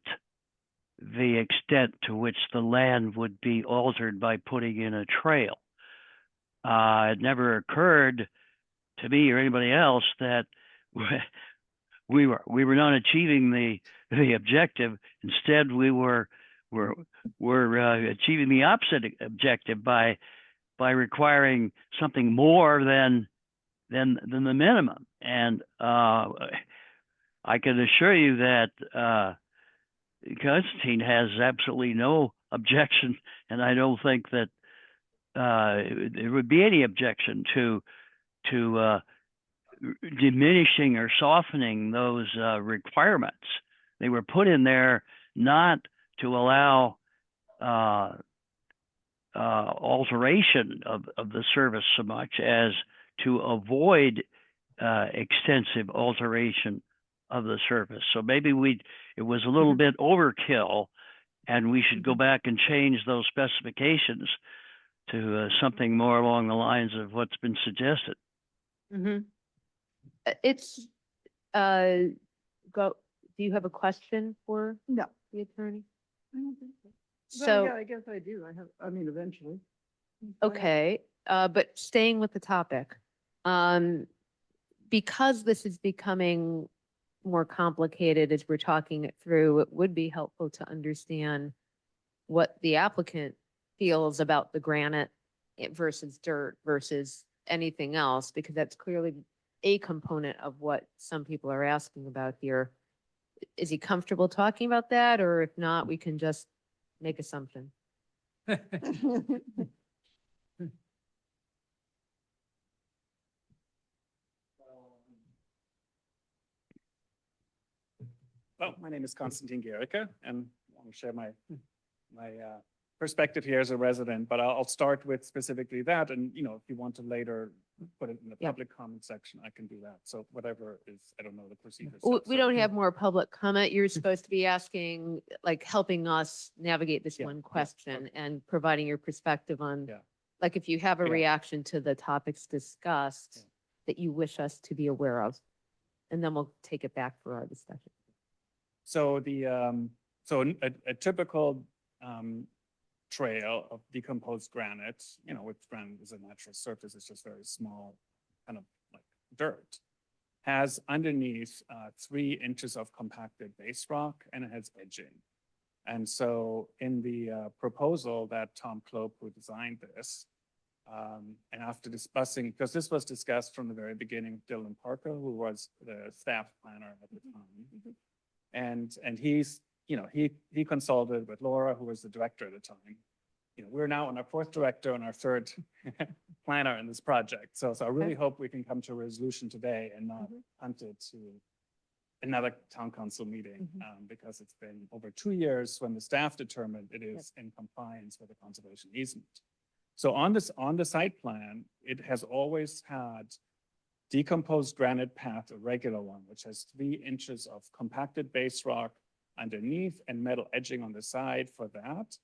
the extent to which the land would be altered by putting in a trail. It never occurred to me or anybody else that we were not achieving the objective. Instead, we were achieving the opposite objective by requiring something more than the minimum. And I can assure you that Constantine has absolutely no objection, and I don't think that there would be any objection to diminishing or softening those requirements. They were put in there not to allow alteration of the service so much as to avoid extensive alteration of the service. So maybe it was a little bit overkill, and we should go back and change those specifications to something more along the lines of what's been suggested. Mm-hmm. It's, do you have a question for No. the attorney? I don't think so. So, Yeah, I guess I do. Eventually. okay, but staying with the topic, because this is becoming more complicated as we're talking it through, it would be helpful to understand what the applicant feels about the granite versus dirt versus anything else, because that's clearly a component of what some people are asking about here. Is he comfortable talking about that? Or if not, we can just make assumption. Well, my name is Konstantin Gericke, and I want to share my perspective here as a resident, but I'll start with specifically that, and, you know, if you want to later put it in the Yeah. public comment section, I can do that. So whatever is, I don't know the procedure. We don't have more public comment. You're supposed to be asking, like, helping us navigate this Yeah, one yeah, question and providing your perspective on, Yeah. like, if you have a Yeah. reaction to the topics discussed Yeah. that you wish us to be aware of. And then we'll take it back for our discussion. So a typical trail of decomposed granite, you know, which granite is a natural surface, it's just very small, kind of like dirt, has underneath 3 inches of compacted base rock, and it has edging. And so in the proposal that Tom Klopp, who designed this, and after discussing, because this was discussed from the very beginning with Dylan Parker, who was the staff planner at the time. And he's, you know, he consulted with Laura, who was the director at the time. You know, we're now on our 4th director and our 3rd planner in this project. So I really hope we can come to a resolution today and not punt it to another town council meeting, because it's been over 2 years when the staff determined it is in compliance with the conservation easement. So on the site plan, it has always had decomposed granite path, a regular one, which has 3 inches of compacted base rock underneath and metal edging on the side for that.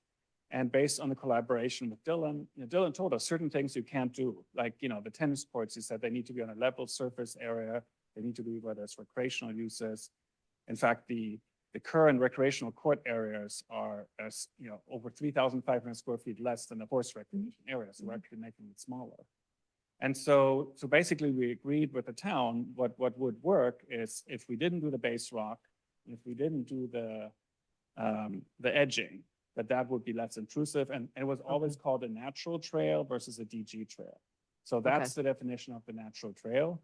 And based on the collaboration with Dylan, you know, Dylan told us certain things you can't do, like, you know, the tennis courts, he said they need to be on a level surface area. They need to be where there's recreational uses. In fact, the current recreational court areas are, as you know, over 3,500 square feet less than the horse recreation area. So we're actually making it smaller. And so basically we agreed with the town, what would work is if we didn't do the base rock, if we didn't do the edging, that would be less intrusive. And it was always called a natural trail versus a DG trail. So that's the definition of the natural trail.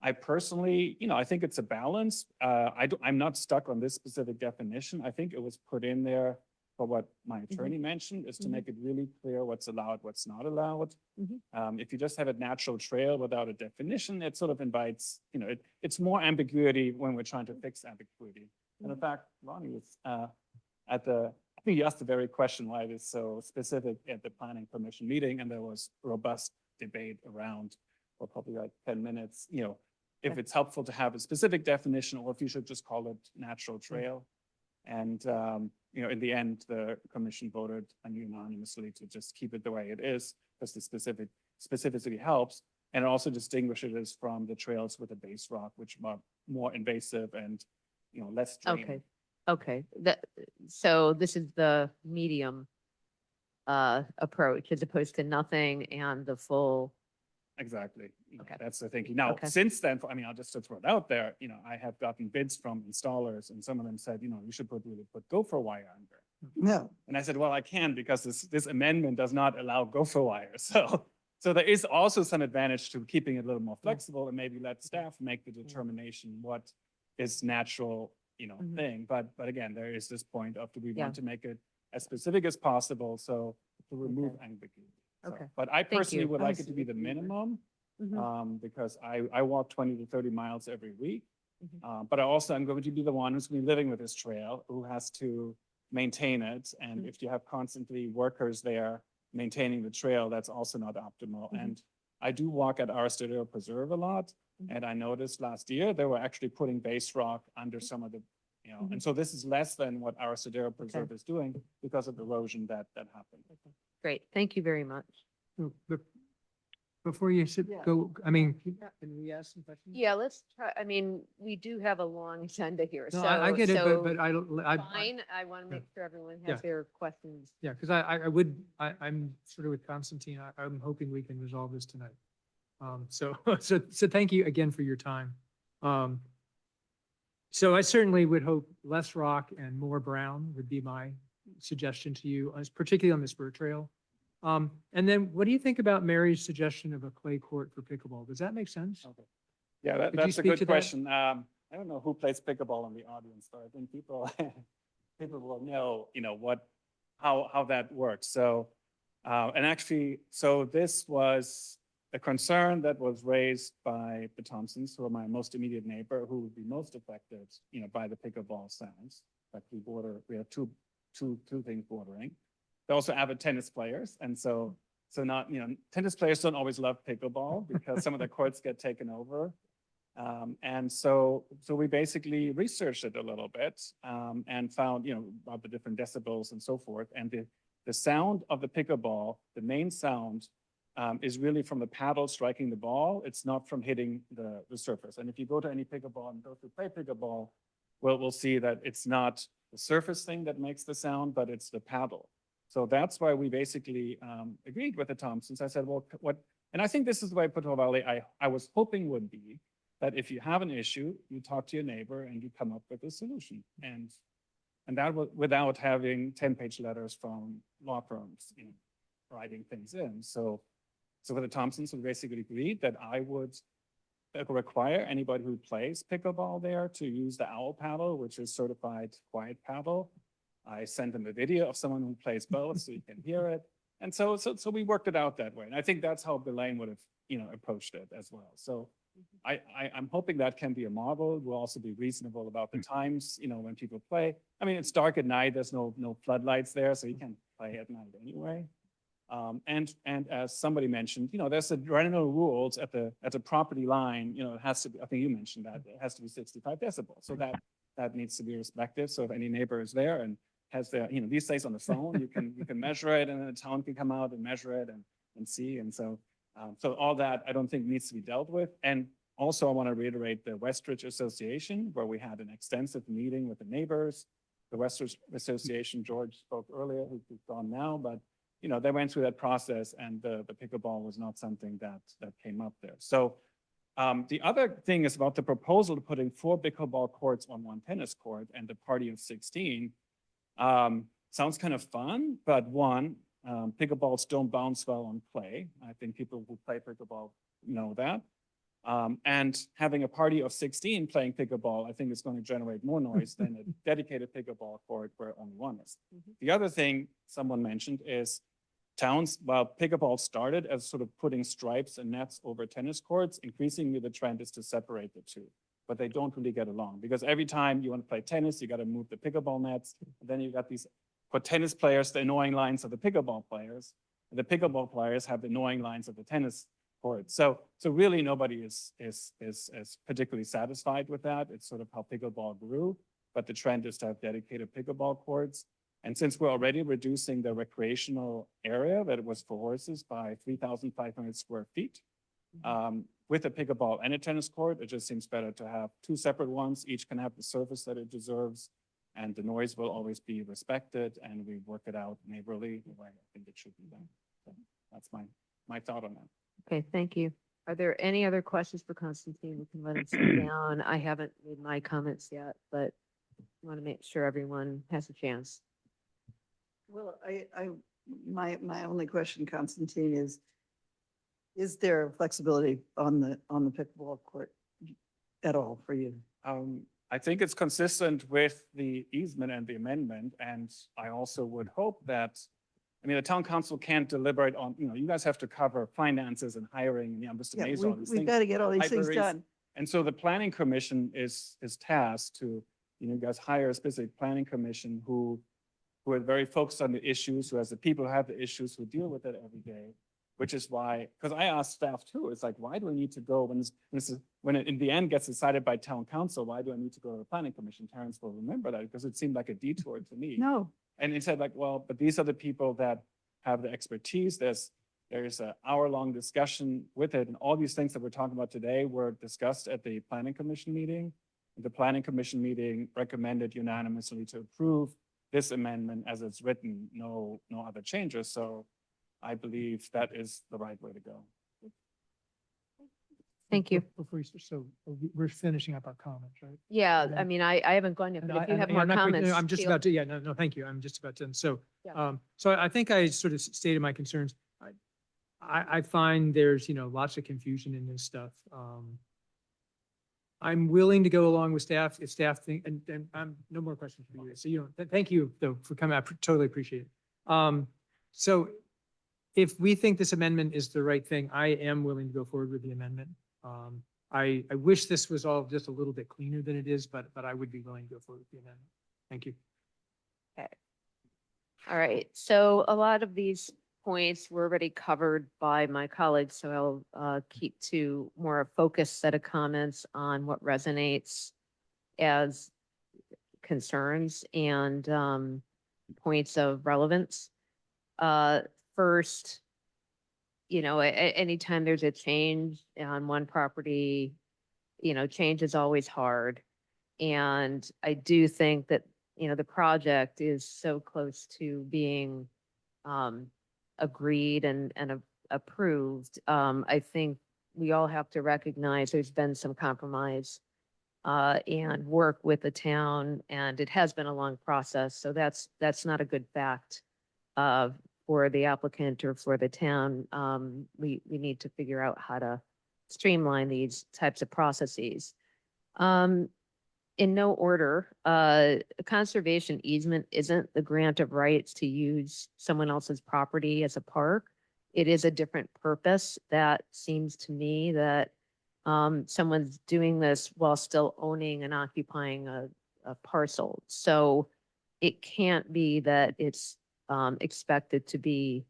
I personally, you know, I think it's a balance. I'm not stuck on this specific definition. I think it was put in there for what my attorney mentioned, is to make it really clear what's allowed, what's not allowed. If you just have a natural trail without a definition, it sort of invites, you know, it's more ambiguity when we're trying to fix ambiguity. And in fact, Ronnie was I think you asked the very question why it is so specific at the planning permission meeting, and there was robust debate around, for probably like 10 minutes, you know, if it's helpful to have a specific definition or if you should just call it natural trail. And, you know, in the end, the commission voted unanimously to just keep it the way it is, because the specificity helps. And it also distinguishes it from the trails with the base rock, which are more invasive and, you know, less draining. Okay. So this is the medium approach as opposed to nothing and the full. Exactly. You know, Okay. that's the thinking. Now, Okay. since then, I mean, I'll just to throw it out there, you know, I have gotten bids from installers, and some of them said, you know, you should really put gopher wire under. No. And I said, well, I can't, because this amendment does not allow gopher wire. So there is also some advantage to keeping it a little more flexible and maybe let staff make the determination what is natural, you know, thing. But again, there is this point of, do we want to make it as specific as possible, so to remove ambiguity. So, Okay. But I personally you. would like it to be the minimum, because I walk 20 to 30 miles every week. But I also am going to be the one who's going to be living with this trail, who has to maintain it. And if you have constantly workers there maintaining the trail, that's also not optimal. And I do walk at Aristotle Preserve a lot. And I noticed last year, they were actually putting base rock under some of the, you know, and so this is less than what Aristotle Preserve is doing because of erosion that happened. Great. Thank you very much. Before you go, I mean, can we ask some questions? Yeah, let's try. I mean, we do have a long agenda here. No, So I get it, so but fine. I want to make sure everyone has their questions. Yeah, because I'm sort of with Constantine. I'm hoping we can resolve this tonight. So thank you again for your time. So I certainly would hope less rock and more brown would be my suggestion to you, particularly on the spur trail. And then what do you think about Mary's suggestion of a clay court for pickleball? Does that make sense? Okay. Yeah, Could you that's a speak to good that? question. I don't know who plays pickleball in the audience, but I think people will know, you know, how that works. So, and actually, so this was a concern that was raised by the Thompsons, who are my most immediate neighbor, who would be most affected, by the pickleball sounds. But we have two things bordering. They're also avid tennis players, and so not, tennis players don't always love pickleball because some of the courts get taken over. And so we basically researched it a little bit and found, about the different decibels and so forth. And the sound of the pickleball, the main sound, is really from the paddle striking the ball. It's not from hitting the surface. And if you go to any pickleball and go to play pickleball, we'll see that it's not the surface thing that makes the sound, but it's the paddle. So that's why we basically agreed with the Thompsons. I said, well, and I think this is the way Portola Valley I was hoping would be, that if you have an issue, you talk to your neighbor and you come up with a solution. And that was without having 10-page letters from law firms, writing things in. So with the Thompsons, we basically agreed that I would require anybody who plays pickleball there to use the OWL paddle, which is certified quiet paddle. I sent them a video of someone who plays both so you can hear it. And so we worked it out that way. And I think that's how Belaine would have, approached it as well. So I'm hoping that can be a model. We'll also be reasonable about the times, when people play. I mean, it's dark at night. There's no floodlights there, so you can play at night anyway. And as somebody mentioned, there's a general rules at the property line. It has to be. I think you mentioned that it has to be 65 decibels. So that needs to be respected. So if any neighbor is there and has their, these days on the phone, you can measure it, and then the town can come out and measure it and see. And so all that I don't think needs to be dealt with. And also I want to reiterate the Westridge Association, where we had an extensive meeting with the neighbors. The Westridge Association, George spoke earlier, who's gone now, but they went through that process, and the pickleball was not something that came up there. So the other thing is about the proposal to putting 4 pickleball courts on 1 tennis court and the party of 16. Sounds kind of fun, but pickleballs don't bounce well on clay. I think people who play pickleball know that. And having a party of 16 playing pickleball, I think is going to generate more noise than a dedicated pickleball court where only 1 is. The other thing someone mentioned is towns, while pickleball started as sort of putting stripes and nets over tennis courts, increasingly the trend is to separate the two. But they don't really get along, because every time you want to play tennis, you got to move the pickleball nets. And then you got these, for tennis players, the annoying lines of the pickleball players. And the pickleball players have the annoying lines of the tennis court. So really nobody is particularly satisfied with that. It's sort of how pickleball grew, but the trend is to have dedicated pickleball courts. And since we're already reducing the recreational area that it was for horses by 3,500 square feet, with a pickleball and a tennis court, it just seems better to have 2 separate ones. Each can have the service that it deserves, and the noise will always be respected, and we work it out neighborly the way I think it should be done. So that's my thought on that. Okay, thank you. Are there any other questions for Constantine? We can let him sit down. I haven't made my comments yet, but I want to make sure everyone has a chance. Well, my only question, Constantine, is there flexibility on the pickleball court at all for you? I think it's consistent with the easement and the amendment, and I also would hope that, the town council can't deliberate on, you guys have to cover finances and hiring and Mr. Mays, all these things. We've got to get all these things libraries. done. And so the planning commission is tasked to, you guys hire a specific planning commission who are very focused on the issues, who has the people who have the issues, who deal with it every day, which is why, because I asked staff too, it's like, why do I need to go when it in the end gets decided by town council, why do I need to go to the planning commission? Terrence will remember that, because it seemed like a detour to me. No. And he said, like, well, but these are the people that have the expertise. There's an hour-long discussion with it, and all these things that we're talking about today were discussed at the planning commission meeting. The planning commission meeting recommended unanimously to approve this amendment as it's written, no other changes. So I believe that is the right way to go. Thank you. Before we're finishing up our comments, right? Yeah, And I then- mean, I haven't gone yet, And but if I- you have and more I'm not- comments. I'm just feel- about to, no, thank you. I'm just about to. So, Yeah. so I think I sort of stated my concerns. I find there's, lots of confusion in this stuff. I'm willing to go along with staff if staff think, and no more questions for you. So, thank you though for coming. I totally appreciate it. So if we think this amendment is the right thing, I am willing to go forward with the amendment. I wish this was all just a little bit cleaner than it is, but I would be willing to go forward with the amendment. Thank you. Okay. All right, so a lot of these points were already covered by my colleagues, so I'll keep to more a focused set of comments on what resonates as concerns and points of relevance. First, anytime there's a change on one property, change is always hard. And I do think that, the project is so close to being agreed and approved. I think we all have to recognize there's been some compromise and work with the town, and it has been a long process. So that's not a good fact for the applicant or for the town. We need to figure out how to streamline these types of processes. In no order, a conservation easement isn't the grant of rights to use someone else's property as a park. It is a different purpose. That seems to me that someone's doing this while still owning and occupying a parcel. So it can't be that it's expected to be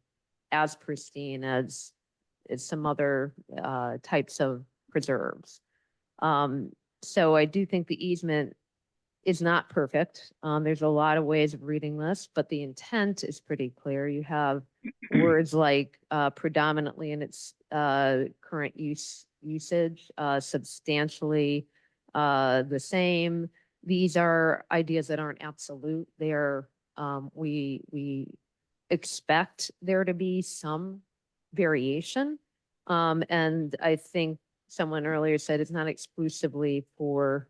as pristine as some other types of preserves. So I do think the easement is not perfect. There's a lot of ways of reading this, but the intent is pretty clear. You have words like predominantly in its current usage, substantially the same. These are ideas that aren't absolute. They are, we expect there to be some variation. And I think someone earlier said it's not exclusively for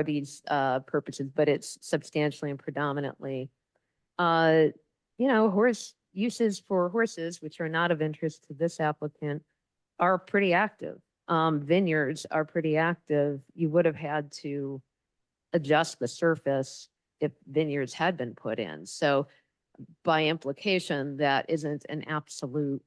these purposes, but it's substantially and predominantly. Horse uses for horses, which are not of interest to this applicant, are pretty active. Vineyards are pretty active. You would have had to adjust the surface if vineyards had been put in. So by implication, that isn't an absolute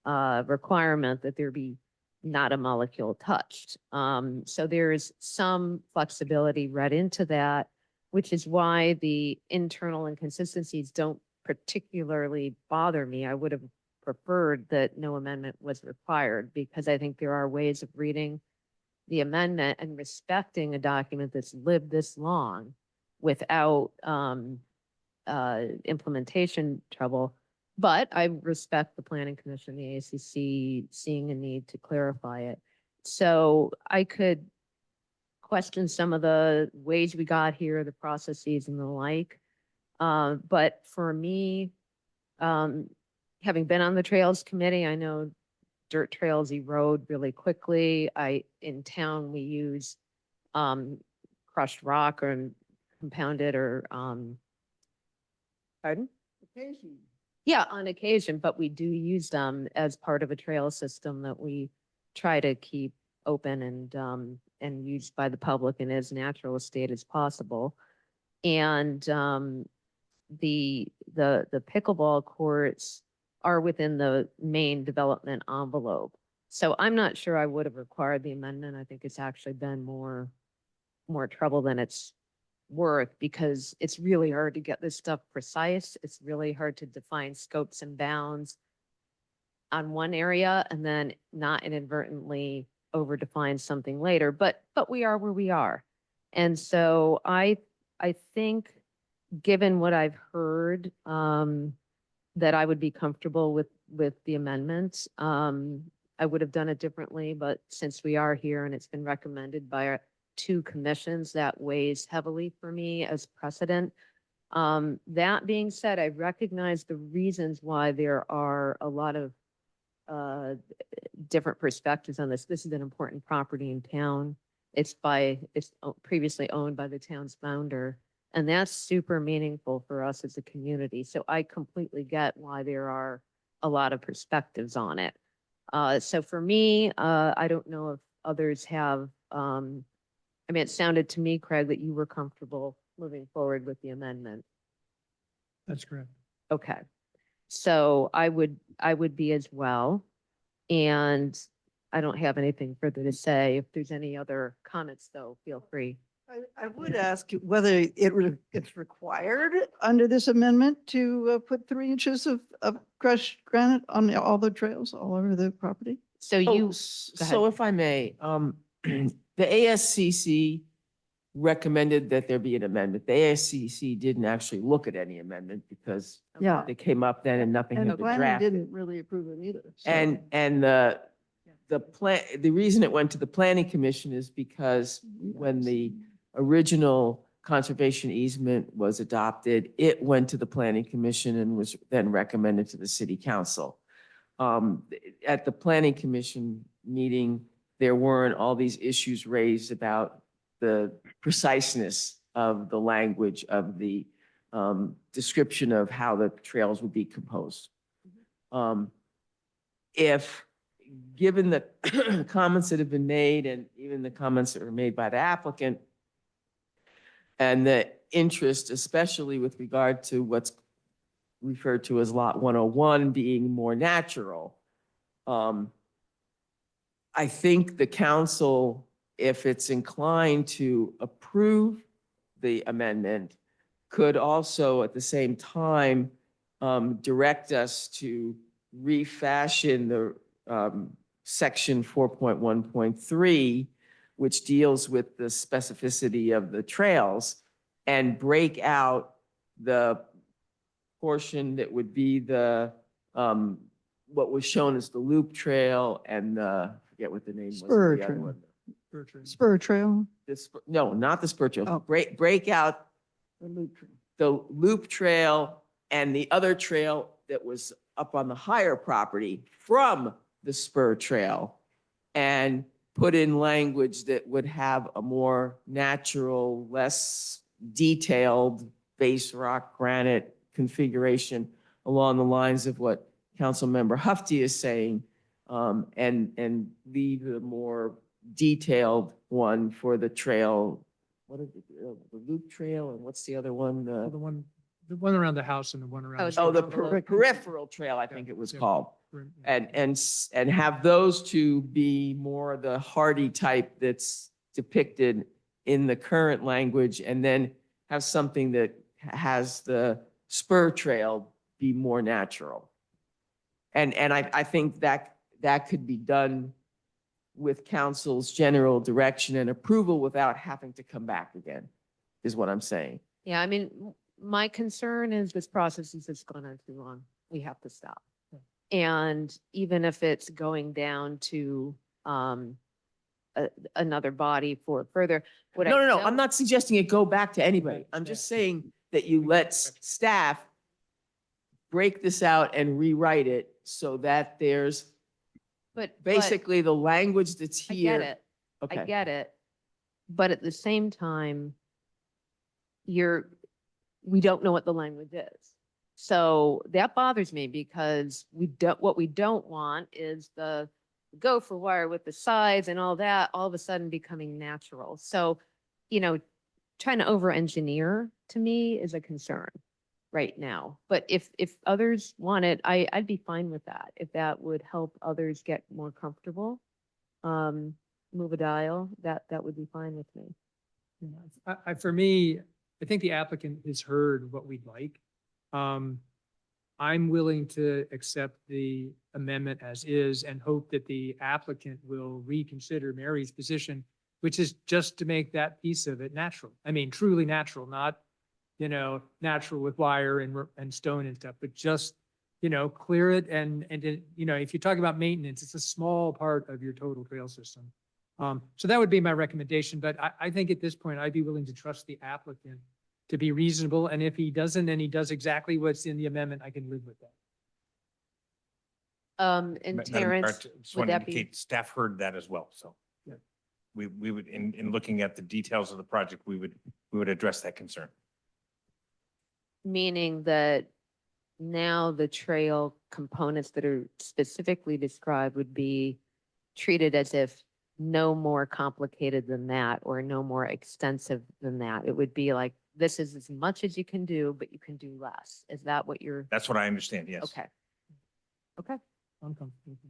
requirement that there be not a molecule touched. So there's some flexibility read into that, which is why the internal inconsistencies don't particularly bother me. I would have preferred that no amendment was required, because I think there are ways of reading the amendment and respecting a document that's lived this long without implementation trouble. But I respect the Planning Commission, the ACC, seeing a need to clarify it. So I could question some of the ways we got here, the processes and the like. But for me, having been on the Trails Committee, I know dirt trails erode really quickly. In town, we use crushed rock or compounded or pardon? Occasion. Yeah, on occasion, but we do use them as part of a trail system that we try to keep open and used by the public in as natural a state as possible. And the pickleball courts are within the main development envelope. So I'm not sure I would have required the amendment. I think it's actually been more trouble than it's worth, because it's really hard to get this stuff precise. It's really hard to define scopes and bounds on one area and then not inadvertently over define something later. But we are where we are. And so I think, given what I've heard, that I would be comfortable with the amendment. I would have done it differently, but since we are here and it's been recommended by our two commissions, that weighs heavily for me as precedent. That being said, I recognize the reasons why there are a lot of different perspectives on this. This is an important property in town. It's previously owned by the town's founder, and that's super meaningful for us as a community. So I completely get why there are a lot of perspectives on it. So for me, I don't know if others have, it sounded to me, Craig, that you were comfortable moving forward with the amendment. That's correct. Okay. So I would be as well. And I don't have anything further to say. If there's any other comments, though, feel free. I would ask you whether it's required under this amendment to put 3 inches of crushed granite on all the trails all over the property. So Oh, you, go So ahead. if I may, the ASCC recommended that there be an amendment. The ASCC didn't actually look at any amendment because Yeah. they came up then and nothing And had been planning drafted. didn't really approve it either. so- And the reason it went to the planning commission is because when the original conservation easement was adopted, it went to the planning commission and was then recommended to the city council. At the planning commission meeting, there weren't all these issues raised about the preciseness of the language of the description of how the trails would be composed. If, given the comments that have been made and even the comments that were made by the applicant, and the interest, especially with regard to what's referred to as Lot 101 being more natural, I think the council, if it's inclined to approve the amendment, could also at the same time direct us to refashion the section 4.1.3, which deals with the specificity of the trails, and break out the portion that would be the what was shown as the loop trail and the, I forget what the name was. of Spur the other trail. one. Spur trail. No, not the spur trail. Oh. Break out The loop trail. the loop trail and the other trail that was up on the higher property from the spur trail, and put in language that would have a more natural, less detailed base rock granite configuration along the lines of what Councilmember Hufty is saying, and leave a more detailed one for the trail. What is it? The loop trail, and what's the other one? The one around the house and the one around. Oh, the street. peripheral trail, I think it was Yeah. called. Right. And have those two be more the hardy type that's depicted in the current language, and then have something that has the spur trail be more natural. And I think that could be done with council's general direction and approval without having to come back again, is what I'm saying. Yeah, I mean, my concern is this process is just going on too long. We have to stop. And even if it's going down to another body for further. what I No, don't- I'm not suggesting it go back to anybody. I'm just saying that you let staff break this out and rewrite it so that there's But basically the language that's I here. get it. I Okay. get it. But at the same time, we don't know what the language is. So that bothers me because what we don't want is the gopher wire with the sides and all that, all of a sudden becoming natural. So, trying to over-engineer to me is a concern right now. But if others want it, I'd be fine with that. If that would help others get more comfortable, move a dial, that would be fine with me. For me, I think the applicant has heard what we'd like. I'm willing to accept the amendment as is and hope that the applicant will reconsider Mary's position, which is just to make that piece of it natural. I mean, truly natural, not, natural with wire and stone and stuff, but just, clear it and, if you talk about maintenance, it's a small part of your total trail system. So that would be my recommendation, but I think at this point, I'd be willing to trust the applicant to be reasonable, and if he doesn't, and he does exactly what's in the amendment, I can live with that. And Madam Terrence, Chair, just would want to that be? indicate, staff heard that as well, so. Yeah. We would, in looking at the details of the project, we would address that concern. Meaning that now the trail components that are specifically described would be treated as if no more complicated than that or no more extensive than that. It would be like this is as much as you can do, but you can do less. Is that what you're? That's what I understand, yes. Okay. Okay. I'm comfortable with that.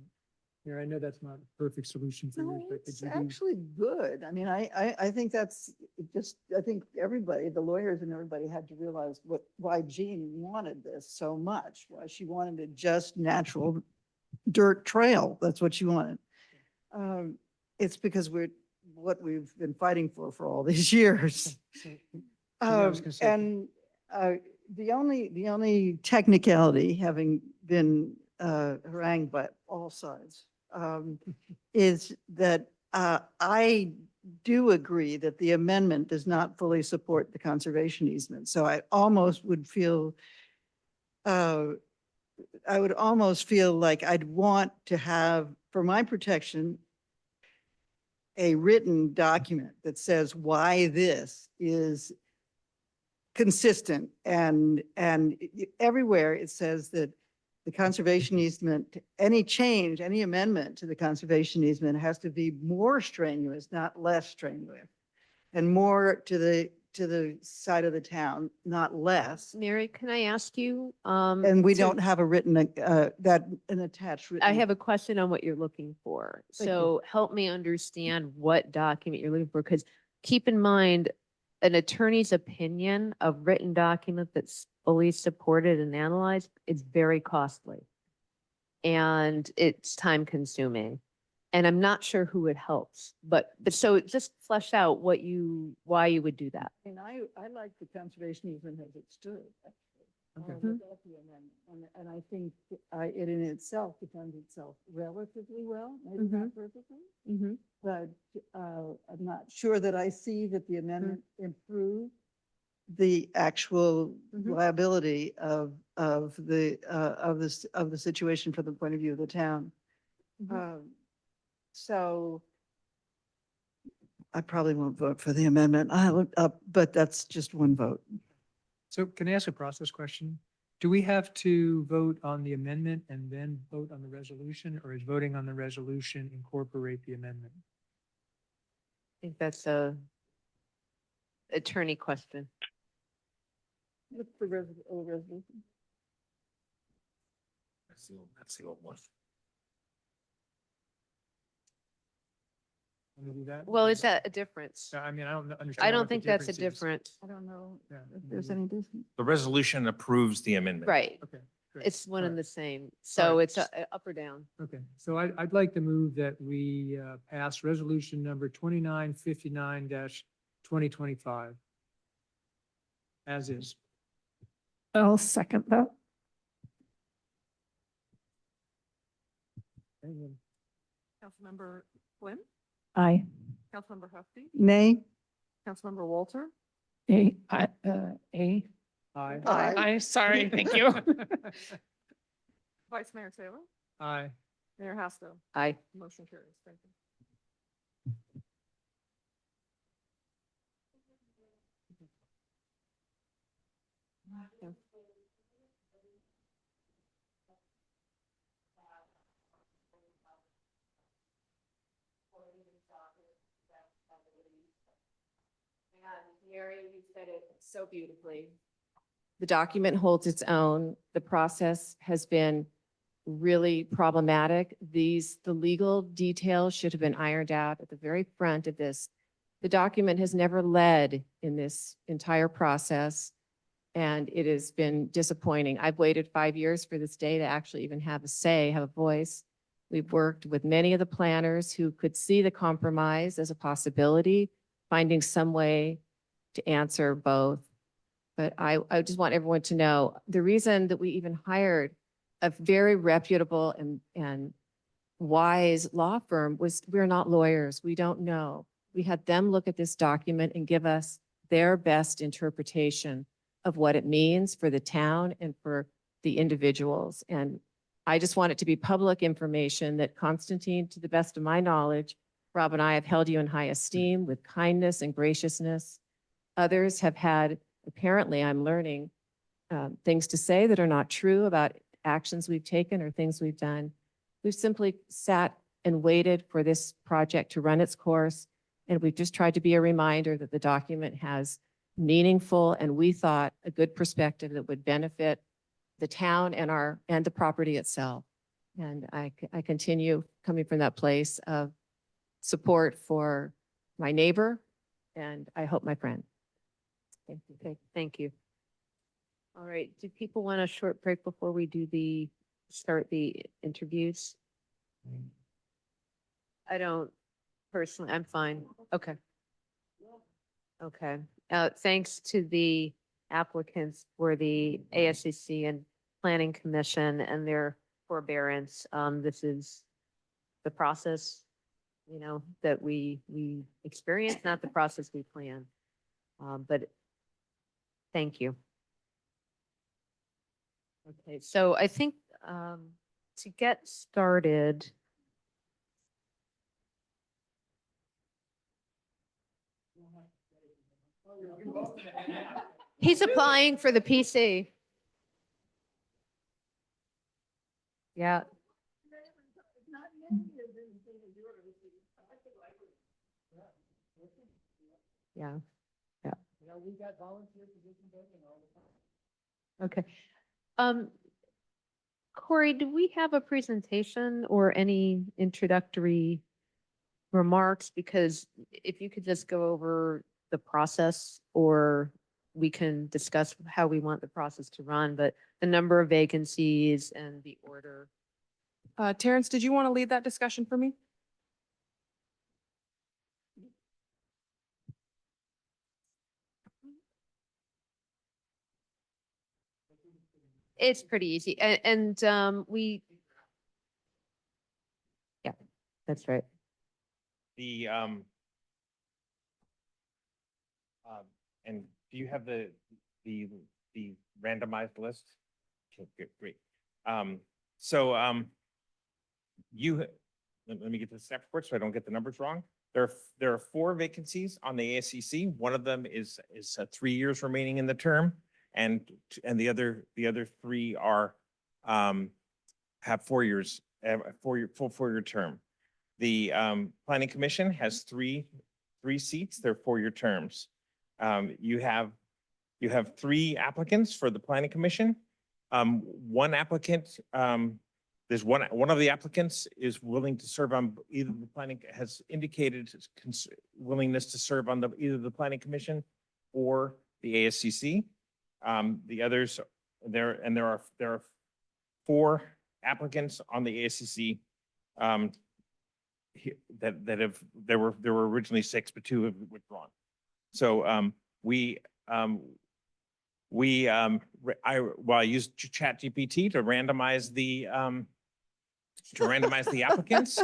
Yeah, I know that's not a perfect solution for yours, No, but could it's you do? actually good. I mean, I think that's just, I think everybody, the lawyers and everybody had to realize why Jean wanted this so much, why she wanted a just natural dirt trail. That's what she wanted. It's because what we've been fighting for all these years. So I was gonna say- And the only technicality, having been harangued by all sides, is that I do agree that the amendment does not fully support the conservation easement. So I almost would feel, I would almost feel like I'd want to have, for my protection, a written document that says why this is consistent, and everywhere it says that the conservation easement, any change, any amendment to the conservation easement has to be more strenuous, not less strenuous, and more to the side of the town, not less. Mary, can I ask you? And we so don't have a written, an attached written. I have a question on what you're looking for. Thank you. So help me understand what document you're looking for, because keep in mind, an attorney's opinion, a written document that's fully supported and analyzed, is very costly. And it's time consuming. And I'm not sure who it helps, but so just flesh out why you would do that. I mean, I like the conservation easement as it stood. Okay. Without the amendment. And I think it in itself defends itself relatively well, maybe not perfectly. Mm-hmm. But I'm not sure that I see that the amendment improved the actual liability of the situation from the point of view of the town. So I probably won't vote for the amendment. I looked up, but that's just one vote. So can I ask a process question? Do we have to vote on the amendment and then vote on the resolution, or is voting on the resolution incorporate the amendment? I think that's a attorney question. What's the resolution? That's the old one. Want to do that? Well, is that a difference? I mean, I don't understand. I don't what the think that's a difference is. difference. I don't know Yeah. if there's any difference. The resolution approves the amendment. Right. Okay. great. It's one and Alright. the same. So right. it's up or down. Okay, so I'd like to move that we pass resolution number 2959-2025 as is. I'll second that. Councilmember Flynn, Aye. Councilmember Husty, Nay? Councilmember Walter, A. Aye. I, sorry, thank you. Vice Mayor Taylor, Aye. Mayor Haskell. Aye. Motion carries. Thank you. And Mary, you said it so beautifully. The document holds its own. The process has been really problematic. The legal details should have been ironed out at the very front of this. The document has never led in this entire process, and it has been disappointing. I've waited 5 years for this day to actually even have a say, have a voice. We've worked with many of the planners who could see the compromise as a possibility, finding some way to answer both. But I just want everyone to know, the reason that we even hired a very reputable and wise law firm was we're not lawyers. We don't know. We had them look at this document and give us their best interpretation of what it means for the town and for the individuals. And I just want it to be public information that Constantine, to the best of my knowledge, Rob and I have held you in high esteem with kindness and graciousness. Others have had, apparently, I'm learning things to say that are not true about actions we've taken or things we've done. We've simply sat and waited for this project to run its course. And we've just tried to be a reminder that the document has meaningful, and we thought a good perspective that would benefit the town and the property itself. And I continue coming from that place of support for my neighbor and I hope my friend. Thank you. Okay, thank you. All right, do people want a short break before we start the interviews? I don't personally, I'm fine. Okay. Okay, thanks to the applicants for the ASCC and Planning Commission and their forbearance. This is the process, that we experience, not the process we plan. But thank you. Okay, so I think to get started, he's applying for the PC. Yeah. Yeah. Yeah. We got volunteer positions open all the time. Okay. Corey, do we have a presentation or any introductory remarks? Because if you could just go over the process, or we can discuss how we want the process to run, but the number of vacancies and the order. Terrence, did you want to lead that discussion for me? It's pretty easy. And yeah, that's right. The, and do you have the randomized list? Okay, good, great. Let me get the staff report so I don't get the numbers wrong. There are 4 vacancies on the ASCC. One of them is 3 years remaining in the term, and the other 3 are have 4 years, full 4-year term. The Planning Commission has three seats. They're 4-year terms. You have 3 applicants for the Planning Commission. One applicant, there's one of the applicants is willing to serve on either the planning, has indicated willingness to serve on either the Planning Commission or the ASCC. The others there are 4 applicants on the ASCC there were originally 6, but 2 have withdrawn. So I used ChatGPT to randomize the applicants.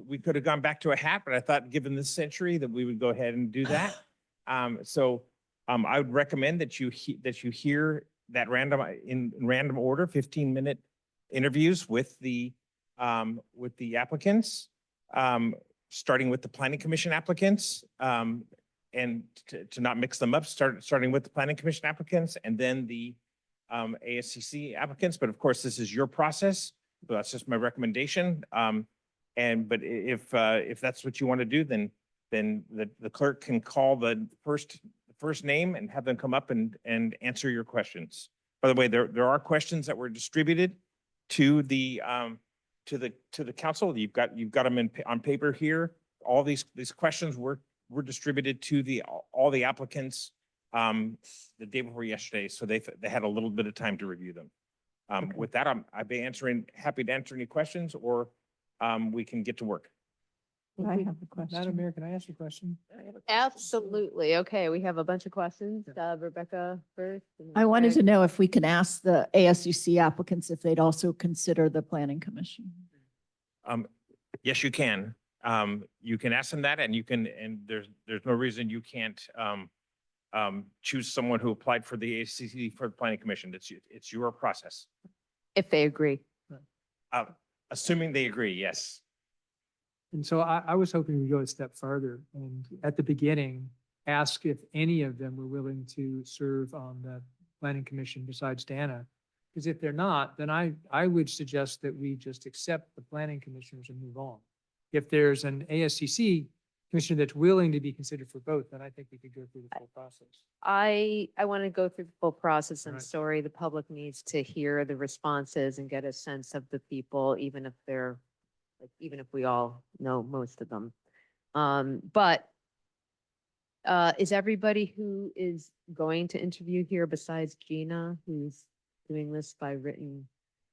We could have gone back to a hat, but I thought, given this century, that we would go ahead and do that. I would recommend that you hear that in random order, 15-minute interviews with the applicants, starting with the Planning Commission applicants, and to not mix them up, starting with the Planning Commission applicants and then the ASCC applicants. But of course, this is your process. So that's just my recommendation. But if that's what you want to do, then the clerk can call the first name and have them come up and answer your questions. By the way, there are questions that were distributed to the council. You've got them on paper here. All these questions were distributed to all the applicants the day before yesterday, so they had a little bit of time to review them. With that, I'd be happy to answer any questions, or we can get to work. I have a question. Madam Mayor, can I ask you a question? Absolutely. Okay, we have a bunch of questions. Rebecca first. and I wanted to Greg. know if we can ask the ASUC applicants if they'd also consider the Planning Commission. Yes, you can. You can ask them that, and there's no reason you can't choose someone who applied for the ACC for the Planning Commission. It's your process. If they agree. Assuming they agree, yes. And so I was hoping we'd go a step further and at the beginning, ask if any of them were willing to serve on the Planning Commission besides Dana. Because if they're not, then I would suggest that we just accept the Planning Commissioners and move on. If there's an ASCC commissioner that's willing to be considered for both, then I think we could go through the full process. I want to go through the full process. I'm Right. sorry, the public needs to hear the responses and get a sense of the people, even if they're, like, even if we all know most of them. But is everybody who is going to interview here besides Gina, who's doing this by written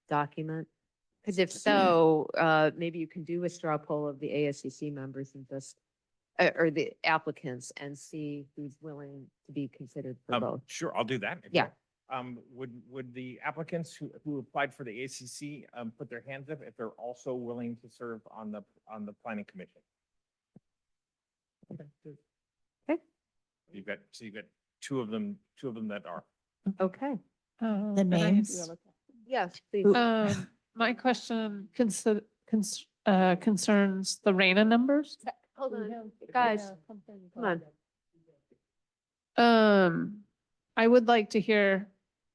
document? Because if so, maybe you can do a straw poll of the ASCC members and just, or the applicants, and see who's willing to be considered for both. Sure, I'll do that. if you Yeah. want. Would the applicants who applied for the ACC, put their hands up if they're also willing to serve on the planning commission? Okay. You've got two of them that are. Okay. The The names. Yes, please. My question concerns the RENA numbers. Hold on, guys, come on. I would like to hear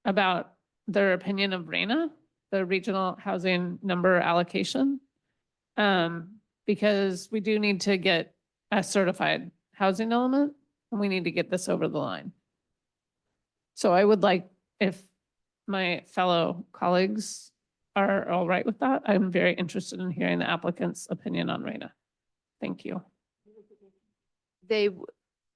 about their opinion of RENA, the regional housing number allocation. Because we do need to get a certified housing element, and we need to get this over the line. So I would like, if my fellow colleagues are all right with that, I'm very interested in hearing the applicant's opinion on RENA. Thank you.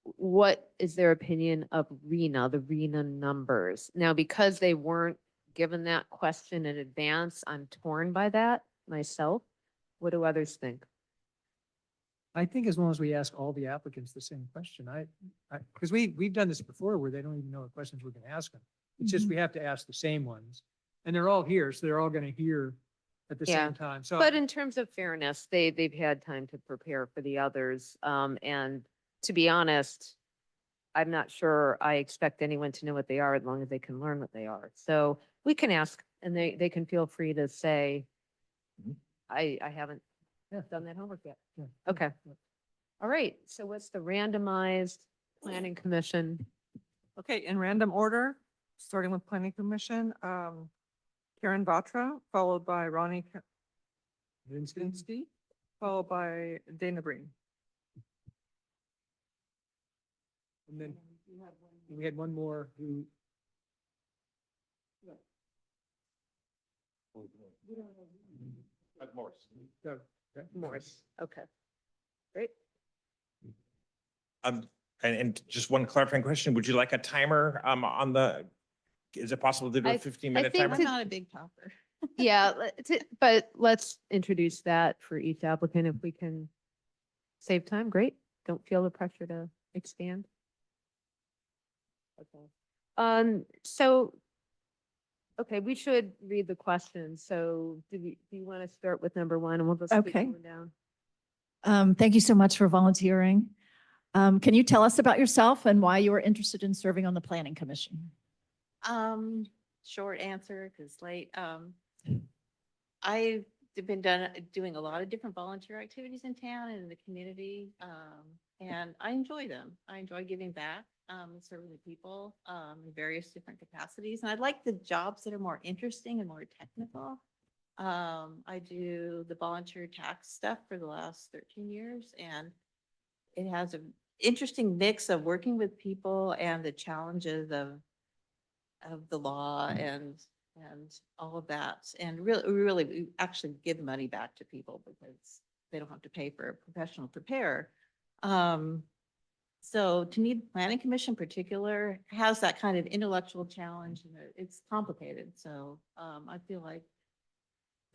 What is their opinion of RENA, the RENA numbers? Now, because they weren't given that question in advance, I'm torn by that myself. What do others think? I think as long as we ask all the applicants the same question, because we've done this before where they don't even know what questions we're going to ask them. It's just we have to ask the same ones. And they're all here, so they're all going to hear at the Yeah, same time. So But in terms of fairness, they've had time to prepare for the others. And to be honest, I'm not sure I expect anyone to know what they are as long as they can learn what they are. So we can ask, and they can feel free to say, I haven't done that homework yet. Yeah. Okay. All right. So what's the randomized planning commission? Okay, in random order, starting with planning commission, Karen Batra, followed by Ronnie Vinsky, followed by Dana Breen. and then we had one more who. Morris. Doug, okay. Morris. Okay. Great. And just one clarifying question, would you like a timer, on the, is it possible to do I- a I 15-minute think timer? to- Not a big talker. Yeah, but let's introduce that for each applicant if we can save time. Great. Don't feel the pressure to expand. Okay. Okay, we should read the questions. So do you want to start with number one and we'll just keep Okay. going down? Thank you so much for volunteering. Can you tell us about yourself and why you were interested in serving on the planning commission? Short answer, because late. I've been doing a lot of different volunteer activities in town and in the community, and I enjoy them. I enjoy giving back, serving the people in various different capacities. And I like the jobs that are more interesting and more technical. I do the volunteer tax stuff for the last 13 years, and it has an interesting mix of working with people and the challenges of the law and all of that. And really, we actually give money back to people because they don't have to pay for a professional preparer. So to me, the planning commission in particular has that kind of intellectual challenge, and it's complicated. So I feel like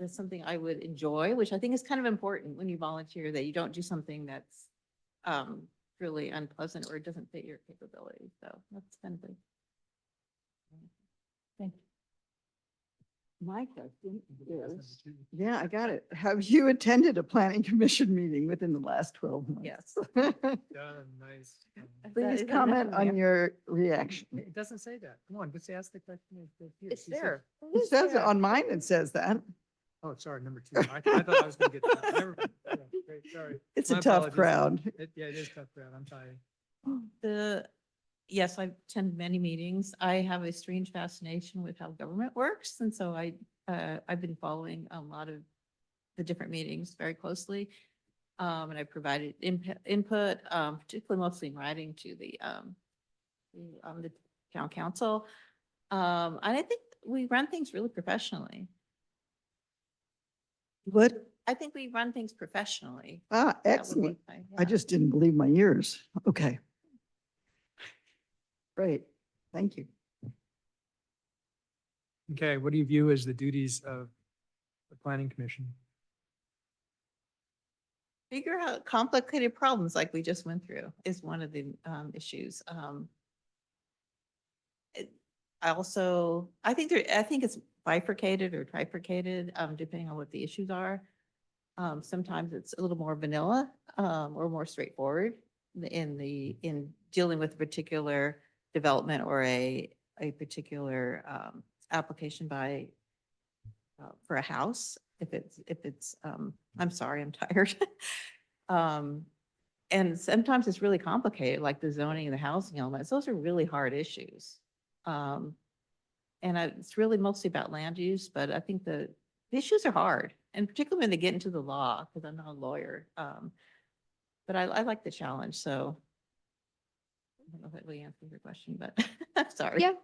that's something I would enjoy, which I think is kind of important when you volunteer, that you don't do something that's really unpleasant or it doesn't fit your capabilities. So that's kind of the. Thank you. My question is, yeah, I got it. Have you attended a planning commission meeting within the last 12 months? Yes. Done, nice. Please comment on your reaction. It doesn't say that. Come on, let's ask the question. It's there. It says it on mine, it says that. Oh, sorry, number two. I thought I was gonna get that. Never mind. Yeah, great, sorry. It's My a tough apologies. crowd. Yeah, it is a tough crowd. I'm sorry. Yes, I've attended many meetings. I have a strange fascination with how government works. And so I've been following a lot of the different meetings very closely. And I provided input, particularly mostly in writing to the town council. And I think we run things really professionally. What? I think we run things professionally. Ah, That would be excellent. my- I yeah. just didn't believe my ears. Okay. Great. Thank you. Okay, what do you view as the duties of the planning commission? Figure out complicated problems like we just went through is one of the issues. I think it's bifurcated or trifurcated, depending on what the issues are. Sometimes it's a little more vanilla, or more straightforward in dealing with a particular development or a particular application by for a house. If it's I'm sorry, I'm tired. And sometimes it's really complicated, like the zoning and the housing elements. Those are really hard issues. It's really mostly about land use, but I think the issues are hard, and particularly when they get into the law, because I'm not a lawyer. But I like the challenge, so I don't know if that really answers your question, but I'm sorry. Yeah.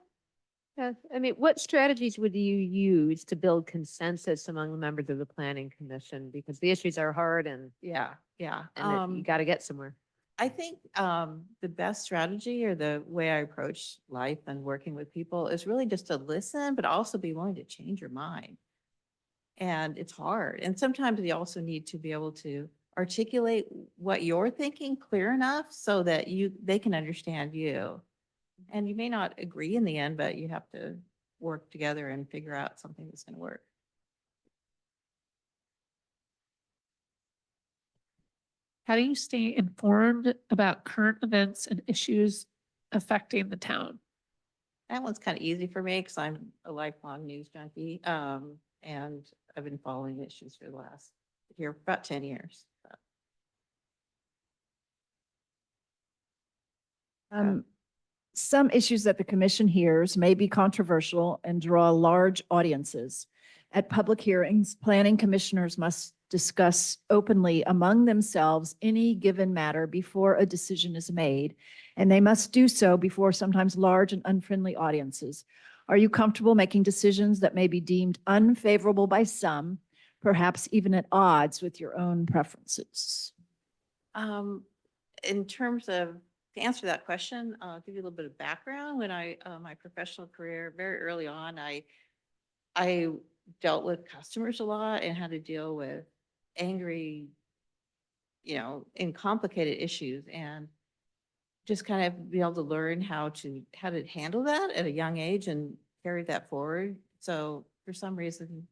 Yeah, I mean, what strategies would you use to build consensus among the members of the planning commission? Because the issues are hard and Yeah. you got to get somewhere. I think the best strategy or the way I approach life and working with people is really just to listen, but also be willing to change your mind. And it's hard. And sometimes you also need to be able to articulate what you're thinking clear enough so that they can understand you. And you may not agree in the end, but you have to work together and figure out something that's going to work. How do you stay informed about current events and issues affecting the town? That one's kind of easy for me because I'm a lifelong news junkie. And I've been following issues for the last about 10 years. Some issues that the commission hears may be controversial and draw large audiences. At public hearings, planning commissioners must discuss openly among themselves any given matter before a decision is made, and they must do so before sometimes large and unfriendly audiences. Are you comfortable making decisions that may be deemed unfavorable by some, perhaps even at odds with your own preferences? In terms of, to answer that question, I'll give you a little bit of background. When my professional career, very early on, I dealt with customers a lot and had to deal with angry, and complicated issues, and just kind of be able to learn how to handle that at a young age and carry that forward. So for some reason,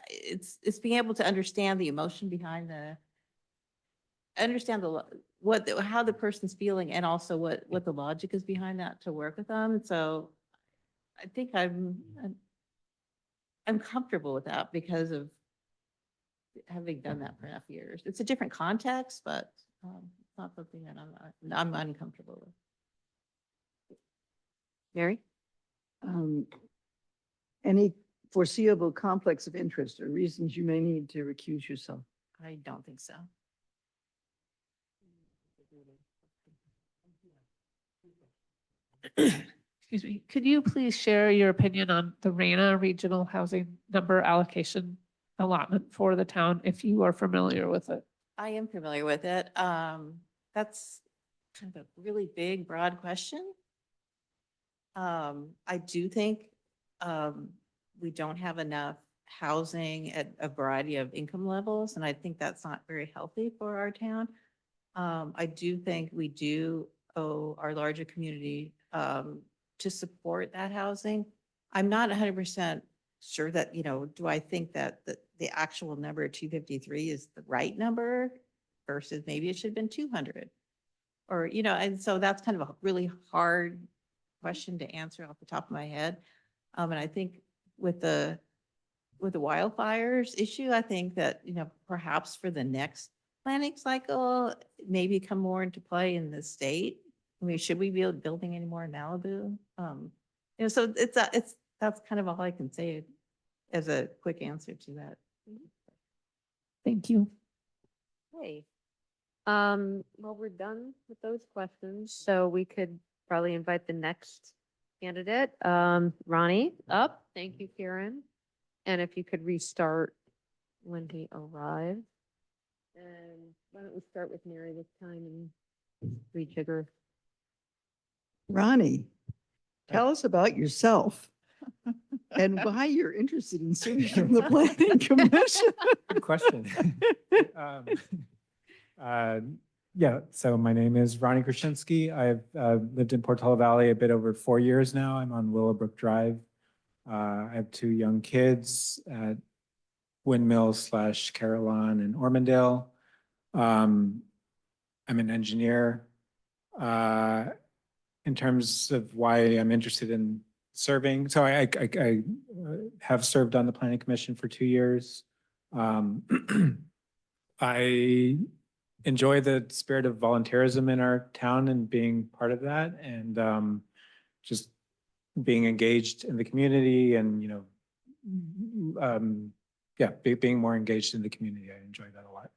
it's being able to understand the emotion behind how the person's feeling, and also what the logic is behind that to work with them. So I think I'm comfortable with that because of having done that for enough years. It's a different context, but it's not something that I'm uncomfortable with. Mary? Any foreseeable conflicts of interest or reasons you may need to recuse yourself? I don't think so. Excuse me, could you please share your opinion on the RANA regional housing number allocation allotment for the town, if you are familiar with it? I am familiar with it. That's kind of a really big, broad question. I do think we don't have enough housing at a variety of income levels, and I think that's not very healthy for our town. I do think we do owe our larger community to support that housing. I'm not 100% sure that, do I think that the actual number 253 is the right number versus maybe it should have been 200? Or, and so that's kind of a really hard question to answer off the top of my head. And I think with the wildfires issue, I think that, perhaps for the next planning cycle, maybe come more into play in the state. I mean, should we be building any more in Malibu? So that's kind of all I can say as a quick answer to that. Thank you. Hey, Well, we're done with those questions, so we could probably invite the next candidate. Ronnie, up. Thank you, Karen. And if you could restart when he arrives. And why don't we start with Mary this time and rejigger. Ronnie, tell us about yourself and why you're interested in serving on the planning commission. Good question. Yeah, so my name is Ronnie Krasinski. I've lived in Portola Valley a bit over 4 years now. I'm on Willowbrook Drive. I have 2 young kids at Windmill / Carillon and Ormondale. I'm an engineer. In terms of why I'm interested in serving, so I have served on the Planning Commission for 2 years. I enjoy the spirit of volunteerism in our town and being part of that, and just being engaged in the community, and yeah, being more engaged in the community. I enjoy that a lot.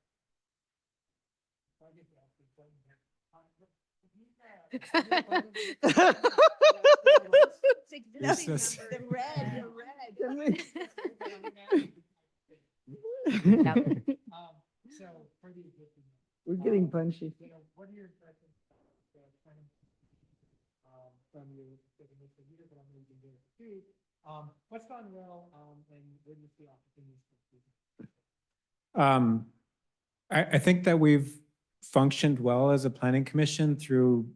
We're getting punchy. What are your impressions from your definition here, but I'm going to do it too. What's gone well, and where do you see opportunities for improvement? I think that we've functioned well as a planning commission through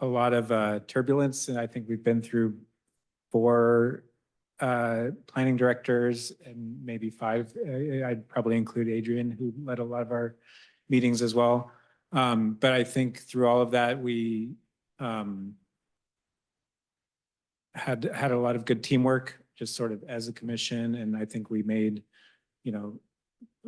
a lot of turbulence, and I think we've been through 4 planning directors and maybe 5. I'd probably include Adrian, who led a lot of our meetings as well. But I think through all of that, we had a lot of good teamwork, just sort of as a commission, and I think we made,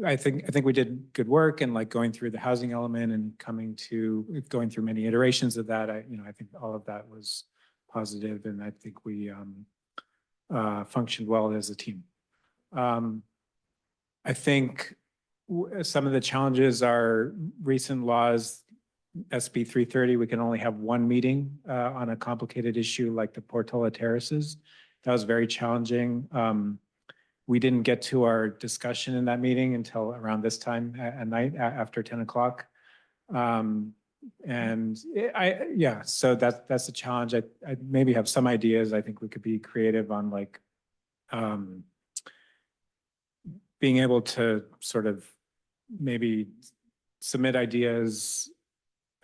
I think we did good work, and like going through the housing element and going through many iterations of that. I think all of that was positive, and I think we functioned well as a team. I think some of the challenges are recent laws, SB 330. We can only have 1 meeting on a complicated issue like the Portola terraces. That was very challenging. We didn't get to our discussion in that meeting until around this time at night, after 10 o'clock. Yeah, so that's a challenge. I maybe have some ideas. I think we could be creative on like being able to sort of maybe submit ideas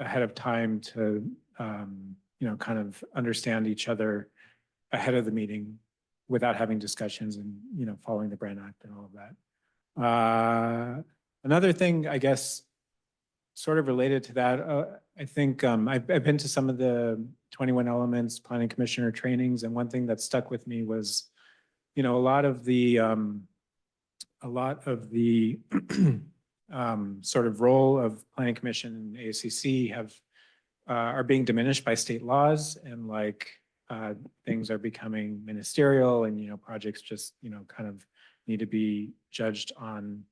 ahead of time to kind of understand each other ahead of the meeting without having discussions and following the Brand Act and all of that. Another thing, I guess, sort of related to that, I think I've been to some of the 21 Elements Planning Commissioner trainings, and one thing that stuck with me was, a lot of the sort of role of Planning Commission and ACC are being diminished by state laws, and like things are becoming ministerial, and projects just kind of need to be judged on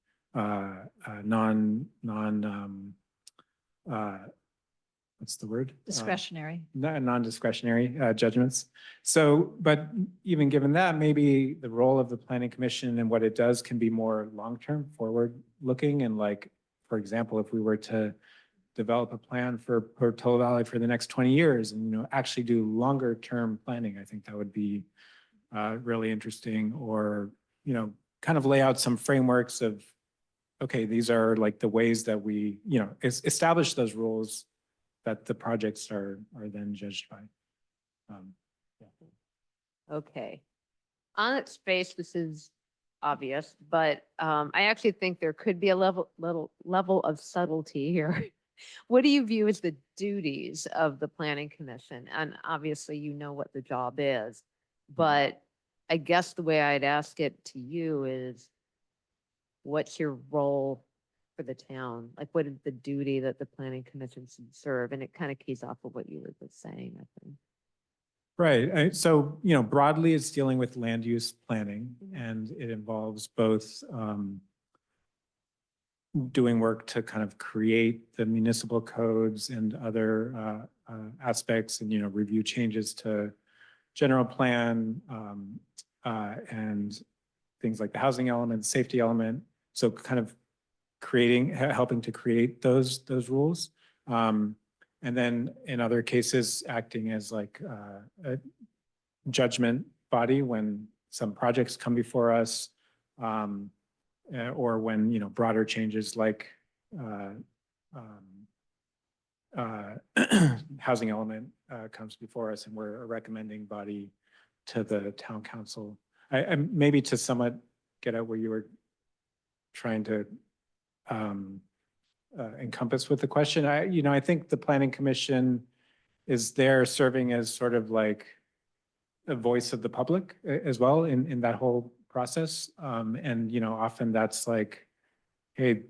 what's the word? Discretionary. Non-discretionary judgments. So, but even given that, maybe the role of the Planning Commission and what it does can be more long-term, forward-looking, and like, for example, if we were to develop a plan for Portola Valley for the next 20 years and actually do longer-term planning, I think that would be really interesting. Or kind of lay out some frameworks of, okay, these are like the ways that we establish those rules that the projects are then judged by. Okay. On its face, this is obvious, but I actually think there could be a level of subtlety here. What do you view as the duties of the Planning Commission? And obviously, what the job is, but I guess the way I'd ask it to you is, what's your role for the town? Like, what is the duty that the Planning Commission should serve? And it kind of keys off of what you were just saying, I think. Right. So, broadly, it's dealing with land use planning, and it involves both doing work to kind of create the municipal codes and other aspects and, review changes to general plan and things like the housing element, safety element. So kind of helping to create those rules. And then in other cases, acting as like a judgment body when some projects come before us, or when, broader changes like housing element comes before us and we're a recommending body to the town council. I maybe to somewhat get at where you were trying to encompass with the question. I think the Planning Commission is there serving as sort of like a voice of the public as well in that whole process. And, often that's like, hey,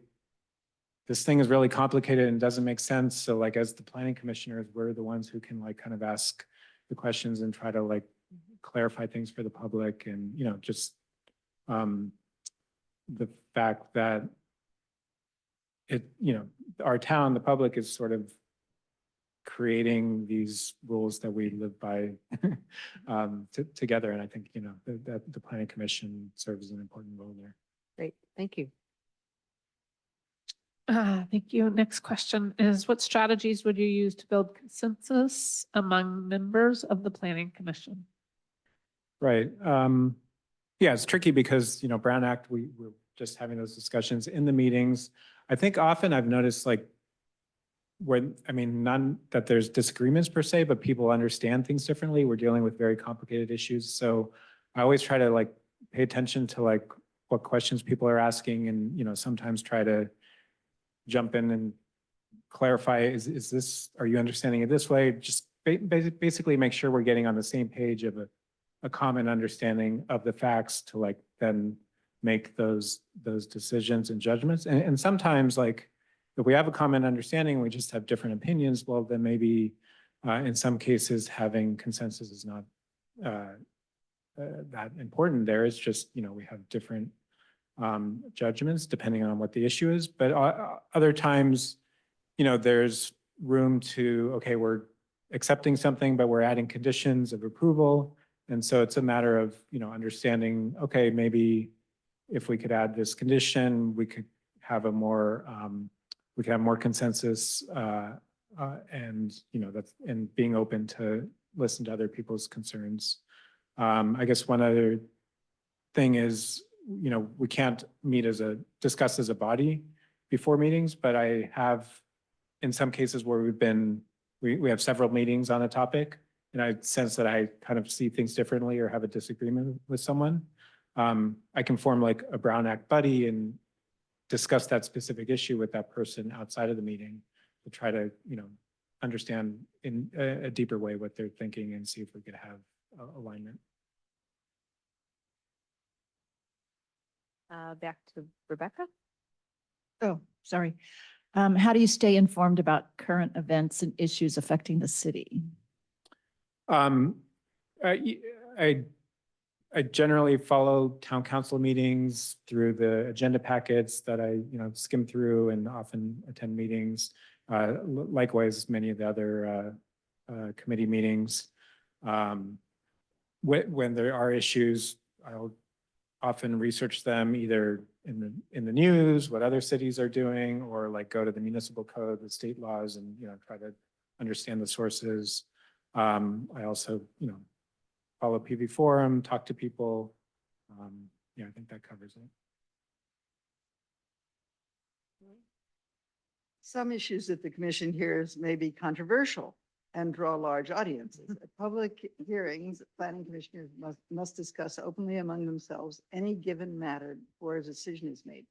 this thing is really complicated and doesn't make sense. So like, as the planning commissioners, we're the ones who can like kind of ask the questions and try to like clarify things for the public. And, just the fact that our town, the public is sort of creating these rules that we live by together. And I think, that the Planning Commission serves an important role there. Great, thank you. Thank you. Next question is, what strategies would you use to build consensus among members of the Planning Commission? Right. Yeah, it's tricky because, Brown Act, we're just having those discussions in the meetings. I think often I've noticed like none that there's disagreements per se, but people understand things differently. We're dealing with very complicated issues. So I always try to like pay attention to like what questions people are asking and, sometimes try to jump in and clarify, is this, are you understanding it this way? Just basically make sure we're getting on the same page of a common understanding of the facts to like then make those decisions and judgments. And sometimes like, if we have a common understanding, we just have different opinions, well, then maybe in some cases having consensus is not that important there. It's just, we have different judgments depending on what the issue is. But other times, there's room to, okay, we're accepting something, but we're adding conditions of approval. And so it's a matter of, understanding, okay, maybe if we could add this condition, we could have a more, we could have more consensus and, that's, and being open to listen to other people's concerns. I guess one other thing is, we can't meet discuss as a body before meetings, but I have in some cases where we have several meetings on a topic and I sense that I kind of see things differently or have a disagreement with someone. I can form like a Brown Act buddy and discuss that specific issue with that person outside of the meeting to try to, understand in a deeper way what they're thinking and see if we could have alignment. Back to Rebecca. Oh, sorry. How do you stay informed about current events and issues affecting the city? I generally follow town council meetings through the agenda packets that I, skim through and often attend meetings. Likewise, many of the other committee meetings. When there are issues, I'll often research them either in the news, what other cities are doing, or like go to the municipal code, the state laws, and try to understand the sources. I also, follow PV Forum, talk to people. I think that covers it. Some issues that the commission hears may be controversial and draw large audiences. At public hearings, planning commissioners must discuss openly among themselves any given matter before a decision is made.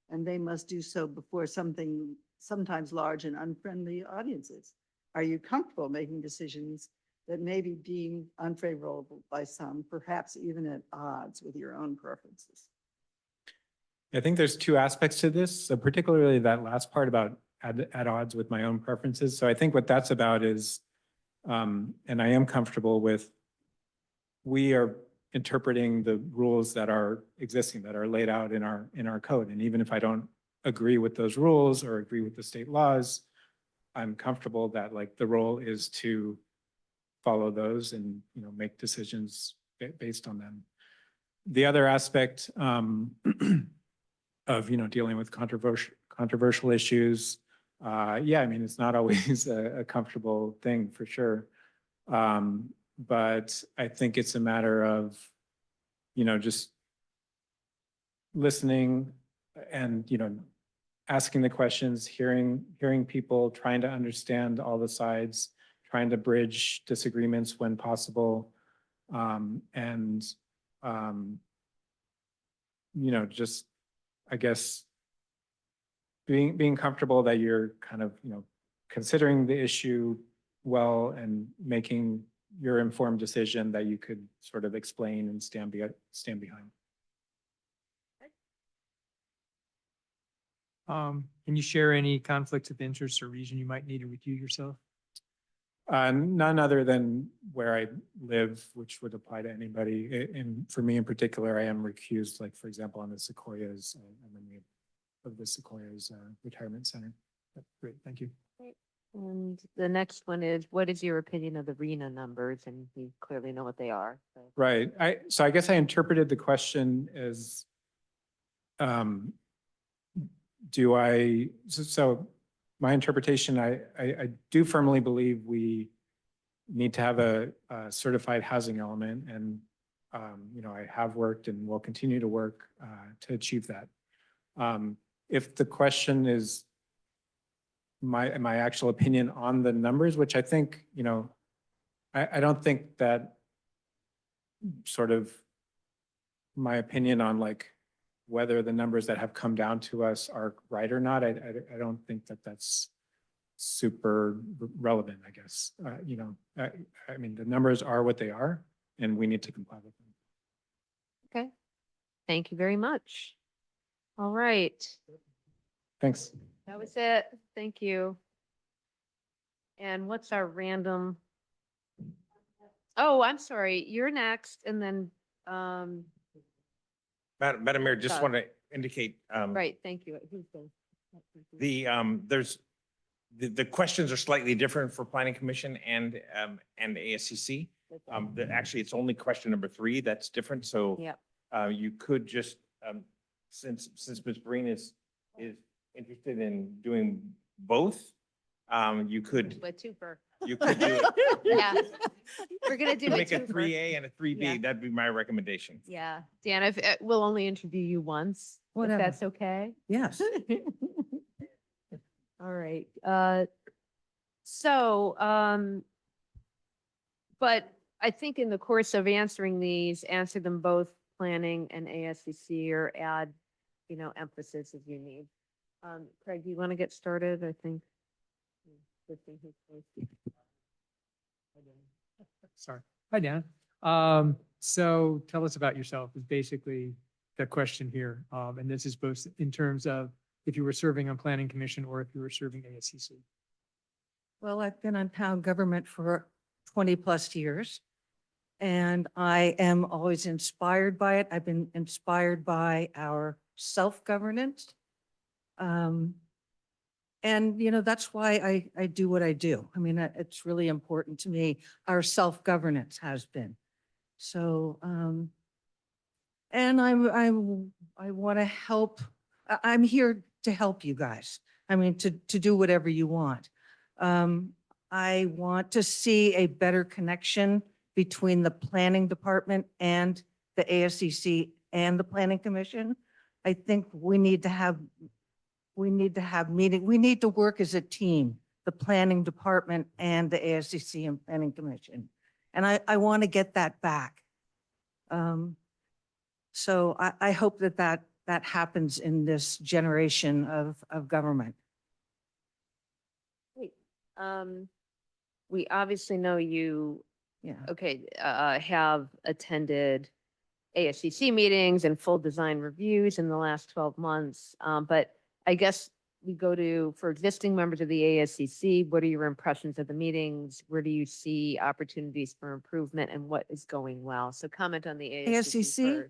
And they must do so before sometimes large and unfriendly audiences. Are you comfortable making decisions that may be deemed unfavorable by some, perhaps even at odds with your own preferences? I think there's two aspects to this. So particularly that last part about at odds with my own preferences. So I think what that's about is, and I am comfortable with, we are interpreting the rules that are existing, that are laid out in our code. And even if I don't agree with those rules or agree with the state laws, I'm comfortable that like the role is to follow those and, make decisions based on them. The other aspect of, dealing with controversial issues, yeah, I mean, it's not always a comfortable thing for sure. But I think it's a matter of, just listening and, asking the questions, hearing people, trying to understand all the sides, trying to bridge disagreements when possible. And, just, I guess, being comfortable that you're kind of, considering the issue well and making your informed decision that you could sort of explain and stand behind. Can you share any conflicts of interest or reason you might need to recuse yourself? None other than where I live, which would apply to anybody. And for me in particular, I am recused, like, for example, on the Sequoias, I'm in the of the Sequoias Retirement Center. Great, thank you. And the next one is, what is your opinion of the RENA numbers? And you clearly know what they are. So. Right. So I guess I interpreted the question as, so my interpretation, I do firmly believe we need to have a certified housing element, and I have worked and will continue to work to achieve that. If the question is my actual opinion on the numbers, which I think, I don't think that sort of my opinion on like whether the numbers that have come down to us are right or not, I don't think that that's super relevant, I guess. I mean, the numbers are what they are, and we need to comply with them. Okay. Thank you very much. All right. Thanks. That was it. Thank you. And what's our random? Oh, I'm sorry. You're next, and then, Madam Mayor, just Doug. want to indicate, right, thank you. Who's the? the questions are slightly different for Planning Commission and ASCC. Actually, it's only question number 3 that's different. So Yep. you could just, since Ms. Breen is interested in doing both, you could A twofer. you could do it. Yeah. We're gonna do To a make a twofer. 3A and a 3B. Yeah. That'd be my recommendation. Yeah, Dan, if we'll only interview you once, Whatever. if that's okay. Yes. All right, but I think in the course of answering these, answer them both planning and ASCC, or add, emphasis as you need. Craig, do you want to get started? I think. Sorry. Hi, Dan. So tell us about yourself is basically the question here. And this is both in terms of if you were serving on Planning Commission or if you were serving ASCC. Well, I've been on town government for 20+ years, and I am always inspired by it. I've been inspired by our self-governance. And, that's why I do what I do. I mean, it's really important to me. Our self-governance has been. So, and I want to help. I'm here to help you guys. I mean, to do whatever you want. I want to see a better connection between the planning department and the ASCC and the Planning Commission. I think we need to have meeting. We need to work as a team, the planning department and the ASCC and Planning Commission. And I want to get that back. So I hope that happens in this generation of government. Great. We obviously know you, have attended ASCC meetings and full design reviews in the last 12 months. But I guess we go to, for existing members of the ASCC, what are your impressions of the meetings? Where do you see opportunities for improvement, and what is going well? So comment on the ASCC. ASCC?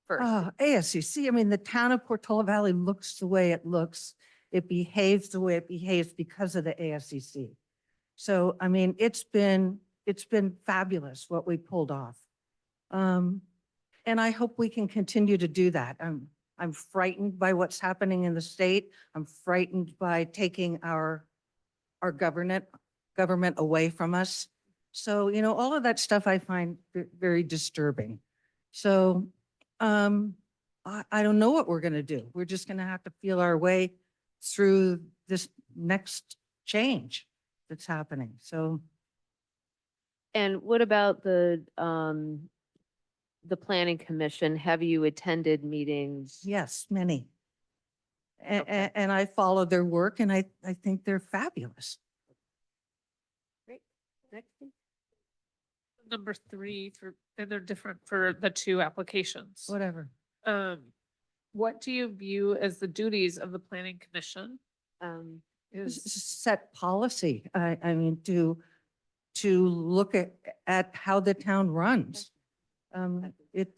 first. first. ASCC, I mean, the town of Portola Valley looks the way it looks. It behaves the way it behaves because of the ASCC. So, I mean, it's been fabulous what we pulled off. And I hope we can continue to do that. I'm frightened by what's happening in the state. I'm frightened by taking our government away from us. So, you know, all of that stuff I find very disturbing. So, I don't know what we're going to do. We're just going to have to feel our way through this next change that's happening. So, And what about the planning commission? Have you attended meetings? yes, many. Okay. And I follow their work and I think they're fabulous. Great. Next. please. Number 3 and they're different for the 2 applications. Whatever. What do you view as the duties of the planning commission? Set policy. I mean, to look at how the town runs.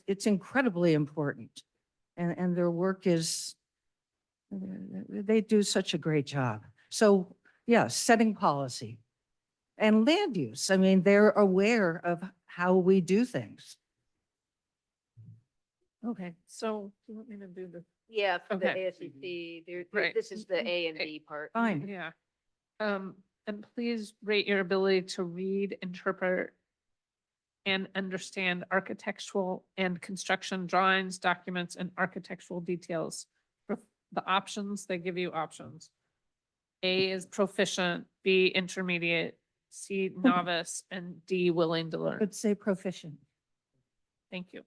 It's incredibly important. And their work is, they do such a great job. So yeah, setting policy and land use. I mean, they're aware of how we do things. Okay, so you want me to do the Yeah, for the Okay. ASCC, Right. this is the A and B part. Fine. Yeah. And please rate your ability to read, interpret, and understand architectural and construction drawings, documents, and architectural details. For the options, they give you options. A is proficient, B intermediate, C novice, and D willing to learn. I'd say proficient. Thank you.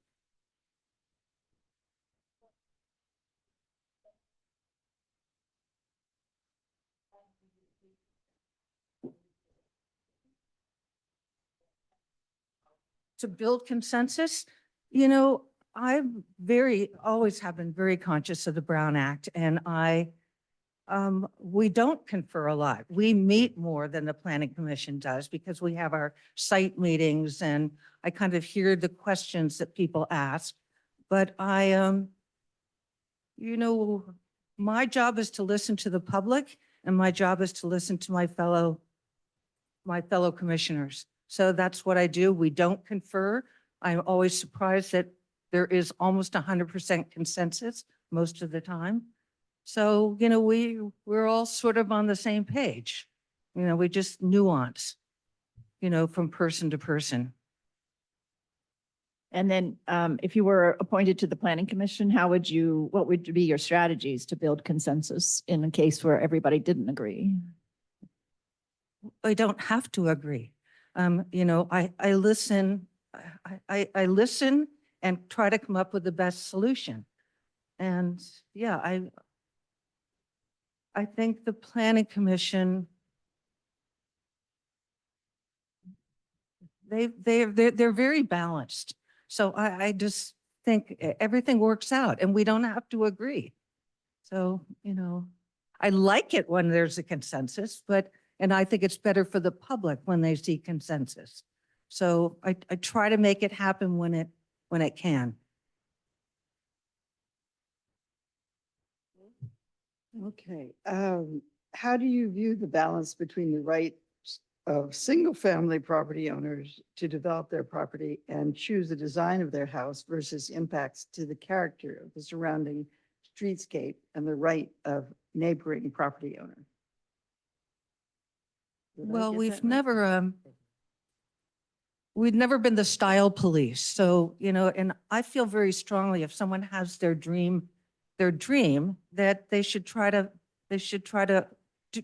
To build consensus, you know, always have been very conscious of the Brown Act and we don't confer a lot. We meet more than the Planning Commission does because we have our site meetings and I kind of hear the questions that people ask. But you know, my job is to listen to the public and my job is to listen to my fellow commissioners. So that's what I do. We don't confer. I'm always surprised that there is almost 100% consensus most of the time. So, you know, we're all sort of on the same page. You know, we just nuance, you know, from person to person. And then if you were appointed to the planning commission, what would be your strategies to build consensus in a case where everybody didn't agree? I don't have to agree. You know, I listen, I listen and try to come up with the best solution. And yeah, I think the planning commission, they're very balanced. So I just think everything works out and we don't have to agree. So, you know, I like it when there's a consensus, and I think it's better for the public when they see consensus. So I try to make it happen when it can. Okay, how do you view the balance between the rights of single-family property owners to develop their property and choose the design of their house versus impacts to the character of the surrounding streetscape and the right of neighboring property owners? Well, we've never been the style police. So, you know, and I feel very strongly if someone has their dream that they should try to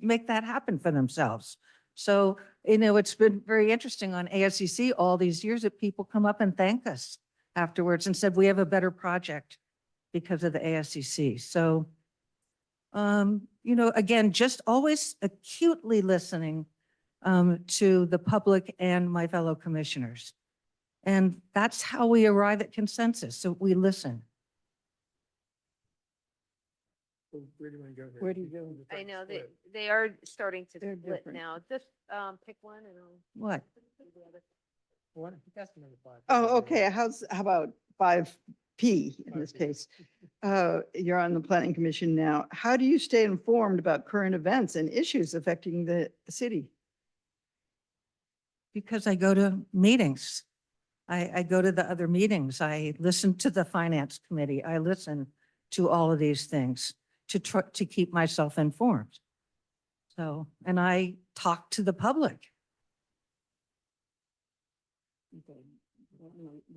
make that happen for themselves. So, you know, it's been very interesting on ASCC all these years that people come up and thank us afterwards and said, we have a better project because of the ASCC. So, you know, again, just always acutely listening to the public and my fellow commissioners. And that's how we arrive at consensus. So we listen. Where do you want to go here? Where do you go? I know they are starting to They're split different. now. Just pick one and I'll. What? That's number 5. Oh, okay, how about 5 P in this case. You're on the planning commission now. How do you stay informed about current events and issues affecting the city? Because I go to meetings. I go to the other meetings. I listen to the finance committee. I listen to all of these things to try to keep myself informed. So, and I talk to the public.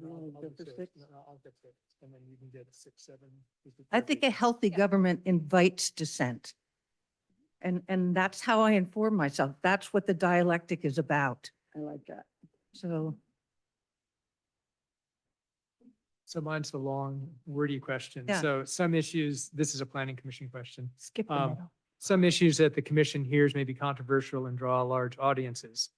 I'll get six, and then you can get 6, 7. I think a healthy government invites dissent. And that's how I inform myself. That's what the dialectic is about. I like that. So So mine's the long wordy question. Yeah. So some issues, this is a planning commission question. Skip the Um, middle. Some issues that the commission hears may be controversial and draw large audiences.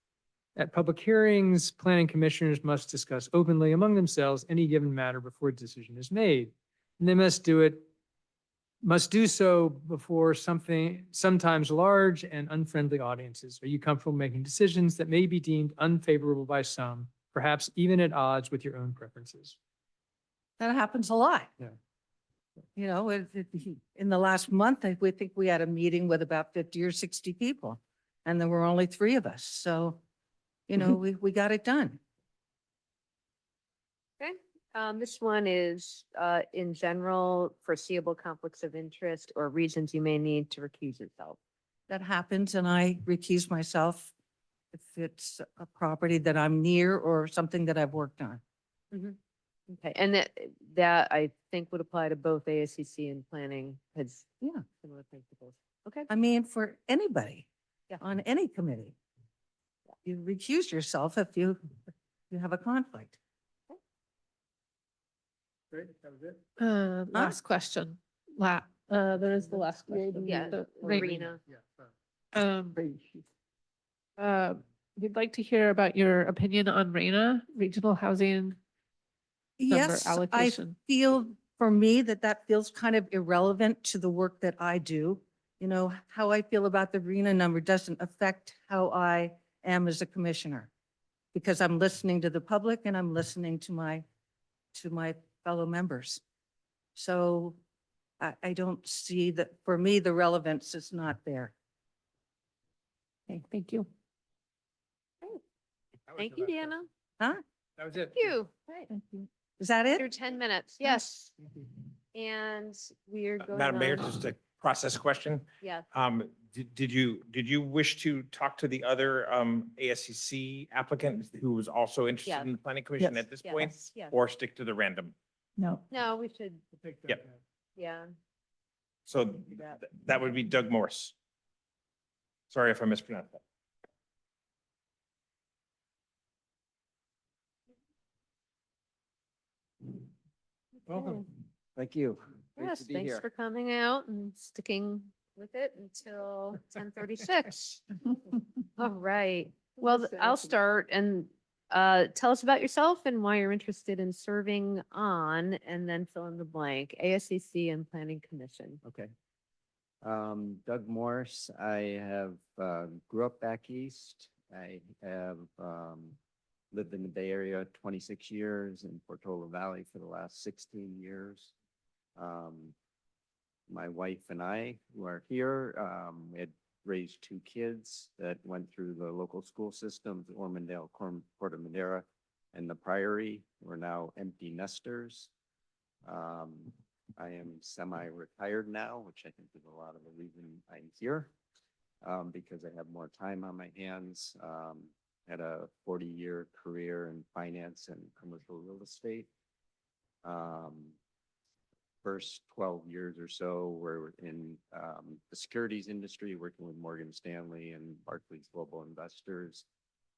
At public hearings, planning commissioners must discuss openly among themselves any given matter before a decision is made. And they must do so before sometimes large and unfriendly audiences. Are you comfortable making decisions that may be deemed unfavorable by some, perhaps even at odds with your own preferences? that happens a lot. Yeah. You know, in the last month, we think we had a meeting with about 50 or 60 people, and there were only 3 of us. So, you know, we got it done. Okay, this one is, in general, foreseeable conflicts of interest or reasons you may need to recuse yourself. That happens, and I recuse myself if it's a property that I'm near or something that I've worked on. Okay, and that I think would apply to both ASCC and planning, has Yeah. similar principles. Okay, I mean, for anybody Yeah. on any committee. You recuse yourself if you have a conflict. Great, that was it. Last question. There is the last question. yeah, The Rena. Um, we'd like to hear about your opinion on RENA, Regional Housing Number Yes, I Allocation. feel for me that feels kind of irrelevant to the work that I do. You know, how I feel about the RENA number doesn't affect how I am as a commissioner. Because I'm listening to the public and I'm listening to my fellow members. So I don't see that, for me, the relevance is not there. Okay, thank you. Thank you, Deanna. Huh? That was it. Thank you. Thank you. Is that Through it? 10 minutes, yes. And we are going Madam Mayor, on- just a process question. Yeah, Did you wish to talk to the other ASCC applicant who was also Yeah. interested in the planning commission Yes. at this point? yes, yeah. Or stick to the random? No. No, we should, Yep. yeah. So that would be Doug Morse. Sorry if I mispronounced that. Welcome. Thank you. Great Yes, to be thanks here. for coming out and sticking with it until 10:36. All right. Well, I'll start and tell us about yourself and why you're interested in serving on, and then fill in the blank, ASCC and Planning Commission. Okay. Doug Morse, I have, grew up back east. I have, lived in the Bay Area 26 years, in Portola Valley for the last 16 years. My wife and I, who are here, we had raised 2 kids that went through the local school systems, Ormondale, Corte Madera, and the Priory. We're now empty nesters. I am semi-retired now, which I think is a lot of the reason I'm here, because I have more time on my hands. Had a 40-year career in finance and commercial real estate. First 12 years or so were in the securities industry, working with Morgan Stanley and Barclays Global Investors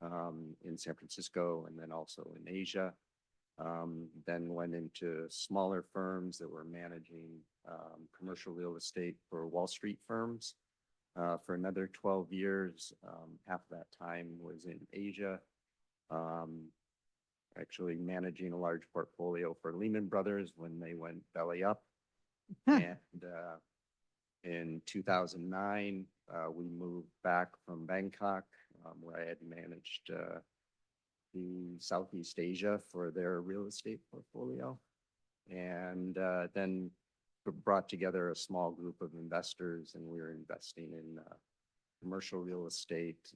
in San Francisco and then also in Asia. Then went into smaller firms that were managing commercial real estate for Wall Street firms for another 12 years. Half of that time was in Asia, actually managing a large portfolio for Lehman Brothers when they went belly up. And in 2009, we moved back from Bangkok, where I had managed the Southeast Asia for their real estate portfolio. And then brought together a small group of investors, and we were investing in commercial real estate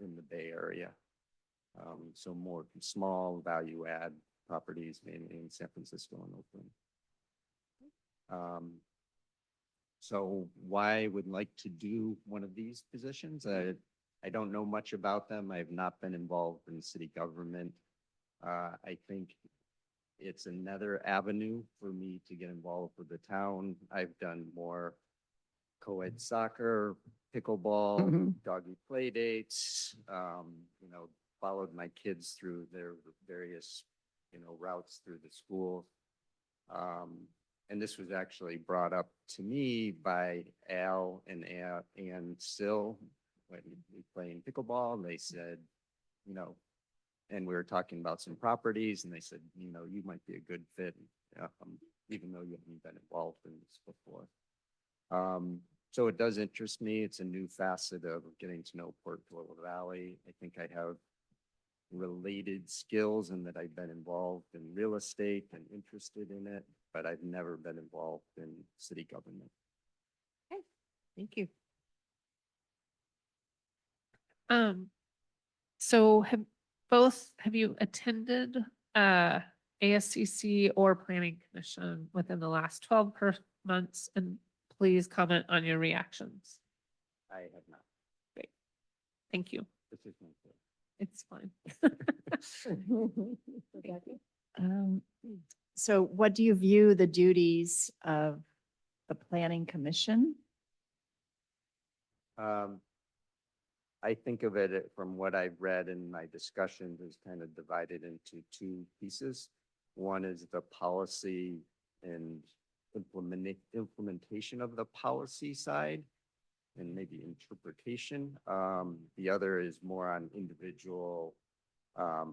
in the Bay Area. So more small value add properties mainly in San Francisco and Oakland. So why I would like to do one of these positions? I don't know much about them. I have not been involved in city government. I think it's another avenue for me to get involved with the town. I've done more co-ed soccer, pickleball, doggy play dates, followed my kids through their various, routes through the school. And this was actually brought up to me by Al and Ann Sill when we playing pickleball, and they said, and we were talking about some properties, and they said, you might be a good fit, even though you haven't been involved in this before. So it does interest me. It's a new facet of getting to know Portola Valley. I think I have related skills in that I've been involved in real estate and interested in it, but I've never been involved in city government. Okay, thank you. So have you attended ASCC or Planning Commission within the last 12 months? And please comment on your reactions. I have not. Great. Thank you. This is my first. It's fine. So what do you view the duties of the Planning Commission? I think of it from what I've read in my discussions is kind of divided into two pieces. One is the policy and implementation of the policy side and maybe interpretation. The other is more on individual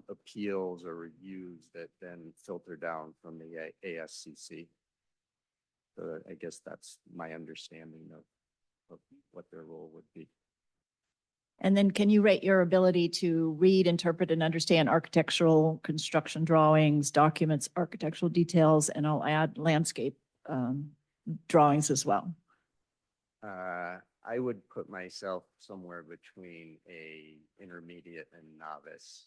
appeals or reviews that then filter down from the ASCC. So I guess that's my understanding of what their role would be. And then can you rate your ability to read, interpret, and understand architectural construction drawings, documents, architectural details, and I'll add landscape drawings as well? I would put myself somewhere between a intermediate and novice.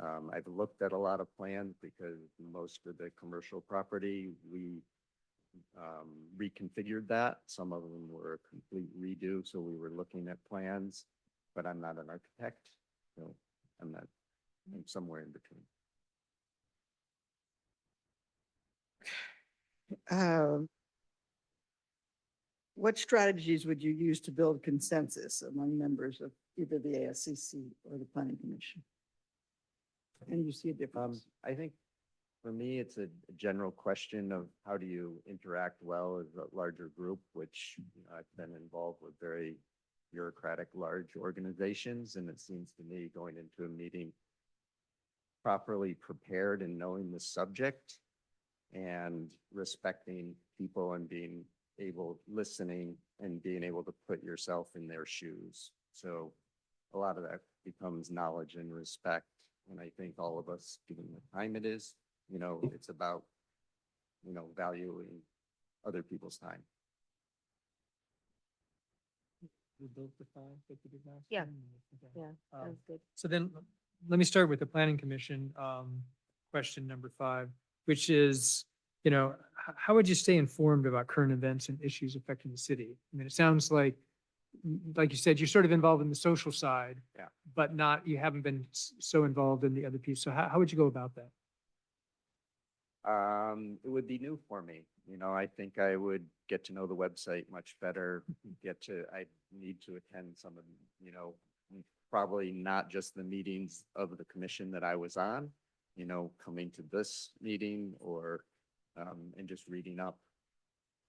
I've looked at a lot of plans because most of the commercial property, we reconfigured that. Some of them were a complete redo, so we were looking at plans, but I'm not an architect, so I'm somewhere in between. What strategies would you use to build consensus among members of either the ASCC or the Planning Commission? And you see a difference? I think for me, it's a general question of how do you interact well as a larger group, which I've been involved with very bureaucratic, large organizations. And it seems to me going into a meeting properly prepared and knowing the subject and respecting people and being able, listening and being able to put yourself in their shoes. So a lot of that becomes knowledge and respect. And I think all of us, given the time it is, it's about, valuing other people's time. Yeah. Okay. Yeah, sounds good. So then let me start with the Planning Commission, question number 5, which is, how would you stay informed about current events and issues affecting the city? I mean, it sounds like you said, you're sort of involved in the social side, Yeah. but you haven't been so involved in the other piece. So how would you go about that? It would be new for me. I think I would get to know the website much better, I need to attend some of, probably not just the meetings of the commission that I was on, coming to this meeting or, and just reading up.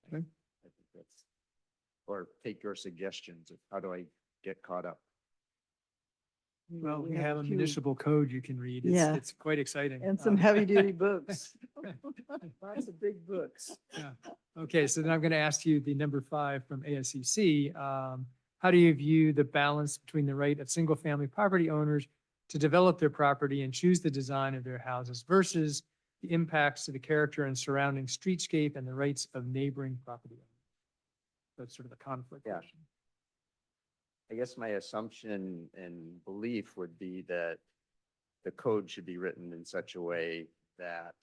Okay. I think that's, or take your suggestions of how do I get caught up? Well, we have a few- municipal code you can read. Yeah. It's quite exciting. And some heavy-duty books. Lots of big books. Yeah. Okay, so then I'm going to ask you the number 5 from ASCC. How do you view the balance between the right of single-family property owners to develop their property and choose the design of their houses versus the impacts to the character and surrounding streetscape and the rights of neighboring property owners. That's sort of the conflict Yeah. question. I guess my assumption and belief would be that the code should be written in such a way that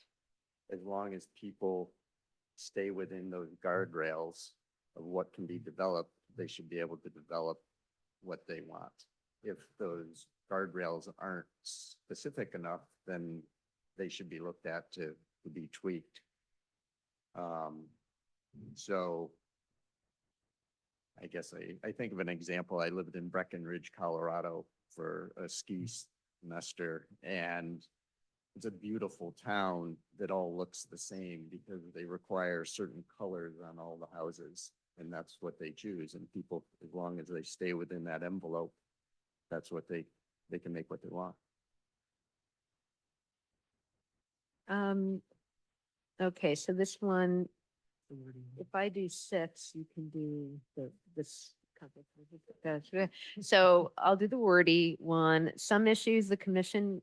as long as people stay within those guardrails of what can be developed, they should be able to develop what they want. If those guardrails aren't specific enough, then they should be looked at to be tweaked. So I guess I think of an example. I lived in Breckenridge, Colorado for a ski semester, and it's a beautiful town that all looks the same because they require certain colors on all the houses, and that's what they choose. And people, as long as they stay within that envelope, that's what they can make what they want. Okay, so this one, if I do 6, you can do this. So I'll do the wordy one. Some issues the commission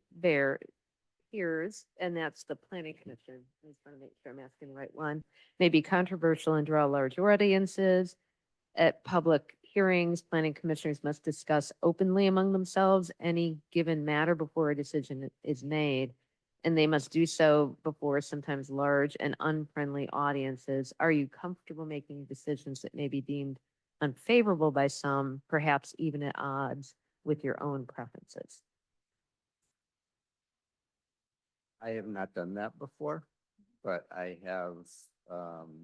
hears, and that's the planning commission. I just want to make sure I'm asking the right one. May be controversial and draw large audiences. At public hearings, planning commissioners must discuss openly among themselves any given matter before a decision is made. And they must do so before sometimes large and unfriendly audiences. Are you comfortable making decisions that may be deemed unfavorable by some, perhaps even at odds with your own preferences? I have not done that before, but I have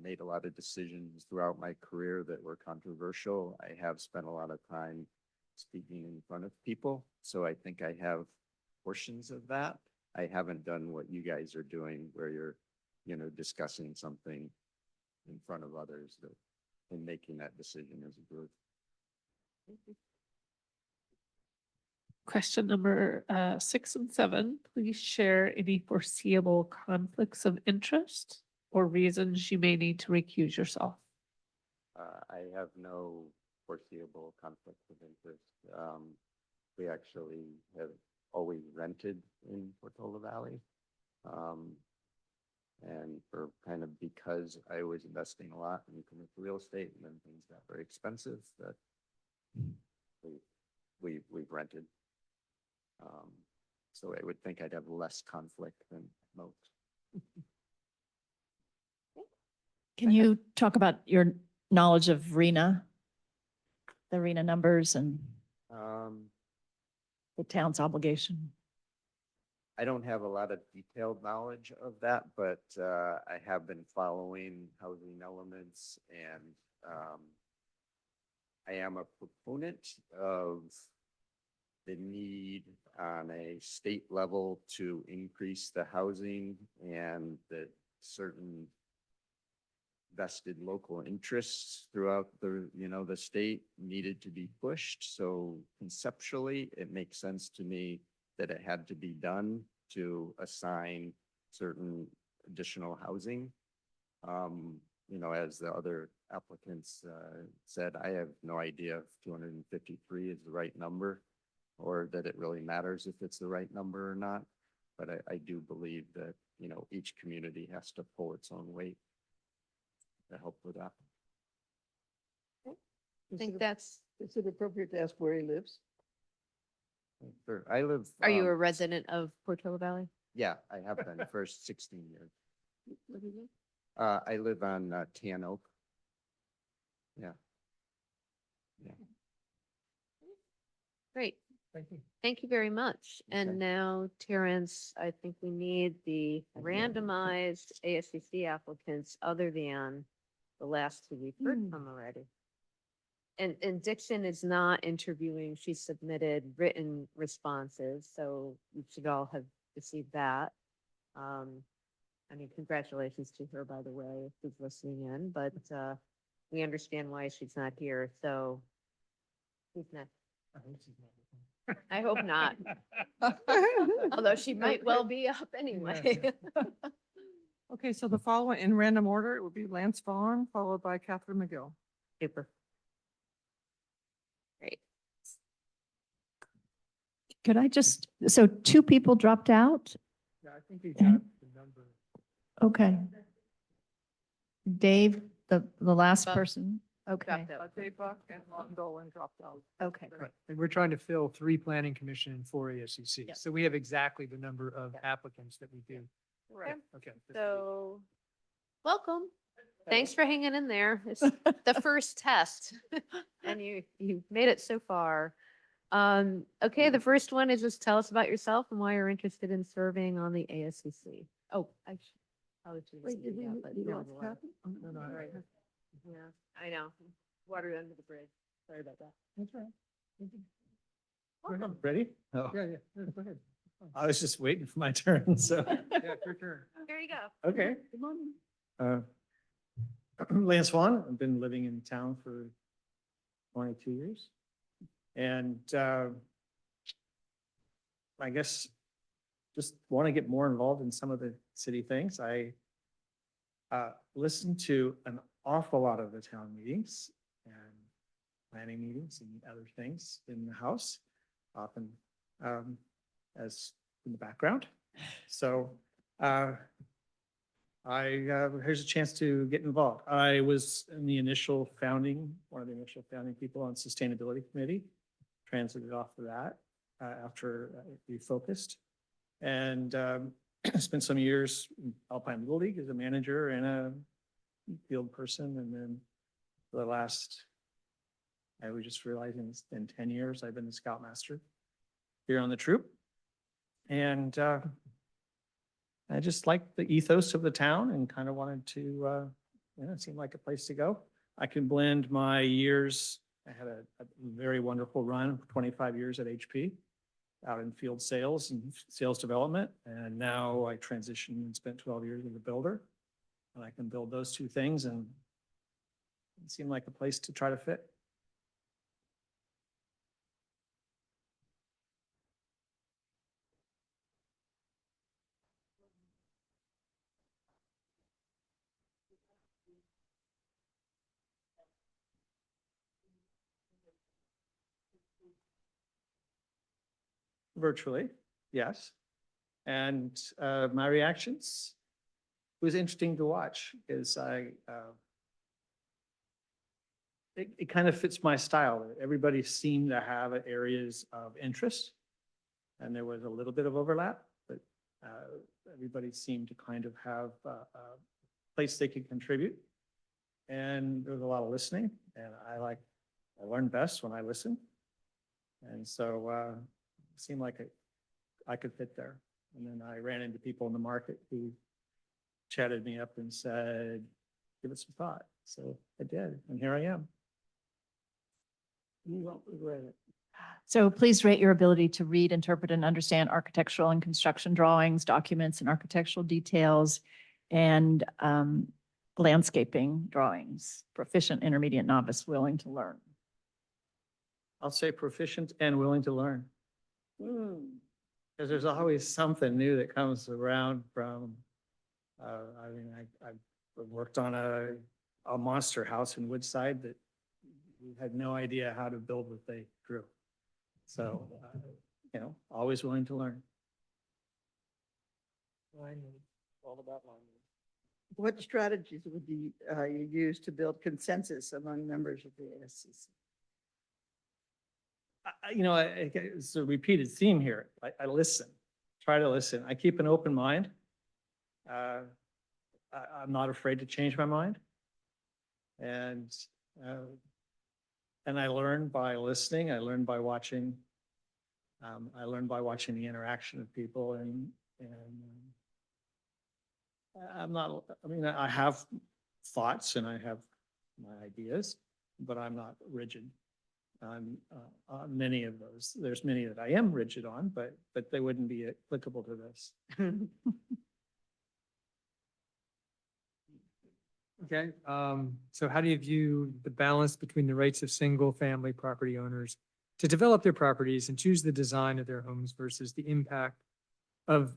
made a lot of decisions throughout my career that were controversial. I have spent a lot of time speaking in front of people, so I think I have portions of that. I haven't done what you guys are doing where you're, discussing something in front of others and making that decision as a group. Question number 6 and 7, please share any foreseeable conflicts of interest or reasons you may need to recuse yourself. I have no foreseeable conflict of interest. We actually have always rented in Portola Valley. And because I was investing a lot in commercial real estate and then things got very expensive, that we've rented. So I would think I'd have less conflict than most. Can you talk about your knowledge of RENA? The RENA numbers and the town's obligation? I don't have a lot of detailed knowledge of that, but I have been following housing elements, and I am a proponent of the need on a state level to increase the housing, and that certain vested local interests throughout the state needed to be pushed. So conceptually, it makes sense to me that it had to be done to assign certain additional housing. As the other applicants said, I have no idea if 253 is the right number or that it really matters if it's the right number or not. But I do believe that, each community has to pull its own weight to help with that. I think that's. Is it appropriate to ask where he lives? Sure. I live. Are you a resident of Portola Valley? Yeah, I have been for 16 years. Where do you live? I live on Tan Oak. Yeah. Great. Thank you. Thank you very much. And now, Terrence, I think we need the randomized ASCC applicants other than the last 2 we've heard from already. And Dixon is not interviewing. She submitted written responses, so you should all have received that. Congratulations to her, by the way, if she's listening in, but we understand why she's not here, so who's next? I hope not. Although she might well be up anyway. Okay, so the following in random order, it would be Lance Vaughn, followed by Catherine McGill. Super. Great. Could I so 2 people dropped out? Yeah, I think we got the number. Okay. Dave, the last Buck. person. Okay. Dave Buck and Ron Dolan dropped out. Okay. Right. And we're trying to fill 3 planning commission and 4 ASCC. Yep. So we have exactly the number of applicants that we do. Right. Okay. So, welcome. Thanks for hanging in there. It's the first test and you made it so far. Okay, the first one is just tell us about yourself and why you're interested in serving on the ASCC. Oh, I should probably shouldn't do that, but nevertheless. No, no, All right. Yeah, I know. Water under the bridge. Sorry about that. That's right. Welcome. Ready? Oh, Yeah, yeah. Go ahead. I was just waiting for my turn, so, Yeah, your turn. There you go. okay. Lance Swan, I've been living in town for 22 years. And I guess just want to get more involved in some of the city things. I listen to an awful lot of the town meetings and planning meetings and other things in the house, often as in the background. So here's a chance to get involved. I was in the initial founding, one of the initial founding people on Sustainability Committee, transited off of that after we focused. And spent some years in Alpine Little League as a manager and a field person. And then for the last, I was just realizing it's been 10 years, I've been the Scoutmaster here on the troop. And I just liked the ethos of the town and kind of wanted to, it seemed like a place to go. I can blend my years. I had a very wonderful run of 25 years at HP out in field sales and sales development. And now I transitioned and spent 12 years as a builder. And I can build those two things and it seemed like a place to try to fit. Virtually, yes. And my reactions was interesting to watch because it kind of fits my style. Everybody seemed to have areas of interest and there was a little bit of overlap, but everybody seemed to kind of have a place they could contribute. And there was a lot of listening and I learn best when I listen. And so it seemed like I could fit there. And then I ran into people in the market who chatted me up and said, give it some thought. So I did, and here I am. You won't regret it. So please rate your ability to read, interpret, and understand architectural and construction drawings, documents, and architectural details, and landscaping drawings. Proficient, intermediate, novice, willing to learn. I'll say proficient and willing to learn. Because there's always something new that comes around from, I mean, I've worked on a monster house in Woodside that we had no idea how to build what they drew. So, always willing to learn. All about line. What strategies would you use to build consensus among members of the ASCC? It's a repeated theme here. I listen, try to listen. I keep an open mind. I'm not afraid to change my mind. And I learn by listening. I learn by watching. I learn by watching the interaction of people and I have thoughts and I have my ideas, but I'm not rigid. On many of those. There's many that I am rigid on, but they wouldn't be applicable to this. Okay, so how do you view the balance between the rights of single-family property owners to develop their properties and choose the design of their homes versus the impact to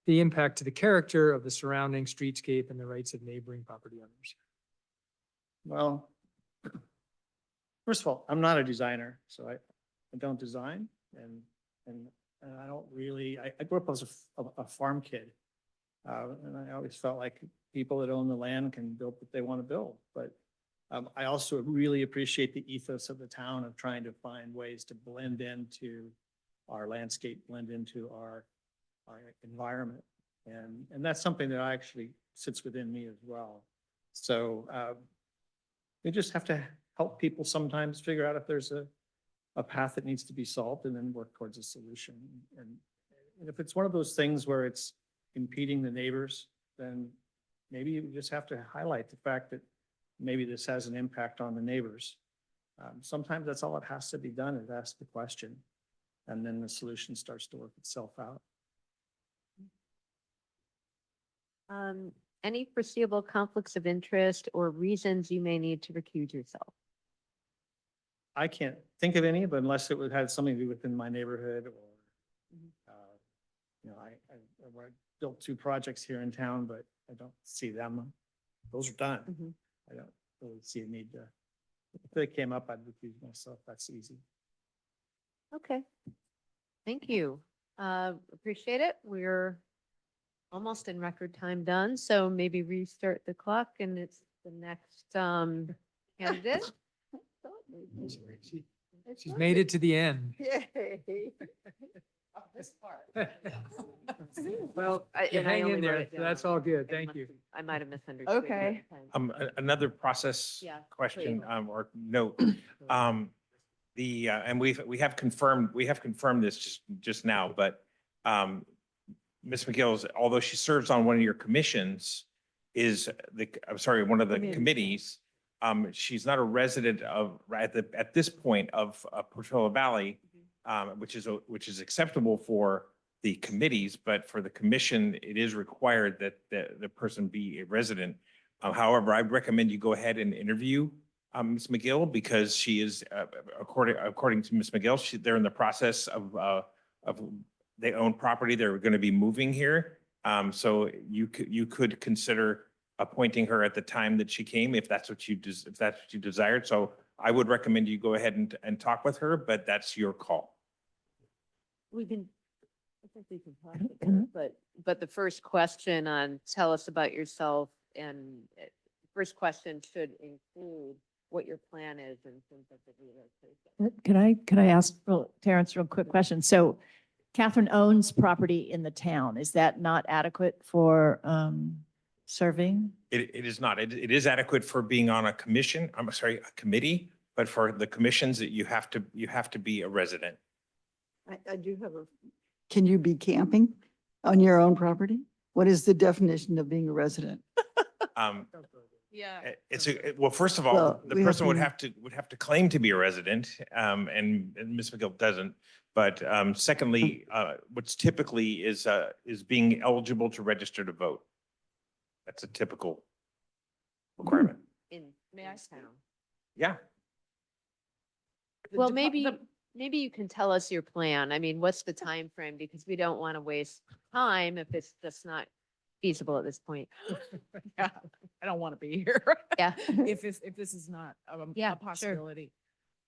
the character of the surrounding streetscape and the rights of neighboring property owners? Well, first of all, I'm not a designer, so I don't design and I don't really, I grew up as a farm kid. And I always felt like people that own the land can build what they want to build. But I also really appreciate the ethos of the town of trying to find ways to blend into our landscape, blend into our environment. And that's something that actually sits within me as well. So we just have to help people sometimes figure out if there's a path that needs to be solved and then work towards a solution. And if it's one of those things where it's impeding the neighbors, then maybe you just have to highlight the fact that maybe this has an impact on the neighbors. Sometimes that's all it has to be done is ask the question, and then the solution starts to work itself out. Any foreseeable conflicts of interest or reasons you may need to recuse yourself? I can't think of any, but unless it would have something to do within my neighborhood or, I built 2 projects here in town, but I don't see them. Those are done. I don't really see a need to, if they came up, I'd recuse myself. That's easy. Okay. Thank you. Appreciate it. We're almost in record time done, so maybe restart the clock and it's the next candidate. She's made it to the end. Yay. This part. Well, I- you and I hang only in wrote there. it down. That's all good. I Thank must you. have- I might have misunderstood. Okay. Another process Yeah, question, please. or note. And we have confirmed this just now, but, Ms. McGill's, although she serves on one of your commissions, one of the committees, she's not a resident of, at this point of Portola Valley, which is acceptable for the committees, but for the commission, it is required that the person be a resident. However, I recommend you go ahead and interview Ms. McGill, because she is, according to Ms. McGill, they're in the process of they own property. They're going to be moving here. So you could consider appointing her at the time that she came, if that's what you desired. So I would recommend you go ahead and talk with her, but that's your call. I think we can talk about it, but the first question on tell us about yourself, and the first question should include what your plan is in terms of the relocation. Could I ask Terrence real quick question? So Catherine owns property in the town. Is that not adequate for serving? It is not. It is adequate for being on a commission, a committee, but for the commissions that you have to be a resident. I do have can you be camping on your own property? What is the definition of being a resident? Yeah. Well, first of all, Well, the we have person would to- have to claim to be a resident, and Ms. McGill doesn't. But secondly, what's typically is being eligible to register to vote. That's a typical requirement. In town. Yeah. Well, maybe you can tell us your plan. I mean, what's the time frame? Because we don't want to waste time if it's just not feasible at this point. Yeah, I don't want to be here. Yeah. If this is not Yeah, a sure. possibility.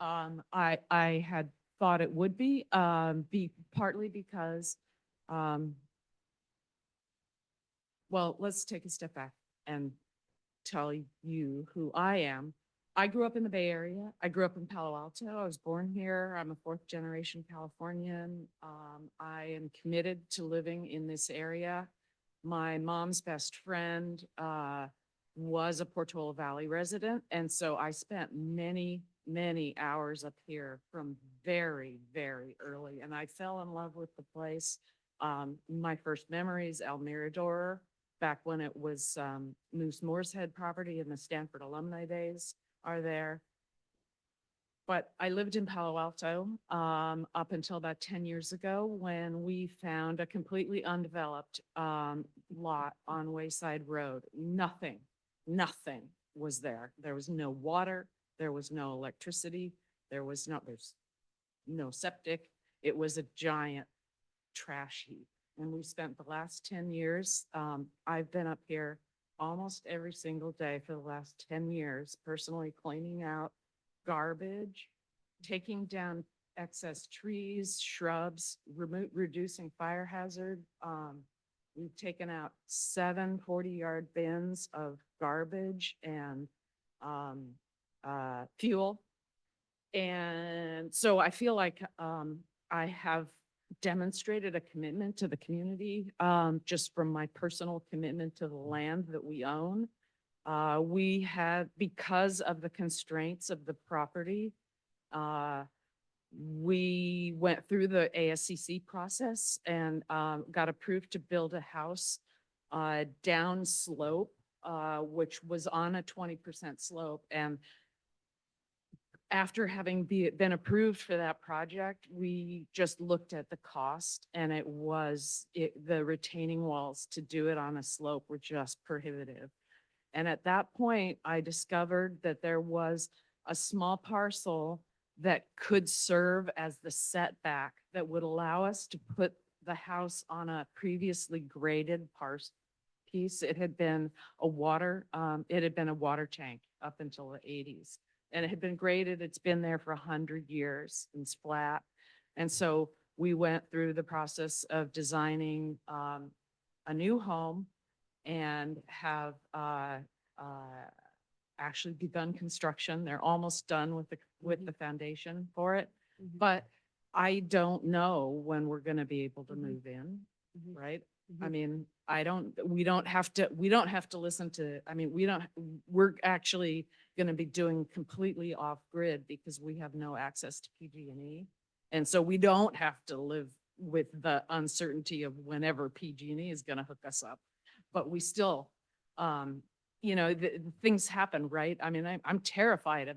I had thought it would be partly because, well, let's take a step back and tell you who I am. I grew up in the Bay Area. I grew up in Palo Alto. I was born here. I'm a 4th generation Californian. I am committed to living in this area. My mom's best friend was a Portola Valley resident. And so I spent many, many hours up here from very, very early. And I fell in love with the place. My first memories, El Mirador, back when it was Moose Moore's Head property in the Stanford alumni days are there. But I lived in Palo Alto up until about 10 years ago when we found a completely undeveloped lot on Wayside Road. Nothing was there. There was no water. There was no electricity. There's no septic. It was a giant trash heap. And we spent the last 10 years, I've been up here almost every single day for the last 10 years, personally cleaning out garbage, taking down excess trees, shrubs, reducing fire hazard, we've taken out 7 40-yard bins of garbage and fuel. And so I feel like I have demonstrated a commitment to the community, just from my personal commitment to the land that we own. We had, because of the constraints of the property, we went through the ASCC process and got approved to build a house down slope, which was on a 20% slope. And after having been approved for that project, we just looked at the cost, and the retaining walls to do it on a slope were just prohibitive. And at that point, I discovered that there was a small parcel that could serve as the setback that would allow us to put the house on a previously graded piece. It had been a water tank up until the 80s. And it had been graded. It's been there for 100 years and it's flat. And so we went through the process of designing a new home and have actually begun construction. They're almost done with the foundation for it. But I don't know when we're going to be able to move in, right? I mean, we don't have to listen to, I mean, we're actually going to be doing completely off grid because we have no access to PG&E. And so we don't have to live with the uncertainty of whenever PG&E is going to hook us up. But we still, things happen, right? I mean, I'm terrified of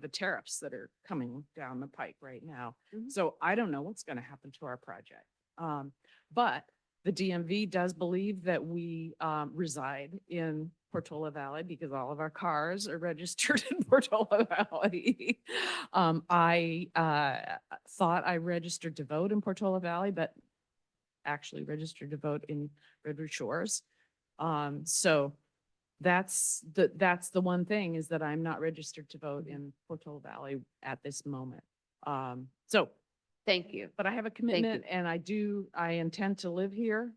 the tariffs that are coming down the pike right now. So I don't know what's going to happen to our project. But the DMV does believe that we reside in Portola Valley because all of our cars are registered in Portola Valley. I thought I registered to vote in Portola Valley, but actually registered to vote in Redwood Shores. So that's the one thing, is that I'm not registered to vote in Portola Valley at this moment. So Thank you. but I have a commitment and I intend to live here.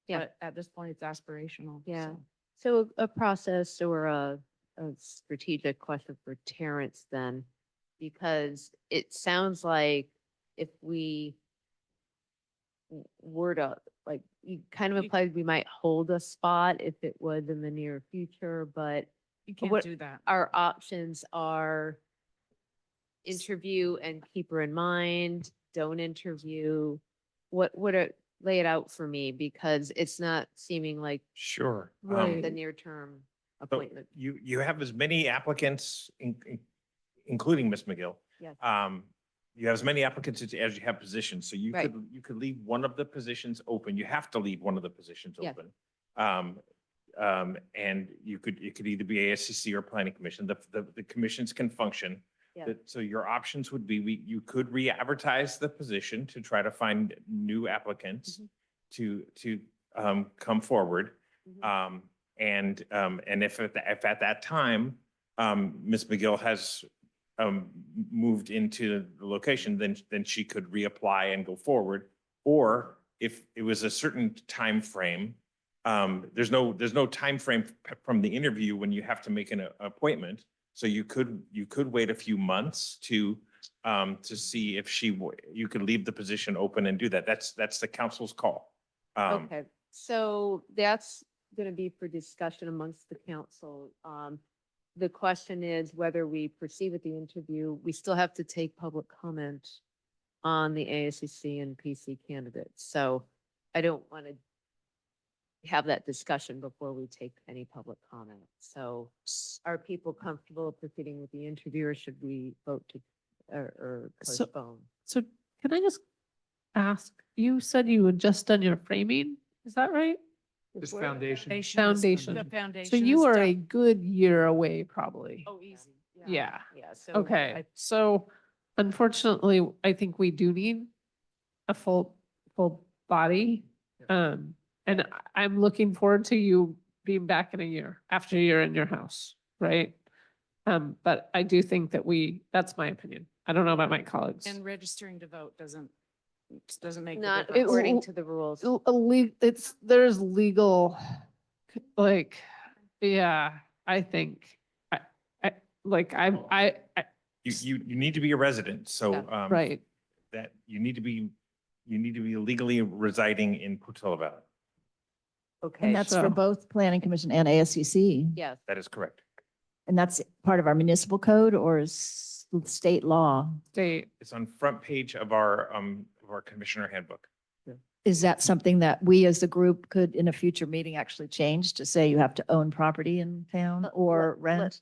Yeah. But at this point, it's aspirational. Yeah. so. So a process or a strategic question for Terrence then, because it sounds like if we were to, like, you kind of implied we might hold a spot if it was in the near future, but You can't what do that. our options are interview and keep her in mind, don't interview. Lay it out for me, because it's not seeming like Sure. the near term So appointment. you have as many applicants, including Ms. McGill. Yes. You have as many applicants as you have positions, so you Right. could leave one of the positions open. You have to leave one of the positions Yes. open. And it could either be ASCC or Planning Commission. The commissions can function. Yeah. So your options would be, you could re-advertise the position to try to find new applicants to come forward. And if at that time, Ms. McGill has moved into the location, then she could reapply and go forward. Or if it was a certain time frame, there's no time frame from the interview when you have to make an appointment. So you could wait a few months to see if you could leave the position open and do that. That's the council's call. Okay, so that's going to be for discussion amongst the council. The question is whether we proceed with the interview. We still have to take public comment on the ASCC and PC candidates. So I don't want to have that discussion before we take any public comment. So are people comfortable proceeding with the interview, or should we vote to or So- postpone? So can I just ask, you said you had just done your framing, is that right? This foundation. Foundation. The foundation. So you is are done. a good year away, probably. Oh, easy. Yeah. Yeah, so. Okay, so unfortunately, I think we do need a full body. And I'm looking forward to you being back in a year after you're in your house, right? But I do think that that's my opinion. I don't know about my colleagues. And registering to vote doesn't doesn't make a Not difference. according to the rules. There's legal, like, yeah, I think, I, like, You need to be a resident, so, Yeah. right. that you need to be legally residing in Portola Valley. Okay. And that's for so- both Planning Commission and ASCC. Yes. That is correct. And that's part of our municipal code or state law? State, It's on front page of our commissioner handbook. Is that something that we as a group could in a future meeting actually change to say you have to own property in town or rent?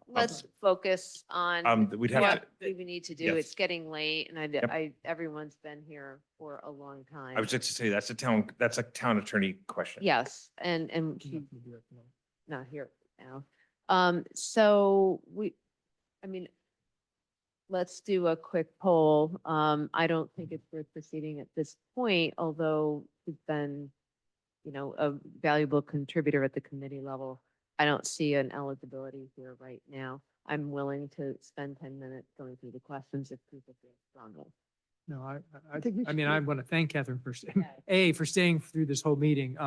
Let's focus on We'd have what to, we need to do. yes. It's getting late and Yep. everyone's been here for a long time. I was just to say, that's a town attorney question. Yes, and You're not she's gonna do that tonight. not here now. So I mean, let's do a quick poll. I don't think it's worth proceeding at this point, although we've been, a valuable contributor at the committee level. I don't see an eligibility here right now. I'm willing to spend 10 minutes going through the questions if people feel strongly. No, I think we I mean, should- I want to thank Catherine for, for staying through this whole meeting.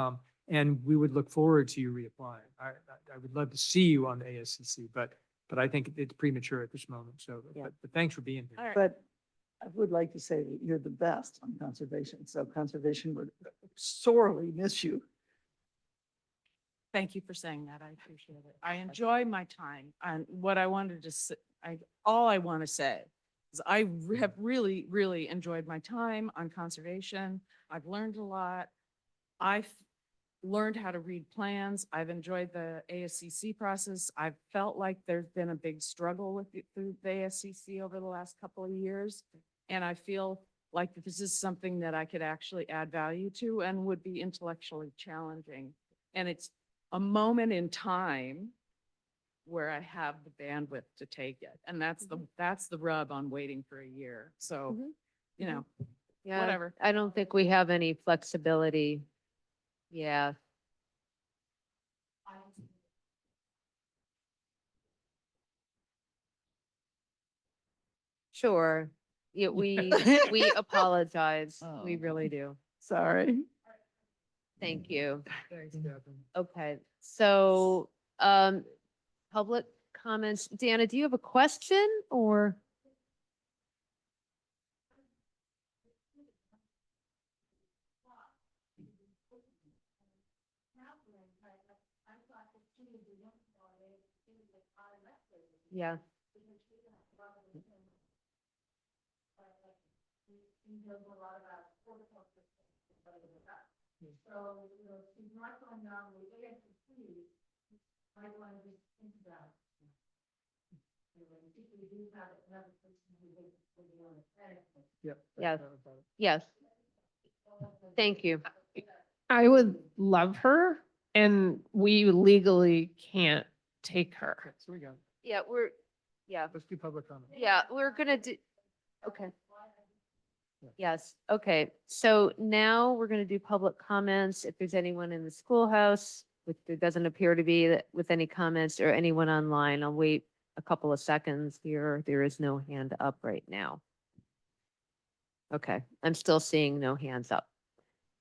And we would look forward to you reapplying. I would love to see you on the ASCC, but I think it's premature at this moment. So, Yeah. but thanks for being here. All right. But I would like to say that you're the best on conservation, so conservation would sorely miss you. Thank you for saying that. I appreciate it. I enjoy my time. And what I wanted to say, all I want to say is have really, really enjoyed my time on conservation. I've learned a lot. I've learned how to read plans. I've enjoyed the ASCC process. I've felt like there's been a big struggle with through the ASCC over the last couple of years. And I feel like this is something that I could actually add value to and would be intellectually challenging. And it's a moment in time where I have the bandwidth to take it. And that's the rub on waiting for a year. So, Yeah, whatever. I don't think we have any flexibility. Yeah. Sure. Yeah, we apologize. We Oh. really do. Sorry. Thank you. Thanks, Catherine. Okay, so, public comments. Deanna, do you have a question or? Yeah. Yep. Yes. Yes. Thank you. I would love her and we legally can't take her. So we got, it. Yeah, Let's do public comment. yeah, we're gonna do, okay. Yes, okay, so now we're gonna do public comments. If there's anyone in the schoolhouse, which there doesn't appear to be with any comments or anyone online, I'll wait a couple of seconds here. There is no hand up right now. Okay, I'm still seeing no hands up.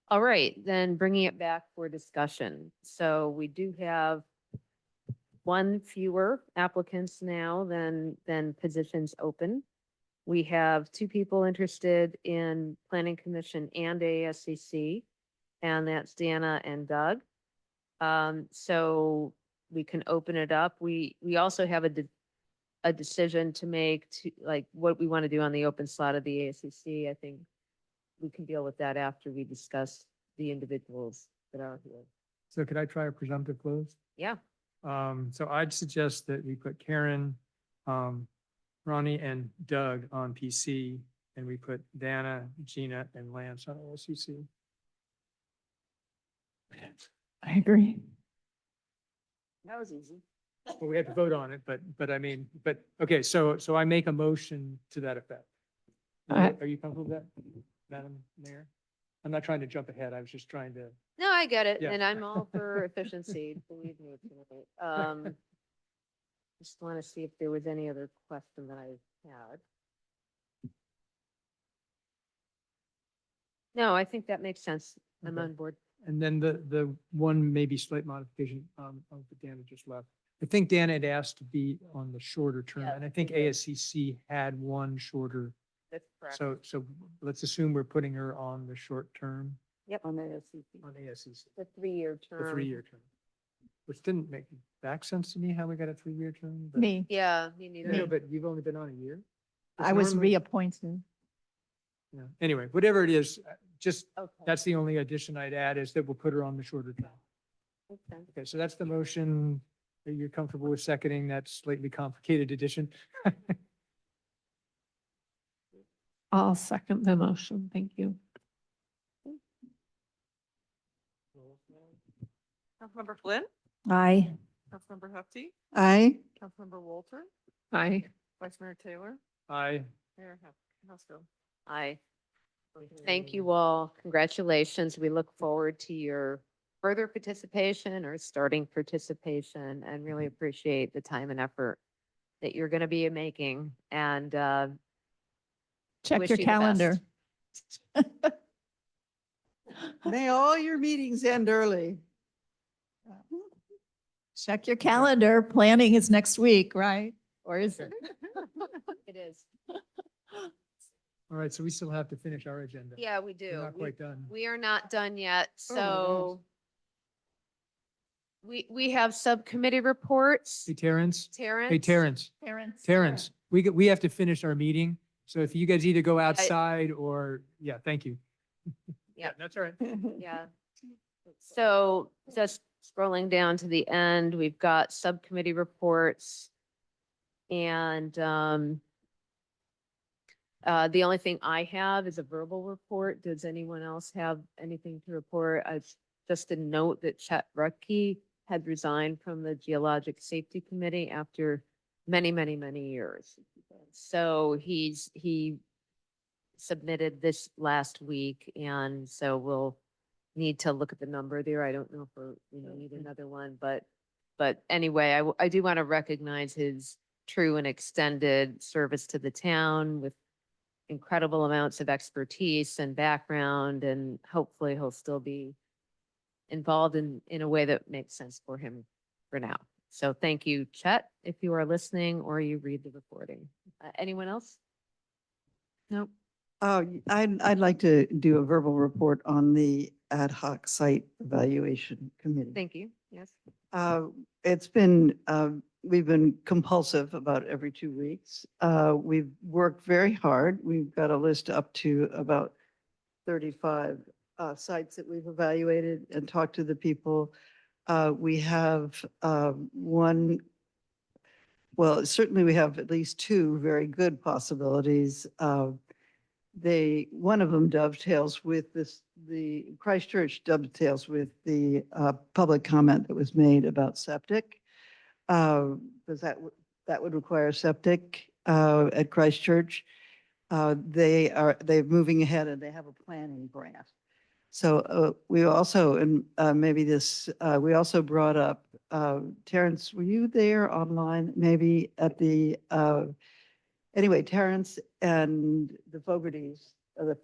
All right, then bringing it back for discussion. So we do have one fewer applicants now than positions open. We have two people interested in Planning Commission and ASCC, and that's Dana and Doug. So we can open it up. We also have a decision to make to like what we want to do on the open slot of the ASCC. I think we can deal with that after we discuss the individuals that are here. So could I try a presumptive close? Yeah. So I'd suggest that we put Karen, Ronnie and Doug on PC, and we put Dana, Gina, and Lance on OSCC. I agree. That was easy. Well, we have to vote on it, but I mean, okay, so I make a motion to that effect. Are you comfortable with that, Madam Mayor? I'm not trying to jump ahead. I was just trying to. No, I get it, Yeah. and I'm all for efficiency, believe me. Tonight. Just want to see if there was any other question that I had. No, I think that makes sense. I'm Okay. on board. And then the one maybe slight modification, of the Dana just left. I think Dan had asked to be on the shorter term, Yeah, and I think he did. ASCC had one shorter. That's correct. So let's assume we're putting her on the short term, Yep. on ASCC, The 3-year the term. 3-year term. Which didn't make back sense to me how we got a 3-year term. but- Me, Yeah, me No, neither. but you've only been on a year? I was normally- reappointed. Yeah. Anyway, whatever it is, just, Okay. that's the only addition I'd add is that we'll put her on the shorter term. Okay. Okay, so that's the motion. Are you comfortable with seconding that slightly complicated addition? I'll second the motion. Thank you. Councilmember Flynn, Aye. Councilmember Hefty, Aye. Councilmember Walter, Aye. Vice Mayor Taylor, Aye. Mayor Haskell. Aye. Thank you all. Congratulations. We look forward to your further participation or starting participation and really appreciate the time and effort that you're going to be making. And Check wish your you the best. calendar. May all your meetings end early. Check your calendar. Planning is next week, right? Or is it? It is. All right, so we still have to finish our agenda. Yeah, we We're do. not quite done. We are not done yet, Oh my goodness. so we have subcommittee reports. Hey, Terrence? Terrence? Hey, Terrence. Terrence, we have to finish our meeting. So if you guys either go outside or, yeah, thank you. Yeah. That's all right. Yeah. So just scrolling down to the end, we've got subcommittee reports. And the only thing I have is a verbal report. Does anyone else have anything to report? Just a note that Chet Rucky had resigned from the Geologic Safety Committee after many, many, many years. So he submitted this last week, and so we'll need to look at the number there. I don't know if we need another one, but anyway, I do want to recognize his true and extended service to the town with incredible amounts of expertise and background, and hopefully he'll still be involved in a way that makes sense for him for now. So thank you, Chet, if you are listening or you read the recording. Anyone else? Nope. I'd like to do a verbal report on the ad hoc site evaluation committee. Thank you. Yes. It's been, we've been compulsive about every 2 weeks. We've worked very hard. We've got a list up to about 35 sites that we've evaluated and talked to the people. We have one, well, certainly we have at least 2 very good possibilities. One of them dovetails with the Christchurch dovetails with the public comment that was made about septic. Because that would require septic at Christchurch. They're moving ahead and they have a planning grant. So we also, and maybe this, we also brought up, Terrence, were you there online, maybe at the, anyway, Terrence and the Fogartys, the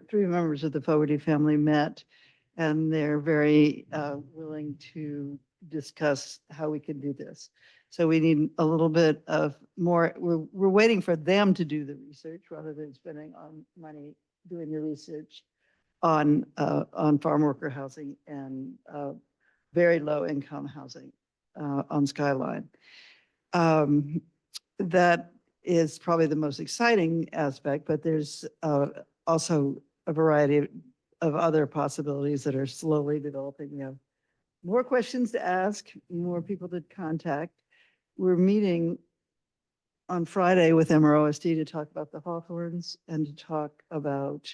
three members of the Fogarty family met, and they're very willing to discuss how we can do this. So we need a little bit of more, we're waiting for them to do the research rather than spending on money doing the research on farm worker housing and very low income housing on Skyline. That is probably the most exciting aspect, but there's also a variety of other possibilities that are slowly developing. We have more questions to ask, more people to contact. We're meeting on Friday with MROSD to talk about the Hawthorns and to talk about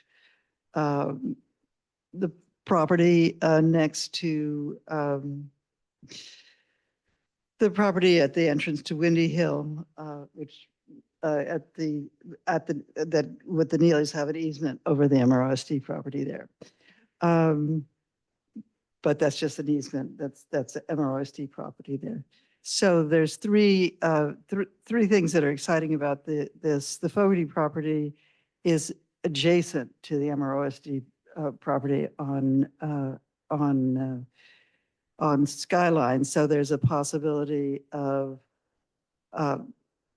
the property next to the property at the entrance to Windy Hill, which that with the Neelys have an easement over the MROSD property there. But that's just an easement. That's MROSD property there. So there's three things that are exciting about this. The Fogarty property is adjacent to the MROSD property on Skyline. So there's a possibility of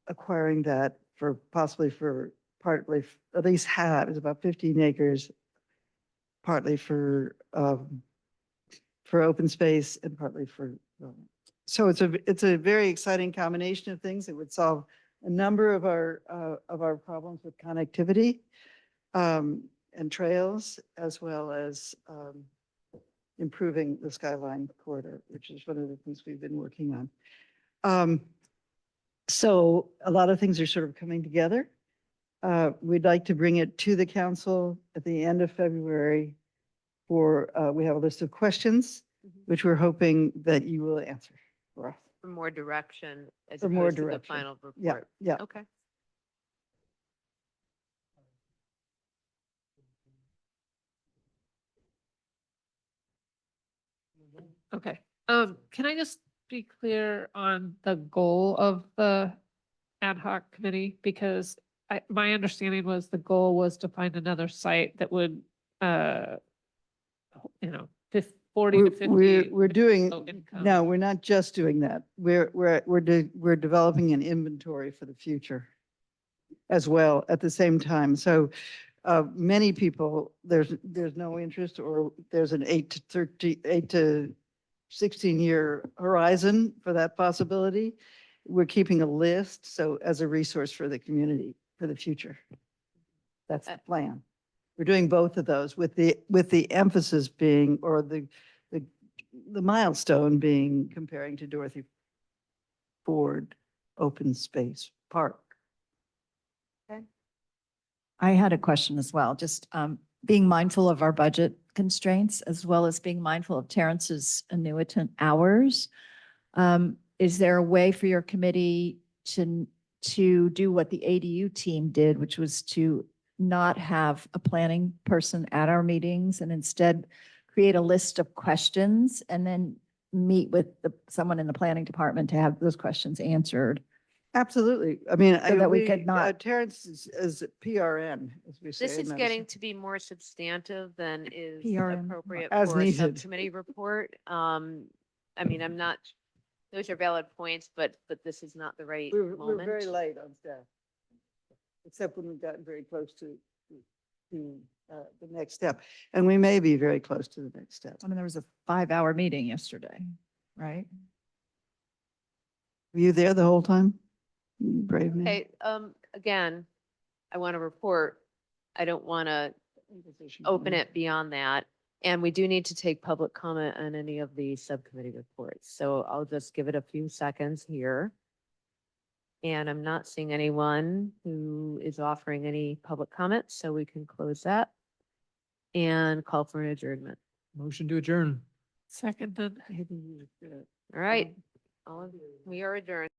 acquiring that for possibly for partly, at least half, it's about 15 acres, partly for open space and partly for, so it's a very exciting combination of things. It would solve a number of our problems with connectivity and trails, as well as improving the Skyline corridor, which is one of the things we've been working on. So a lot of things are sort of coming together. We'd like to bring it to the council at the end of February for, we have a list of questions, which we're hoping that you will answer for us. For more direction as For more opposed to the direction. final Yeah, report. yeah. Okay. Okay, can I just be clear on the goal of the ad hoc committee? Because my understanding was the goal was to find another site that would, 40 to 50. We're doing, low income. no, we're not just doing that. We're developing an inventory for the future as well at the same time. So many people, there's no interest, or there's an 8 to 16-year horizon for that possibility. We're keeping a list, so as a resource for the community for the future. That's the plan. We're doing both of those with the emphasis being, or the milestone being comparing to Dorothy Ford Open Space Park. I had a question as well, just being mindful of our budget constraints, as well as being mindful of Terrence's annuitant hours. Is there a way for your committee to do what the ADU team did, which was to not have a planning person at our meetings and instead create a list of questions and then meet with someone in the planning department to have those questions answered? Absolutely. I mean, So that we could not- Terrence is PRN, as we say. This in is medicine. getting to be more substantive than is PRN. appropriate As for a needed. subcommittee report. I mean, I'm not, those are valid points, but this is not the right We're very moment. late on staff, except when we've gotten very close to the next step. And we may be very close to the next step. I mean, there was a 5-hour meeting yesterday, right? Were you there the whole time? You brave man. Okay, again, I want to report. I don't want to open it beyond that. And we do need to take public comment on any of the subcommittee reports. So I'll just give it a few seconds here. And I'm not seeing anyone who is offering any public comments, so we can close that and call for an adjournment. Motion to adjourn. Seconded. All right, we are adjourned.